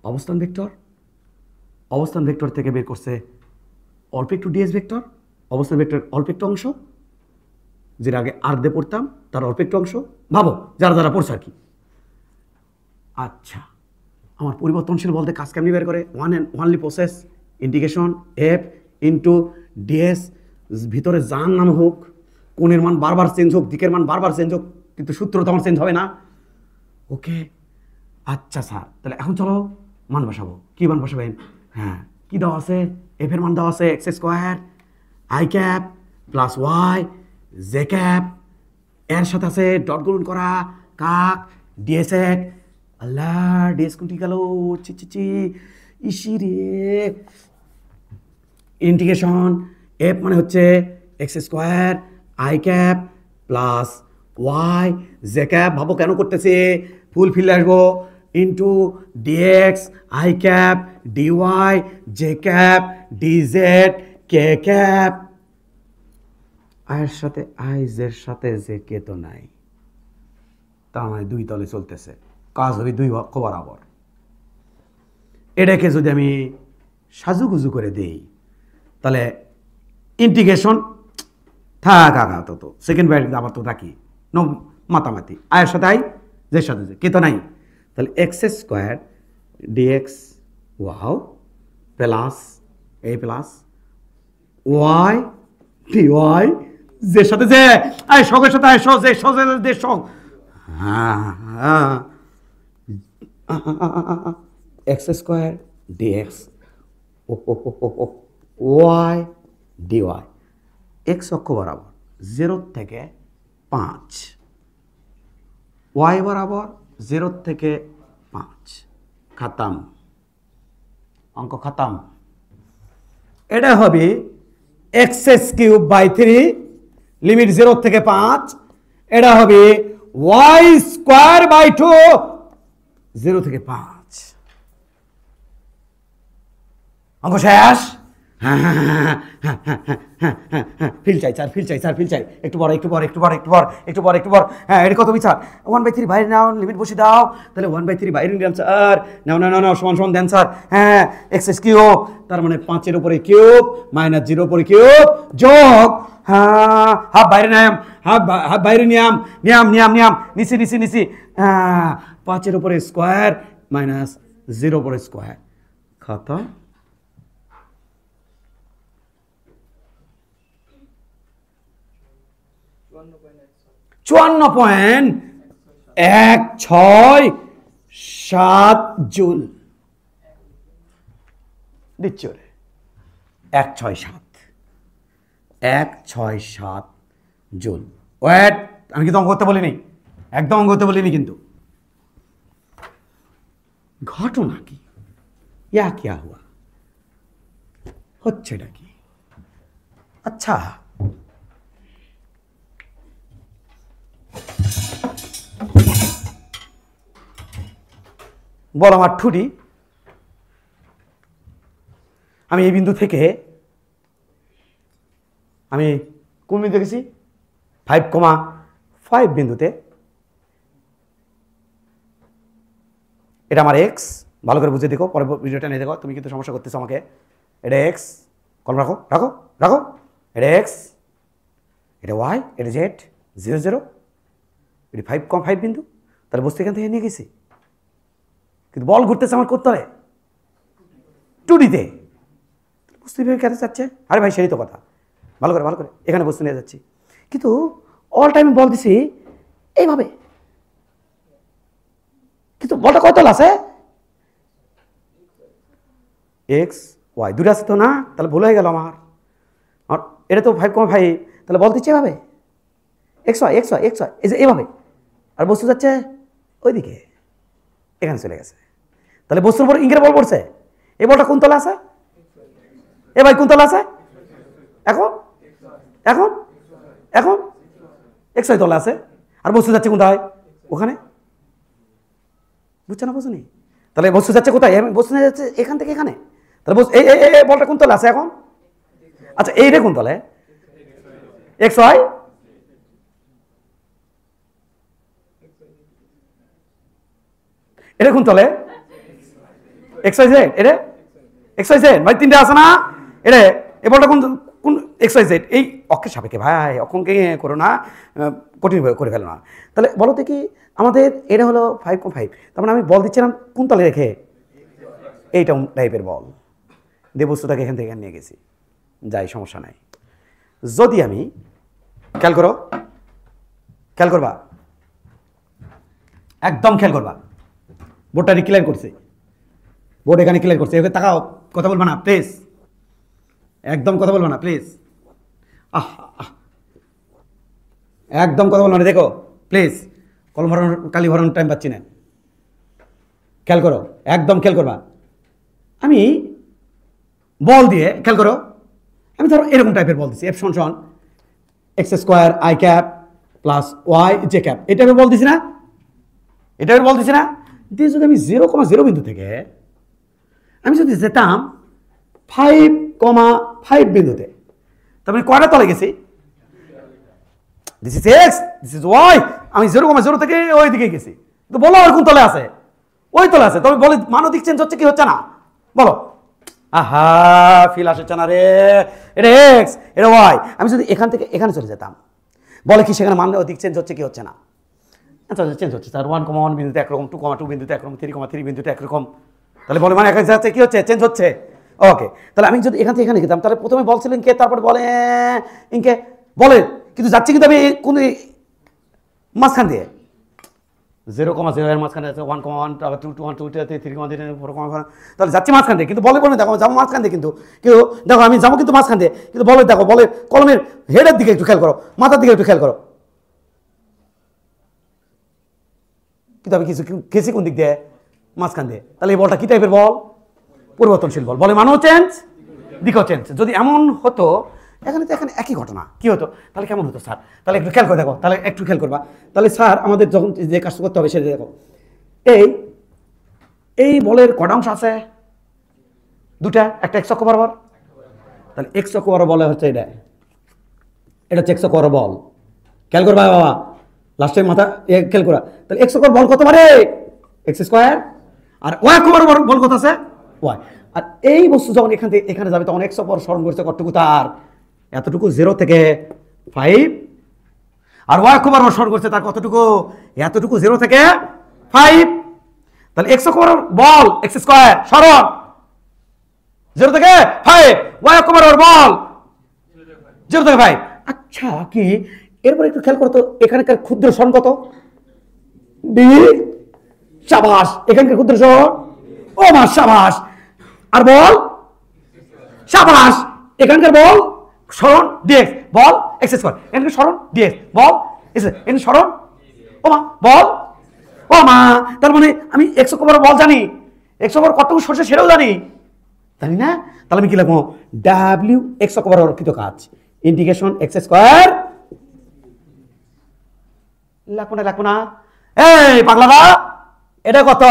অবস্থান ভেক্টর থেকে বের করছে অল্প একটু ds ভেক্টর, অবস্থান ভেক্টর অল্প একটু অংশ, যেটা আগে আর দিয়ে পড়তাম তার অল্প একটু অংশ, ভাবো যারা পড়ছে আর কি। আচ্ছা, আমার পরিবর্তনশীল বলতে কাজ কেমনি বের করে? One and only process, integration f into ds, ভিতরে যার নাম হোক, কোণের মান বারবার চেঞ্জ হোক, দিকের মান বারবার চেঞ্জ হোক, কিন্তু সূত্র তো আমার চেঞ্জ হবে না। ওকে, আচ্ছা স্যার, তাহলে এখন চলো মান বসাবো। কি মান বসাবেন? হ্যাঁ, কি দেওয়া আছে? এফ এর মান দেওয়া আছে x square i cap plus y j cap, এর সাথে আছে ডট গুণন করা কাক ডিএস এক। আল্লাহ, ডিএস কোনটি গেল? চি চি চি, ইসি রে। ইন্টিগ্রেশন এফ মানে হচ্ছে x square i cap plus y j cap, ভাবো কেন করতেছে, ফুল ফিল আসবো, into dx i cap dy j cap dz k cap. আয়ের সাথে আই জের সাথে জে কে তো নাই, তার মানে দুই তলে চলতেছে, কাজ হবে দুই অক্ষ বরাবর। এটাকে যদি আমি সাজুগুজু করে দিই তাহলে ইন্টিগ্রেশন থাক আগা তো সেকেন্ড ব্যাট আবার তো থাকি নো মাতামাতি, আয়ের সাথে আই জের সাথে জে কে তো নাই, তাহলে এক্স স্কোয়ার ডিএক্স ওয়াও plus a plus y d y জের সাথে যে আয় শখের সাথে আয় শখ যে শখের যে শখ, হ্যাঁ x square dx y dy, x অক্ষ বরাবর 0 থেকে 5, ওয়াই বরাবর 0 থেকে 5, খাতাম, অঙ্ক খাতাম। এটা হবে এক্স কিউব বাই 3 লিমিট 0 থেকে 5, এটা হবে ওয়াই স্কোয়ার বাই 2 0 থেকে 5। অঙ্ক শেষ। ফিল চাই স্যার, ফিল চাই স্যার, ফিল চাই, একটু বড় একটু বড় একটু বড় একটু বড় একটু বড় একটু বড়। হ্যাঁ, এটা কত বিচার? 1/3 বাইরে নাও, লিমিট বসে দাও, তাহলে 1/3 বাইরে নিলাম স্যার। নাও না না না, সমান সমান দেন স্যার। হ্যাঁ, এক্স কিউব, তার মানে 5 এর উপরে কিউব মাইনাস 0 উপরে কিউব যোগ, হ্যাঁ হাফ বাইরে নাম, হাফ বাইরে নিয়াম নিয়াম নিয়াম নিয়াম নিচে নিচে নিচে, হ্যাঁ 5 এর উপরে স্কোয়ার মাইনাস 0 উপরে স্কোয়ার, খাতা। চুয়ান্ন পয়েন্ট 167 জুল দিচ্ছ রে, 167 জুল। ওয়েট, আমি কিন্তু অঙ্ক করতে বলিনি, একদম অঙ্ক করতে বলিনি কিন্তু। ঘটনা কি, ইয়া কিয়া হুয়া, হচ্ছেটা কি? আচ্ছা, বল আমার ঠুটি, আমি এই বিন্দু থেকে আমি কোন বিন্দু গেছি 5,5 বিন্দুতে, এটা আমার এক্স, ভালো করে বুঝে দেখো, পরে ভিডিওটা নিয়ে দেখো, তুমি কিন্তু সমস্যা করতেছো আমাকে। এটা এক্স, কলম রাখো রাখো রাখো, এটা এক্স, এটা ওয়াই, এটা জেড 0 0, এটি 5,5 বিন্দু, তাহলে বস্তু এখান থেকে নিয়ে গেছি, কিন্তু বল ঘুরতেছে আমার করতে হবে 2Dতে, বস্তু কেটে যাচ্ছে। আরে ভাই, সেই তো কথা, ভালো করে এখানে বস্তু নিয়ে যাচ্ছি, কিন্তু অল টাইম বল দিছি এইভাবে, কিন্তু বলটা কত আছে এক্স ওয়াই দুটো আছে তো না, তাহলে ভুল হয়ে গেল আমার। আর এটা তো 5,5, তাহলে বল দিচ্ছে এভাবে x y x y x y, এই যে এভাবে, আর বস্তু যাচ্ছে ওইদিকে, এখানে চলে গেছে, তাহলে বস্তুর উপর ইঙ্গিত বল পড়ছে। এই বলটা কোন তলা আছে? এ ভাই কোন তলা আছে? এখন এখন এখন এক্স ওয়াই তলা আছে, আর বস্তু যাচ্ছে কোথায়? ওখানে। বুঝছো না? বুঝুনি? তাহলে বস্তু যাচ্ছে কোথায়? বস্তু যাচ্ছে এখান থেকে এখানে, তাহলে এই বলটা কোন তলা আছে এখন? আচ্ছা, এই রে কোন তলে? এক্স ওয়াই, এটা কোন তলে? এক্স ওয়াই জেড, এটা এক্স ওয়াই জেড ভাই, তিনটে আছে না? এটা এই বলটা কোন কোন এক্স ওয়াই জেড, এই অক্ষের সাপেক্ষে ভাই, অক্ষকে করো না, কঠিন করে ফেলো না। তাহলে বলো তো কি, আমাদের এটা হলো 5,5, তার মানে আমি বল দিচ্ছিলাম কোন তলে রেখে? এইটা টাইপের বল দিয়ে বস্তুটাকে এখান থেকে নিয়ে গেছি, যাই সমস্যা নাই। যদি আমি খেয়াল করবা, একদম খেয়াল করবা, বোর্ডটা ক্লিয়ার করছে, বোর্ড এখানে ক্লিয়ার করছে, এখানে তাকাও, কথা বলবা না প্লিজ, একদম কথা বলবা না প্লিজ, একদম কথা বলবা না, দেখো প্লিজ, কলম ভরানোর কালি ভরানোর টাইম পাচ্ছি না, খেয়াল করো, একদম খেয়াল করবা। আমি বল দিয়ে খেয়াল করো, আমি ধরো এরকম টাইপের বল দিচ্ছি, এফ সমান x square i cap plus y j cap, এই টাইপের বল দিছি না, এই টাইপের বল দিছি না, দিয়ে যদি আমি 0,0 বিন্দু থেকে আমি যদি যেতাম 5,5 বিন্দুতে, তার মানে কয়টা তলে গেছি, this is x, this is Y, আমি 0,0 থেকে ওই দিকে গেছি, তো বলো আর কোন তলে আছে, ওই তলে আছে, তবে বলে মানও দিক চেঞ্জ হচ্ছে কি হচ্ছে না, বলো। আহা, ফিল আসছে না রে, এটা এক্স, এটা ওয়াই, আমি যদি এখান থেকে এখানে চলে যেতাম, বলে কি সেখানে মান দিক চেঞ্জ হচ্ছে কি হচ্ছে না, আচ্ছা চেঞ্জ হচ্ছে স্যার, 1,1 বিন্দুতে একরকম, 2,2 বিন্দুতে একরকম, 3,3 বিন্দুতে একরকম, তাহলে বলে মানে এখানে যাচ্ছে কি হচ্ছে, চেঞ্জ হচ্ছে। ওকে, তাহলে আমি যদি এখান থেকে এখানে যেতাম, তাহলে প্রথমে বলছিলেন কে, তারপরে বলে ইনকে বলে, কিন্তু যাচ্ছি কিন্তু আমি কোন মাঝখান দিয়ে 0,0 এর মাঝখানে আছে 1,1, তারপর 2,2, 3,3, 4,4, তাহলে যাচ্ছি মাঝখান দিয়ে, কিন্তু বলে দেখো যাবো মাঝখান দিয়ে, কিন্তু দেখো আমি যাবো কিন্তু মাঝখান দিয়ে, কিন্তু বলে দেখো, বলে কলমের হেডের দিকে একটু খেয়াল করো, মাথার দিকে একটু খেয়াল করো, কিন্তু আমি কিছু গেছি কোন দিক দিয়ে, মাঝখান দিয়ে, তাহলে এই বলটা কি টাইপের বল, পরিবর্তনশীল বল, বলে মানও চেঞ্জ, দিকও চেঞ্জ। যদি এমন হতো, এখানে তো এখানে একই ঘটনা, কি হতো, তাহলে কেমন হতো স্যার, তাহলে একটু খেয়াল করে দেখো, তাহলে একটু খেয়াল করবা, তাহলে স্যার আমাদের যখন যে কাজটা করতে হবে সেটা দেখো, এই বলের কটা অংশ আছে, দুটা, একটা এক্স অক্ষ বরাবর, তাহলে এক্স অক্ষ বরাবর বলে হচ্ছে এটা, এটা হচ্ছে এক্স অক্ষ বরাবর বল, খেয়াল করবা বাবা, লাস্টের মাথা খেয়াল করা, তাহলে এক্স অক্ষ বল কত পারে, এক্স স্কোয়ার, আর ওয়াই অক্ষ বরাবর বল কত আছে, ওয়াই, আর এই বস্তু যখন এখান থেকে এখানে যাবে তখন এক্স অক্ষ স্মরণ করছে কতটুকু, তার এতটুকু, 0 থেকে 5, আর ওয়াই অক্ষ বরাবর স্মরণ করছে তার কতটুকু, এতটুকু, 0 থেকে 5, তাহলে এক্স অক্ষ বরাবর বল এক্স স্কোয়ার স্মরণ 0 থেকে 5, ওয়াই অক্ষ বরাবর বল 0 থেকে 5। আচ্ছা কি এরপর একটু খেয়াল করো তো, এখানকার ক্ষুদ্র সরণ কত, ডি, সাবাস, এখানকার ক্ষুদ্র সরণ, ও মা সাবাস, আর বল সাবাস, এখানকার বল সরণ ডিএক্স, বল এক্স স্কয়ার, এখানকার সরণ ডিএক্স, বল এক্স, এখানে সরণ, ও মা বল, ও মা, তার মানে আমি এক্স অক্ষ বরাবর বল জানি, এক্স অক্ষ বরাবর কতটুকু সরছে সেটাও জানি, জানি না, তাহলে আমি কি লিখবো, ডাব্লিউ এক্স অক্ষ বরাবর কৃত কাজ, ইন্টিগ্রেশন এক্স স্কয়ার, লাগবো না, এই পাগলারা, এটা কত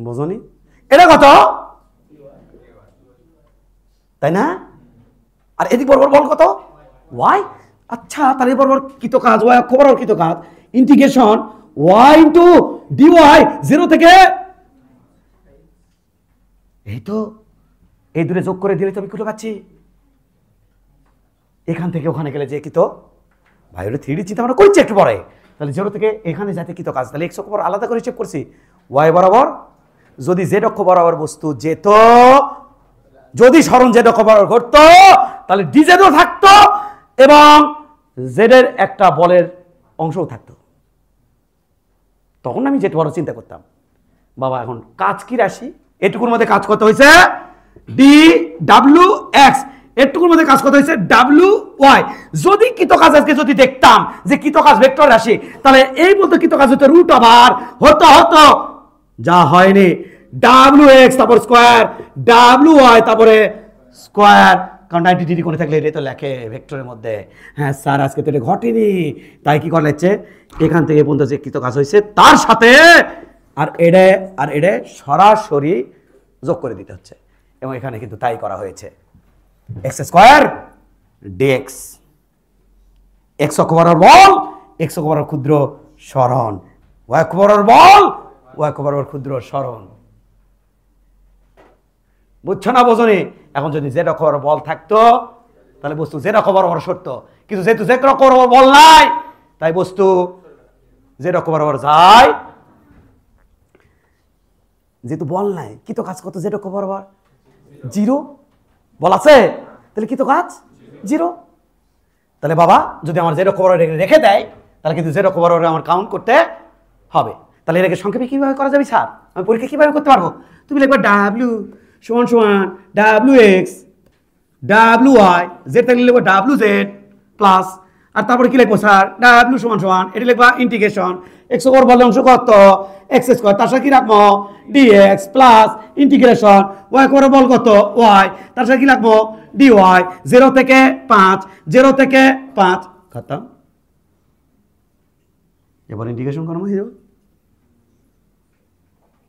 বোঝনি, এটা কত, তাই না, আর এদিক বরাবর বল কত, ওয়াই, আচ্ছা তাহলে বরাবর কৃত কাজ, ওয়াই অক্ষ বরাবর কৃত কাজ, ইন্টিগ্রেশন ওয়াই ইন্টু ডিওয়াই 0 থেকে, এই তো এই দূরে যোগ করে দিলে তো আমি খুঁজে পাচ্ছি, এখান থেকে ওখানে গেলে যে কৃত, ভাই ওটা 3D চিন্তা আমরা করছি একটু পরে, তাহলে 0 থেকে এখানে যাতে কৃত কাজ, তাহলে এক্স অক্ষ বরাবর আলাদা করে হিসেব করছি, ওয়াই বরাবর, যদি জেড অক্ষ বরাবর বস্তু যেত, যদি সরণ জেড অক্ষ বরাবর ঘটতো, তাহলে ডিজেডও থাকতো এবং জেডের একটা বলের অংশও থাকতো, তখন আমি যেটা বড় চিন্তা করতাম, বাবা এখন কাজ কি রাশি, এটুকুর মধ্যে কাজ করতে হয়েছে ডি ডাব্লিউ এক্স, এটুকুর মধ্যে কাজ করতে হয়েছে ডাব্লিউ ওয়াই, যদি কৃত কাজ আজকে যদি দেখতাম যে কৃত কাজ ভেক্টর রাশি, তাহলে এই বলতে কৃত কাজ হতো রুট ওভার হতো, যা হয়নি, ডাব্লিউ এক্স তারপর স্কোয়ার, ডাব্লিউ ওয়াই তারপরে স্কোয়ার, কারণ 90 ডিগ্রি কোণে থাকলে এটা তো লেখে ভেক্টরের মধ্যে, হ্যাঁ স্যার আজকে তো এটা ঘটেনি, তাই কি করে লাগছে, এখান থেকে পর্যন্ত যে কৃত কাজ হয়েছে তার সাথে আর এটা সরাসরি যোগ করে দিতে হচ্ছে, এবং এখানে কিন্তু তাই করা হয়েছে, এক্স স্কোয়ার ডিএক্স, এক্স অক্ষ বরাবর বল, এক্স অক্ষ বরাবর ক্ষুদ্র সরণ, ওয়াই অক্ষ বরাবর বল, ওয়াই অক্ষ বরাবর ক্ষুদ্র সরণ, বুঝছো না বোঝনি, এখন যদি জেড অক্ষ বরাবর বল থাকতো তাহলে বস্তু জেড অক্ষ বরাবর সরতো, কিন্তু যেহেতু জেড অক্ষ বরাবর বল নাই তাই বস্তু জেড অক্ষ বরাবর যায়, যেহেতু বল নাই কৃত কাজ কত, জেড অক্ষ বরাবর 0, বল আছে তাহলে কৃত কাজ 0, তাহলে বাবা যদি আমার জেড অক্ষ বরাবর রেখে দেয় তাহলে কিন্তু জেড অক্ষ বরাবর আমার কাউন্ট করতে হবে। তাহলে এটাকে সংক্ষেপে কীভাবে করা যাবে স্যার? আমি পরীক্ষা কীভাবে করতে পারবো? তুমি লিখবা ডাব্লিউ সমান সমান W x W y, z থাকলে লিখবো ডাব্লিউ জেড প্লাস, আর তারপরে কি লিখবো স্যার? ডাব্লিউ সমান সমান এটি লিখবা ইন্টিগ্রেশন এক্স ওভার বলের অংশ কত এক্স স্কোয়ার, তার সাথে কি রাখবো ডিএক্স প্লাস ইন্টিগ্রেশন ওয়াই করে বল কত ওয়াই, তার সাথে কি রাখবো ডিওয়াই, 0 থেকে 5 0 থেকে 5 খতম। এবার ইন্টিগ্রেশন করবো হিরো।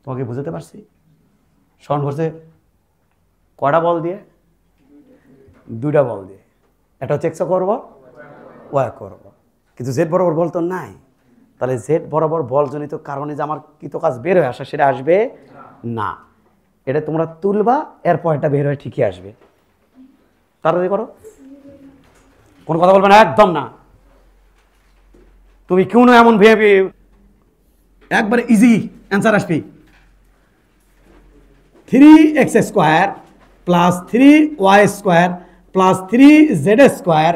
তোমাকে বুঝাতে পারছি? স্মরণ করছে কয়টা বল দিয়ে? 2টা বল দিয়ে। এটা হচ্ছে এক্স করবো ওয়াই করবো, কিন্তু জেড বরাবর বল তো নাই। তাহলে জেড বরাবর বলজনিত কারণে যে আমার কৃত কাজ বের হয়ে আসা সেটা আসবে না। এটা তোমরা তুলবা, এরপর এটা বের হয়ে ঠিকই আসবে। তাড়াতাড়ি করো, কোনো কথা বলবে না একদম না। তুমি কেউ না এমন ভেবে একবারে ইজি অ্যান্সার আসবে। 3x square plus 3y square plus 3z square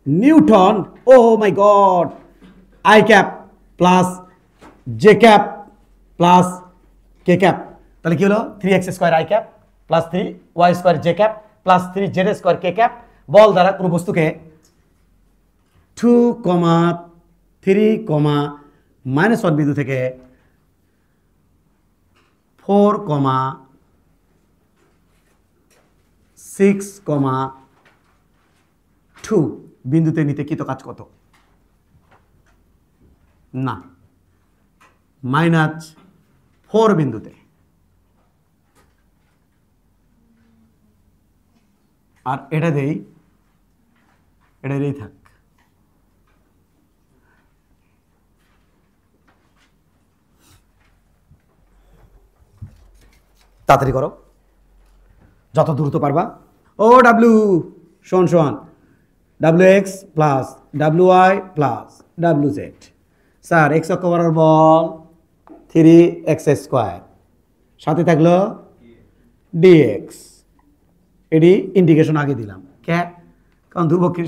Newton oh my god i cap plus j cap plus k cap. তাহলে কি হলো? 3x square i cap plus 3y square j cap plus 3z square k cap. বল দ্বারা কোনো বস্তুকে 2, 3, -1 বিন্দু থেকে 4, 6, 2 বিন্দুতে নিতে কৃত কাজ কত? না, -4 বিন্দুতে। আর এটা দেই থাক। তাড়াতাড়ি করো, যত দ্রুত পারবা। ও ডাব্লিউ সমান W x plus W y plus W z. Sir x অক্ষ বরাবর বল 3x স্কোয়ার, সাথে থাকলো ডিএক্স। এটি ইন্টিগ্রেশন আগে দিলাম কে, কারণ ধ্রুবকের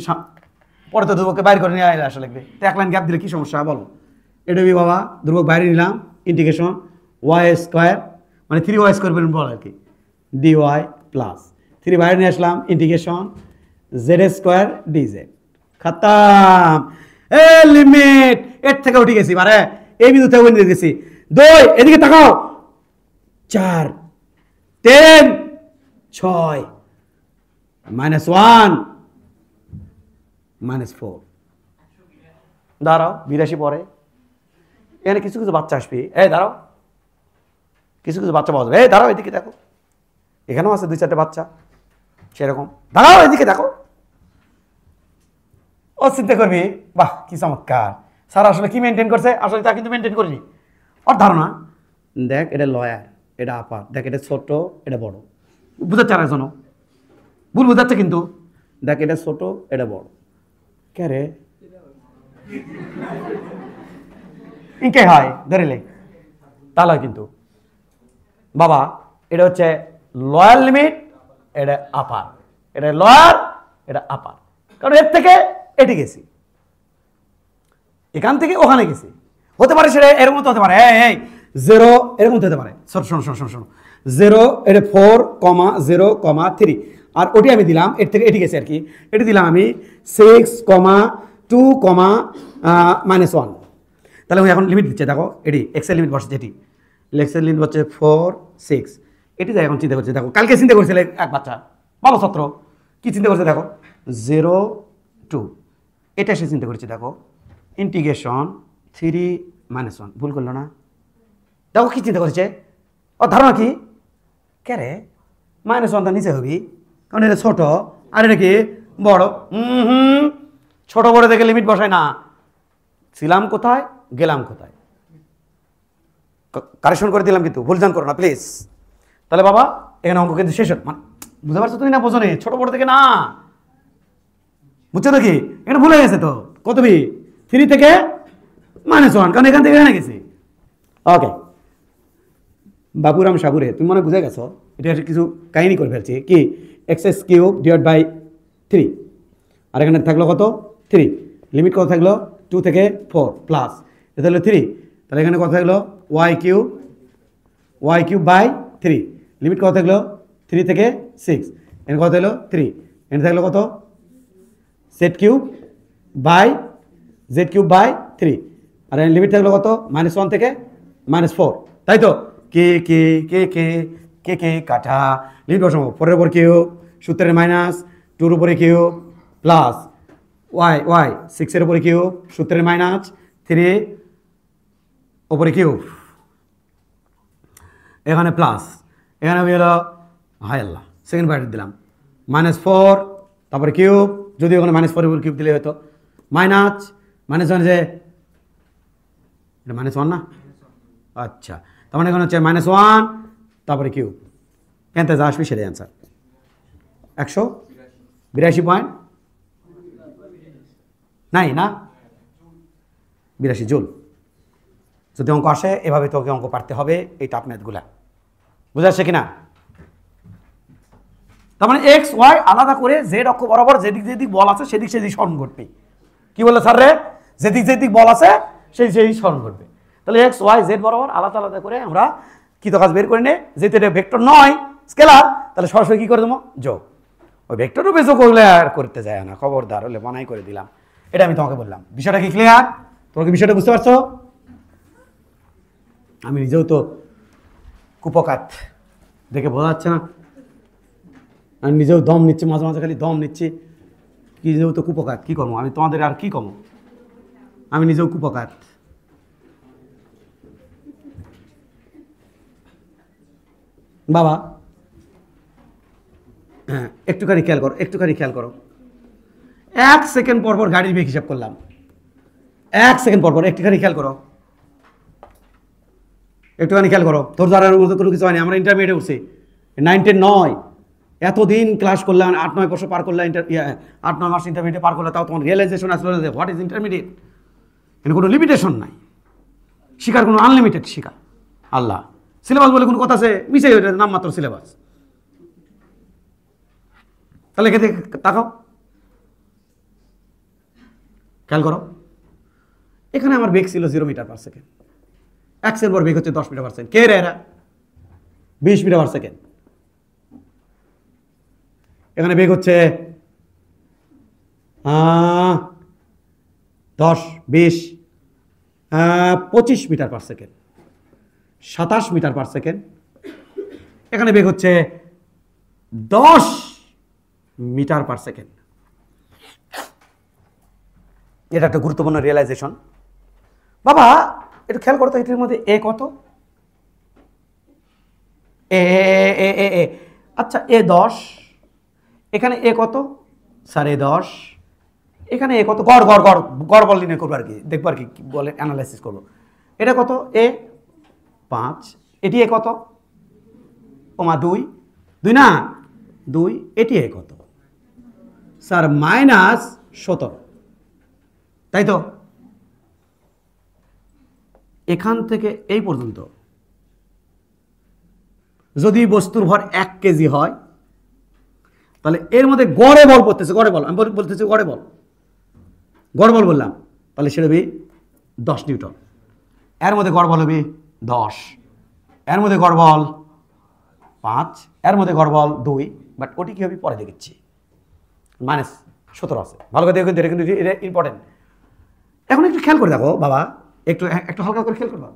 পরে তো ধ্রুবককে বাইরে করে নিয়ে আসা লাগবে। তো এক লাইন গ্যাপ দিলে কি সমস্যা বলো? এটা বি বাবা ধ্রুবক বাইরে নিলাম, ইন্টিগ্রেশন ওয়াই স্কোয়ার মানে 3y স্কোয়ার বলুন বল আর কি, ডিওয়াই প্লাস 3 বাইরে নিয়ে আসলাম, ইন্টিগ্রেশন জেড স্কোয়ার ডিজেড। খাতাম। এ লিমিট এর থেকে উঠে গেছি, মানে এই বিন্দু থেকে ওই গেছি। 2 এদিকে তাকাও, 4, 3, 6 -1 -4। দাঁড়াও, 82 পরে এখানে কিছু কিছু বাচ্চা আসবে। এই দাঁড়াও, কিছু কিছু বাচ্চা পাওয়া যাবে। এই দাঁড়াও, এদিকে দেখো, এখানেও আছে 2-4টে বাচ্চা সেরকম। দাঁড়াও, এদিকে দেখো। ও চিন্তা করবি, বাহ কি চমৎকার, স্যার আসলে কি মেনটেন করছে, আসলে তা কিন্তু মেনটেন করিনি। ওর ধারণা দেখ, এটা লয়ার, এটা আপার, দেখ এটা ছোট এটা বড়, বুঝাচ্ছে আর একজন ভুল বুঝাচ্ছে কিন্তু। দেখ এটা ছোট এটা বড়, কে রে ইনকে হয় ধরিলে তাহলে হয় কিন্তু বাবা। এটা হচ্ছে লয়ার লিমিট, এটা আপার, এটা লয়ার এটা আপার, কারণ এর থেকে এটি গেছি, এখান থেকে ওখানে গেছি। হতে পারে সেটা এর মতো হতে পারে, এই 0 এরকম হতে পারে। শোনো 0 এটা 4, 0, 3, আর ওটি আমি দিলাম এর থেকে এটি গেছে আর কি। এটি দিলাম আমি 6, 2, -1। তাহলে আমি এখন লিমিট দিচ্ছে, দেখো এটি এক্সের লিমিট বসছে, যেটি এক্সের লিমিট হচ্ছে 4, 6। এটি এখন চিন্তা করছে, দেখো কালকে চিন্তা করছিল এক বাচ্চা ভালো ছাত্র, কি চিন্তা করছে দেখো 0, 2। এটা সে চিন্তা করছে, দেখো ইন্টিগ্রেশন 3, -1। ভুল করলো না? দেখো কি চিন্তা করেছে, ও ধারণা কি, কে রে -1টা নিচে হবি, কারণ এটা ছোট আর এটা কি বড়। ছোট বড় দেখে লিমিট বসায় না, ছিলাম কোথায় গেলাম কোথায়। কারেকশন করে দিলাম কিন্তু ভুল জান করো না প্লিজ। তাহলে বাবা এখানে অঙ্ক কিন্তু শেষ হল, মানে বুঝতে পারছো তুমি না? বোঝো নি, ছোট বড় থেকে না, বুঝছো নাকি? এখানে ভুলে গেছে তো, কত বি 3 থেকে -1, কারণ এখান থেকে এখানে গেছি। ওকে বাবুরাম সাবুরে, তুমি মনে বুঝে গেছো এটা কিছু কাহিনী করে ফেলছি কি, x³ / 3, আর এখানে থাকলো কত 3, লিমিট কত থাকলো 2 থেকে 4 প্লাস এটা হলো 3, তাহলে এখানে কত থাকলো y কিউব বাই 3, লিমিট কত থাকলো 3 থেকে 6, এখানে কত হলো 3, এখানে থাকলো কত z কিউব বাই 3, আর এখানে লিমিট থাকলো কত -1 থেকে -4, তাই তো কে কে কে কে কে কে কাটা লিমিট বসাবো 4 এর উপর কিউব, সূত্রের -2 এর উপরে কিউব প্লাস y 6 এর উপরে কিউব, সূত্রের -3 উপরে কিউব, এখানে প্লাস, এখানে হলো হায় আল্লাহ সেকেন্ড ব্র্যাকেট দিলাম -4 তারপরে কিউব, যদি ওখানে -4 এর উপর কিউব দিলে হতো -1 যে এটা -1 না, আচ্ছা তার মানে এখানে হচ্ছে -1 তারপরে কিউব, এখানে যা আসবে সেটাই অ্যান্সার 182 পয়েন্ট নাই না 82 জুল। যদি অঙ্ক আসে এভাবে তোকে অঙ্ক পারতে হবে এই টাফ ম্যাথগুলা, বুঝা যাচ্ছে কিনা? তার মানে এক্স ওয়াই আলাদা করে জেড অক্ষ বরাবর যেদিক যেদিক বল আছে সেদিক স্মরণ ঘটবে। কি বললো স্যার রে? যেদিক বল আছে সেই স্মরণ ঘটবে। তাহলে এক্স ওয়াই জেড বরাবর আলাদা আলাদা করে আমরা কি তো কাজ বের করে নে, যেহেতু এটা ভেক্টর নয় স্কেলার, তাহলে সরাসরি কি করে দেবো যোগ। ওই ভেক্টর রূপে যোগ করলে আর করতে যায় না, খবরদার, হলে বানাই করে দিলাম। এটা আমি তোমাকে বললাম। বিষয়টা কি ক্লিয়ার? তোমরা কি বিষয়টা বুঝতে পারছো? আমি নিজেও তো কুপকাত দেখে বোঝা যাচ্ছে না, আমি নিজেও দম নিচ্ছি, মাঝে মাঝে খালি দম নিচ্ছি, কি নিজেও তো কুপকাত, কী করবো আমি তোমাদের আর কি কমো, আমি নিজেও কুপকাত। বাবা হ্যাঁ একটুখানি খেয়াল করো 1 সেকেন্ড পরপর গাড়ির বেগ হিসাব করলাম, 1 সেকেন্ড পরপর একটুখানি খেয়াল করো, তোর দ্বারা কোনো কিছু হয়নি, আমরা ইন্টারমিডিয়েটে উঠছি 9 10 নয়, এতদিন ক্লাস করলাম, 8 9 বছর পার করলাম, 8 9 মাস ইন্টারমিডিয়েট পার করলে তাও তোমার রিয়েলাইজেশন আসলে হোয়াট ইজ ইন্টারমিডিয়েট, এখানে কোনো লিমিটেশন নাই, শিকার কোনো আনলিমিটেড শিকার। আল্লাহ সিলেবাস বলে কোনো কথা আছে মিশে নাম মাত্র সিলেবাস। তাহলে এখানে তাকাও খেয়াল করো, এখানে আমার বেগ ছিল 0 মিটার পার সেকেন্ড, 1 সেকেন্ড পর বেগ হচ্ছে 10 মিটার পার সেকেন্ড, কে রে এরা 20 মিটার পার সেকেন্ড, এখানে বেগ হচ্ছে 10 20 25 metre per second, 27 metre per second, এখানে বেগ হচ্ছে 10 মিটার পার সেকেন্ড। এটা একটা গুরুত্বপূর্ণ রিয়েলাইজেশন। বাবা একটু খেয়াল করতো, এটির মধ্যে এ কত, এ আচ্ছা এ 10, এখানে এ কত স্যার, এ 10, এখানে এ কত, গড় বল নির্ণয় করবো আর কি, দেখবো আর কি বলে অ্যানালাইসিস করবো। এটা কত এ 5, এটি এ কত ওমা 2 না 2, এটি এ কত স্যার -17, তাই তো? এখান থেকে এই পর্যন্ত যদি বস্তুর ভর 1 কেজি হয়, তাহলে এর মধ্যে গড়ে বল পড়তেছে, গড়ে বল আমি বলতেছি, গড়ে বল বললাম, তাহলে সেটা হবে 10 নিউটন। এর মধ্যে গড় বল হবে 10, এর মধ্যে গড় বল 5, এর মধ্যে গড় বল 2, বাট ওটি কি হবে পরে দেখেছি, -17 আছে। ভালো করে দেখো, এটা কিন্তু এটা ইম্পর্টেন্ট। এখন একটু খেয়াল করে দেখো বাবা, একটু হালকা করে খেয়াল করবো,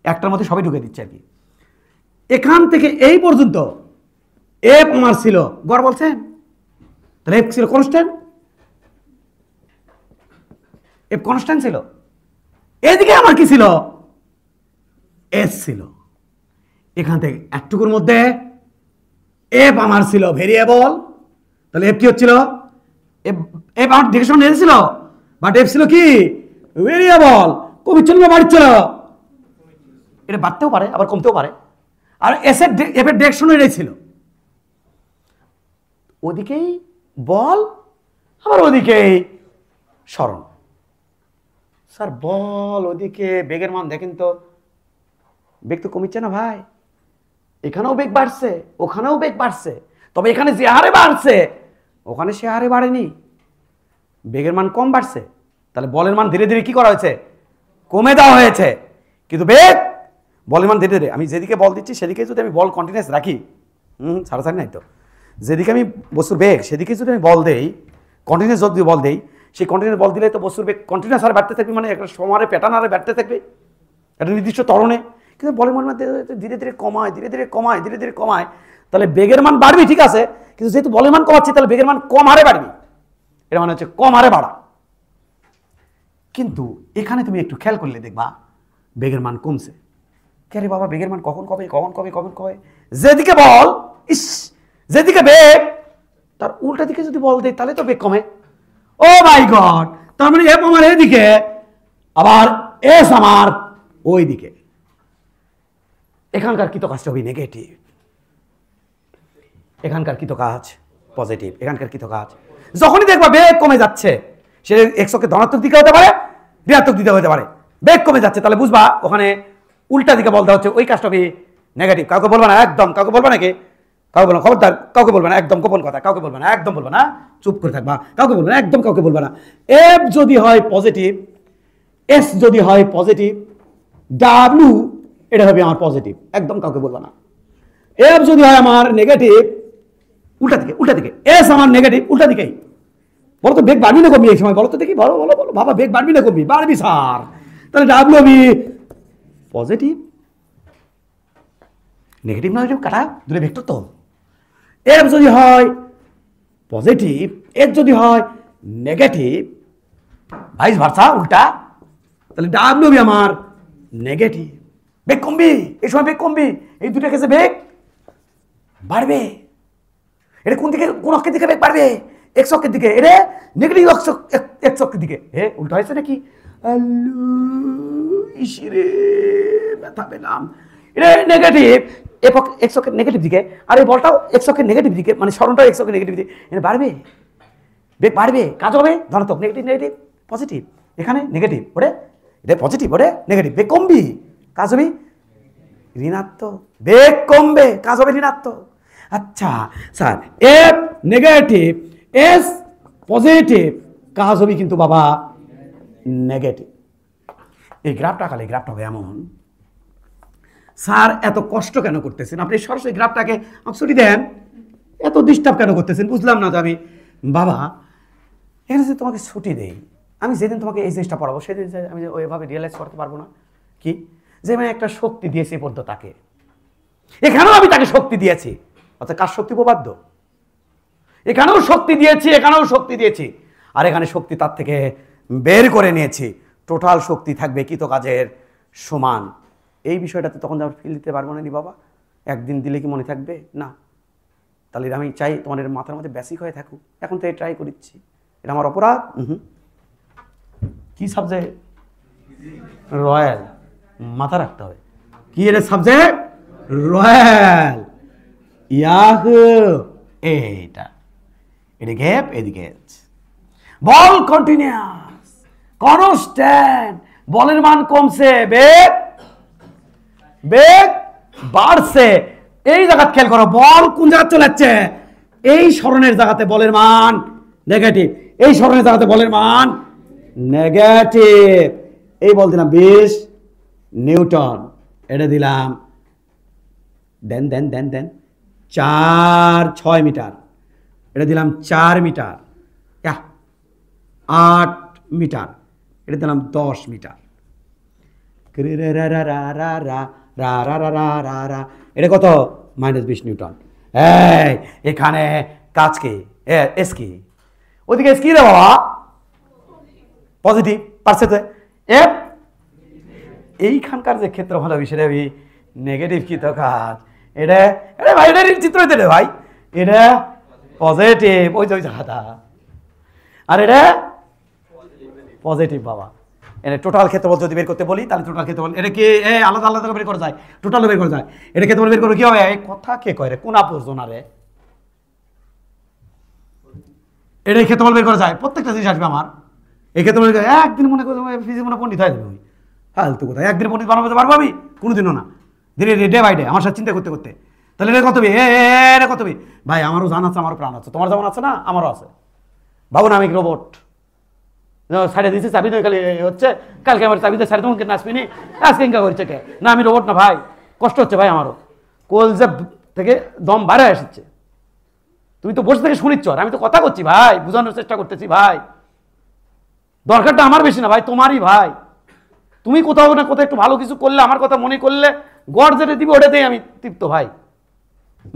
একটার মধ্যে সবাই ঢুকে দিচ্ছে আর কি। এখান থেকে এই পর্যন্ত এফ আমার ছিল গড় বলছেন, তাহলে এফ ছিল কনস্ট্যান্ট ছিল। এদিকে আমার কি ছিল, এস ছিল। এখান থেকে একটুকুর মধ্যে এফ আমার ছিল ভেরিয়েবল, তাহলে এফ কি হচ্ছিল, এফ আমার ডিরেকশন এসেছিল, বাট এফ ছিল কি ভেরিয়েবল, কমিচ্ছিল না বাড়িচ্ছিল, এটা বাড়তেও পারে আবার কমতেও পারে, আর এফ এর ডিরেকশন এটাই ছিল, ওদিকেই বল আবার ওদিকেই সরণ। স্যার বল ওদিকে বেগের মান দেখেন তো, বেগ তো কমিচ্ছে না ভাই, এখানেও বেগ বাড়ছে ওখানেও বেগ বাড়ছে, তবে এখানে যে হারে বাড়ছে ওখানে সে হারে বাড়েনি, বেগের মান কম বাড়ছে, তাহলে বলের মান ধীরে ধীরে কি করা হয়েছে, কমে দেওয়া হয়েছে। কিন্তু বেগ বলের মান ধীরে ধীরে, আমি যেদিকে বল দিচ্ছি সেদিকে যদি আমি বল কন্টিনিউয়াস রাখি, সারাসারি নাই তো, যেদিকে আমি বস্তুর বেগ সেদিকে যদি আমি বল দেই, কন্টিনিউয়াস যদি বল দেই, সেই কন্টিনিউয়াস বল দিলে তো বস্তুর বেগ কন্টিনিউয়াস হারে বাড়তে থাকবে, মানে একটা সমারে প্যাটার্ন হারে বাড়তে থাকবে একটা নির্দিষ্ট ত্বরণে। কিন্তু বলের মান ধীরে ধীরে কমায়, ধীরে ধীরে কমায়, ধীরে ধীরে কমায়, তাহলে বেগের মান বাড়বে ঠিক আছে, কিন্তু যেহেতু বলের মান কমাচ্ছি তাহলে বেগের মান কম হারে বাড়বে, এটা মানে হচ্ছে কম হারে বাড়া। কিন্তু এখানে তুমি একটু খেয়াল করলে দেখবা বেগের মান কমছে। কে রে বাবা, বেগের মান কখন কবে, কখন কবে, কখন কবে? যেদিকে বল, ইস, যেদিকে বেগ তার উল্টা দিকে যদি বল দেয় তাহলে তো বেগ কমে। ও মাই গড, তার মানে এফ আমার এদিকে, আবার এস আমার ওই দিকে। এখানকার কৃত কাজটা হবে নেগেটিভ, এখানকার কৃত কাজ পজিটিভ। এখানকার কৃত কাজ যখনই দেখবা বেগ কমে যাচ্ছে, সে এক্সকে ধনাত্মক দিকে হতে পারে, ঋণাত্মক দিকে হতে পারে, বেগ কমে যাচ্ছে, তাহলে বুঝবা ওখানে উল্টা দিকে বলতে হচ্ছে, ওই কাজটা হবে নেগেটিভ। কাউকে বলবা না একদম, কাউকে বলবা নাকি, কাউকে বলবো খবরদার, কাউকে বলবে না একদম, গোপন কথা কাউকে বলবে না একদম, বলবে না, চুপ করে থাকবা, কাউকে বলবে না একদম, কাউকে বলবে না। এফ যদি হয় পজিটিভ, এস যদি হয় পজিটিভ, ডাব্লিউ এটা হবে আমার পজিটিভ, একদম কাউকে বলবে না। এফ যদি হয় আমার নেগেটিভ, উল্টা দিকে, উল্টা দিকে, এস আমার নেগেটিভ, উল্টা দিকেই। বলো তো বেগ বাড়বি না কমবি এই সময়, বলো তো দেখি, বলো বলো বলো বাবা, বেগ বাড়বি না কমবি? বাড়বি স্যার। তাহলে ডাব্লিউ হবে পজিটিভ, নেগেটিভ না কাটা দূরে ভেক্টর তো। এফ যদি হয় পজিটিভ, এফ যদি হয় নেগেটিভ, ভাইস ভার্সা উল্টা, তাহলে ডাব্লিউ হবে আমার নেগেটিভ। বেগ কমবি এই সময়, বেগ কমবি, এই দুটো কেসে বেগ বাড়বে। এটা কোন দিকে, কোন অক্ষের দিকে বেগ বাড়বে? এক্স অক্ষের দিকে, এটা নেগেটিভ এক্স অক্ষের দিকে। হে উল্টা হয়েছে নাকি? ইসিরে ব্যথা পেলাম। এটা নেগেটিভ এক্স অক্ষের নেগেটিভ দিকে, আর এই বলটাও এক্স অক্ষের নেগেটিভ দিকে, মানে সরণটাও এক্স অক্ষের নেগেটিভ দিকে, এটা বাড়বে, বেগ বাড়বে। কাজ হবে ধনাত্মক, নেগেটিভ নেগেটিভ পজিটিভ, এখানে নেগেটিভ ওরে, এটা পজিটিভ ওরে নেগেটিভ, বেগ কমবি, কাজ হবে ঋণাত্মক, বেগ কমবে, কাজ হবে ঋণাত্মক। আচ্ছা sir, F negative, S positive, কাজ হবে কিন্তু বাবা নেগেটিভ। এই গ্রাফটা খালি, গ্রাফটা হবে এমন। স্যার এত কষ্ট কেন করতেছেন আপনি? সরাসরি গ্রাফটাকে ছুটি দেন, এত ডিস্টার্ব কেন করতেছেন? বুঝলাম না তো আমি। বাবা এখানে যে তোমাকে ছুটি দেই, আমি যেদিন তোমাকে এই জিনিসটা পড়াবো সেদিন আমি ওইভাবে রিয়েলাইজ করতে পারবো না কি, যে আমি একটা শক্তি দিয়েছি পর্যন্ত তাকে, এখানেও আমি তাকে শক্তি দিয়েছি, অর্থাৎ কার শক্তি উপবাদ্য, এখানেও শক্তি দিয়েছি, এখানেও শক্তি দিয়েছি, আর এখানে শক্তি তার থেকে বের করে নিয়েছি। টোটাল শক্তি থাকবে কৃত কাজের সমান। এই বিষয়টাতে তখন আমরা ফিল দিতে পারবো না নি বাবা, একদিন দিলে কি মনে থাকবে না? তাহলে আমি চাই তোমাদের মাথার মধ্যে বেসিক হয়ে থাকুক, এখন তো এই ট্রাই করিচ্ছি, এটা আমার অপরাধ। কি সাবজেক্ট? রয়্যাল, মাথা রাখতে হবে কি এর সাবজেক্ট, রয়্যাল। ইয়াহ এইটা, এটা গ্যাপ, এদিকে বল কন্টিনিউয়াস কনস্ট্যান্ট, বলের মান কমছে, বেগ বেগ বাড়ছে। এই জায়গা খেয়াল করো, বল কোন জায়গা চলে যাচ্ছে, এই সরণের জায়গাতে বলের মান নেগেটিভ, এই সরণের জায়গাতে বলের মান নেগেটিভ। এই বল দিলাম 20 নিউটন, এটা দিলাম দেন দেন দেন দেন 4-6 মিটার, এটা দিলাম 4 মিটার, 8 মিটার, এটা দিলাম 10 মিটার। এটা কত? -20 নিউটন। এখানে কাজ কি, এস কি, ওদিকে এস কি রে বাবা? পজিটিভ, পারছে তো? এফ এইখানকার যে ক্ষেত্র ভালো সেটা নেগেটিভ কৃত কাজ, এটা এটা ভাই, এটা চিত্র হইতে রে ভাই, এটা পজিটিভ, ওই যে ওই জায়গাটা, আর এটা পজিটিভ বাবা। এটা টোটাল ক্ষেত্রফল যদি বের করতে বলি তাহলে টোটাল ক্ষেত্রফল, এটা কি আলাদা আলাদা বের করা যায়? টোটাল বের করা যায়। এটা ক্ষেত্রফল বের করে কি হবে? এই কথা কে কয় রে, কোন আপর্জন রে, এটা ক্ষেত্রফল বের করা যায়, প্রত্যেকটা জিনিস আসবে আমার এই ক্ষেত্রফল। একদিন মনে করো ফিজিক্স মনে পণ্ডিত হয়ে যাবে, ফালতু কথা, একদিন পণ্ডিত বানাতে পারবো আমি? কোনোদিনও না, ধীরে ধীরে ডে বাই ডে আমার সাথে চিন্তা করতে করতে। তাহলে এটা কত এটা কত ভাই? আমারও জান আছে, আমারও প্রাণ আছে, তোমার যেমন আছে না, আমারও আছে। ভাবো না আমি রোবট, সাইডে দিয়েছে চাবি দিয়ে খালি হচ্ছে, কালকে আমার চাবি দিয়ে সাইডে তোমাকে নাচবিনি, আজকে ইনকা করছে কে? না আমি রোবট না ভাই, কষ্ট হচ্ছে ভাই আমারও, কলজা থেকে দম বাইরে এসেছে। তুমি তো বসে থেকে শুনিচ্ছ, আর আমি তো কথা করছি ভাই, বোঝানোর চেষ্টা করতেছি ভাই। দরকারটা আমার বেশি না ভাই, তোমারই ভাই। তুমি কোথাও না কোথাও একটু ভালো কিছু করলে, আমার কথা মনে করলে, গড় যেটা দিবে ওটাতেই আমি তৃপ্ত ভাই।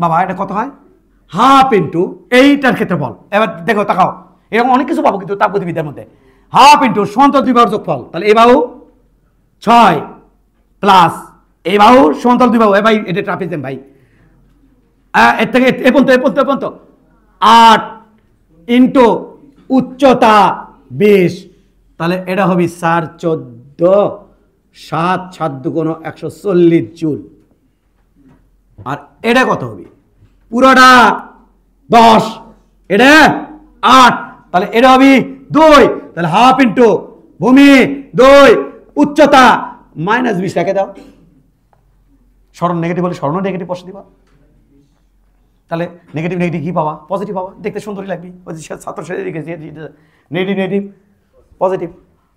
বাবা এটা কত হয়? হাফ ইন্টু, এইটার ক্ষেত্রে বল। এবার দেখো তাকাও, এরকম অনেক কিছু পাবো কিন্তু তাপগতিবিদ্যার মধ্যে। হাফ ইন্টু সমান্তরাল দুই বাহুর যোগফল, তাহলে এই বাহু 6 প্লাস এই বাহু সমান্তরাল দুই বাহু, এ ভাই এটা ট্রাপিজম ভাই, এর থেকে এ পর্যন্ত 8 ইন্টু উচ্চতা 20, তাহলে এটা হবে 4 14 7 7 2 140 জুল। আর এটা কত হবে? পুরোটা 10, এটা 8, তাহলে এটা হবে 2, তাহলে হাফ ইন্টু ভূমি 2 উচ্চতা -20 রেখে দাও। স্মরণ নেগেটিভ হলে স্মরণ নেগেটিভ বসে দিবা, তাহলে নেগেটিভ নেগেটিভ কি পাবা? পজিটিভ পাবা, দেখতে সুন্দরই লাগবে। ওই যে ছাত্র সেরে রেখেছি নেগেটিভ নেগেটিভ পজিটিভ,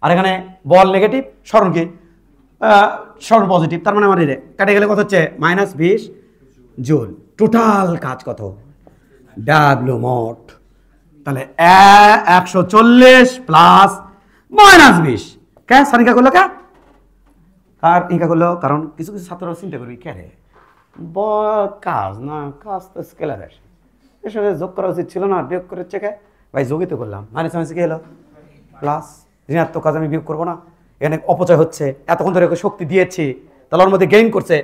আর এখানে বল নেগেটিভ, স্মরণ কি? স্মরণ পজিটিভ, তার মানে আমার এটা কাটে গেলে কত হচ্ছে? -20 জুল। টোটাল কাজ কত? ডাব্লিউ মোট, তাহলে 140 প্লাস -20। কে সানিকা করলো? কে আর ইনকা করলো? কারণ কিছু কিছু ছাত্ররা চিন্তা করবি, কে রে কাজ না, কাজ তো স্কেলার আসে, এর সাথে যোগ করা উচিত ছিল না, বিয়োগ করেছে কে? ভাই যোগই তো করলাম, মাইনাস কি হলো? প্লাস। ঋণাত্মক কাজ আমি বিয়োগ করবো না? এখানে অপচয় হচ্ছে, এতক্ষণ ধরে শক্তি দিয়েছি, তাহলে ওর মধ্যে গেইন করছে।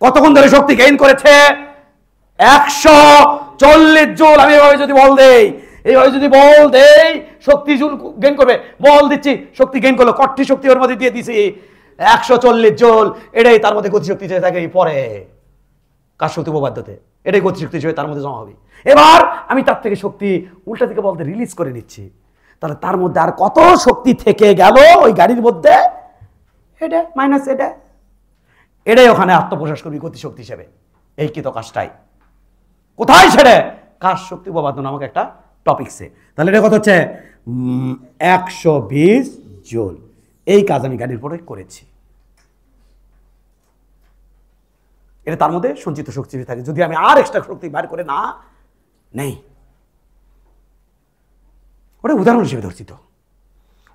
কতক্ষণ ধরে শক্তি গেইন করেছে? 140 জুল। আমি এভাবে যদি বল দেই, এইভাবে যদি বল দেই, শক্তি জুল গেইন করবে। বল দিচ্ছি, শক্তি গেইন করলো, কঠি শক্তি ওর মধ্যে দিয়ে দিছি 140 জুল। এটাই তার মধ্যে গতিশক্তি হিসেবে থাকে পরে কাজ শক্তি উপপাদ্যতে, এটাই গতিশক্তি হিসেবে তার মধ্যে জমা হবে। এবার আমি তার থেকে শক্তি উল্টা দিকে বলতে রিলিজ করে নিচ্ছি, তাহলে তার মধ্যে আর কত শক্তি থেকে গেল ওই গাড়ির মধ্যে? এটা মাইনাস এটা, এটাই ওখানে আত্মপ্রকাশ করবি গতিশক্তি হিসেবে। এই কি তো কাজটাই কোথায় ছেড়ে কাজ শক্তি উপপাদ্য নামক একটা টপিকসে। তাহলে এটা কত হচ্ছে? 120 জুল। এই কাজ আমি গাড়ির পরে করেছি, এটা তার মধ্যে সঞ্চিত শক্তি থাকে, যদি আমি আর এক্সট্রা শক্তি বার করে না নেই। ওটা উদাহরণ হিসেবে ধরছি, তো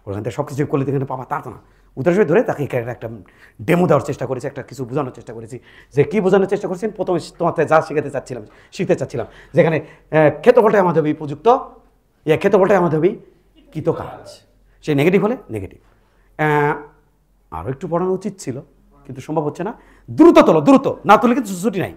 ওখান থেকে সব কিছু করলে এখানে পাবা তার তো না, উদাহরণ হিসেবে ধরে তাকে একটা ডেমো দেওয়ার চেষ্টা করেছি, একটা কিছু বোঝানোর চেষ্টা করেছি। যে কি বোঝানোর চেষ্টা করেছেন? প্রথমে তোমাকে যা শিখতে চাচ্ছিলাম, যেখানে ক্ষেত্রফলটাই আমাদের হবে প্রযুক্ত, ক্ষেত্রফলটাই আমাদের হবে কৃত কাজ। সেই নেগেটিভ হলে নেগেটিভ। আরও একটু পড়ানো উচিত ছিল, কিন্তু সম্ভব হচ্ছে না। দ্রুত তোলো, দ্রুত না তুলে কিন্তু ছুটি নাই।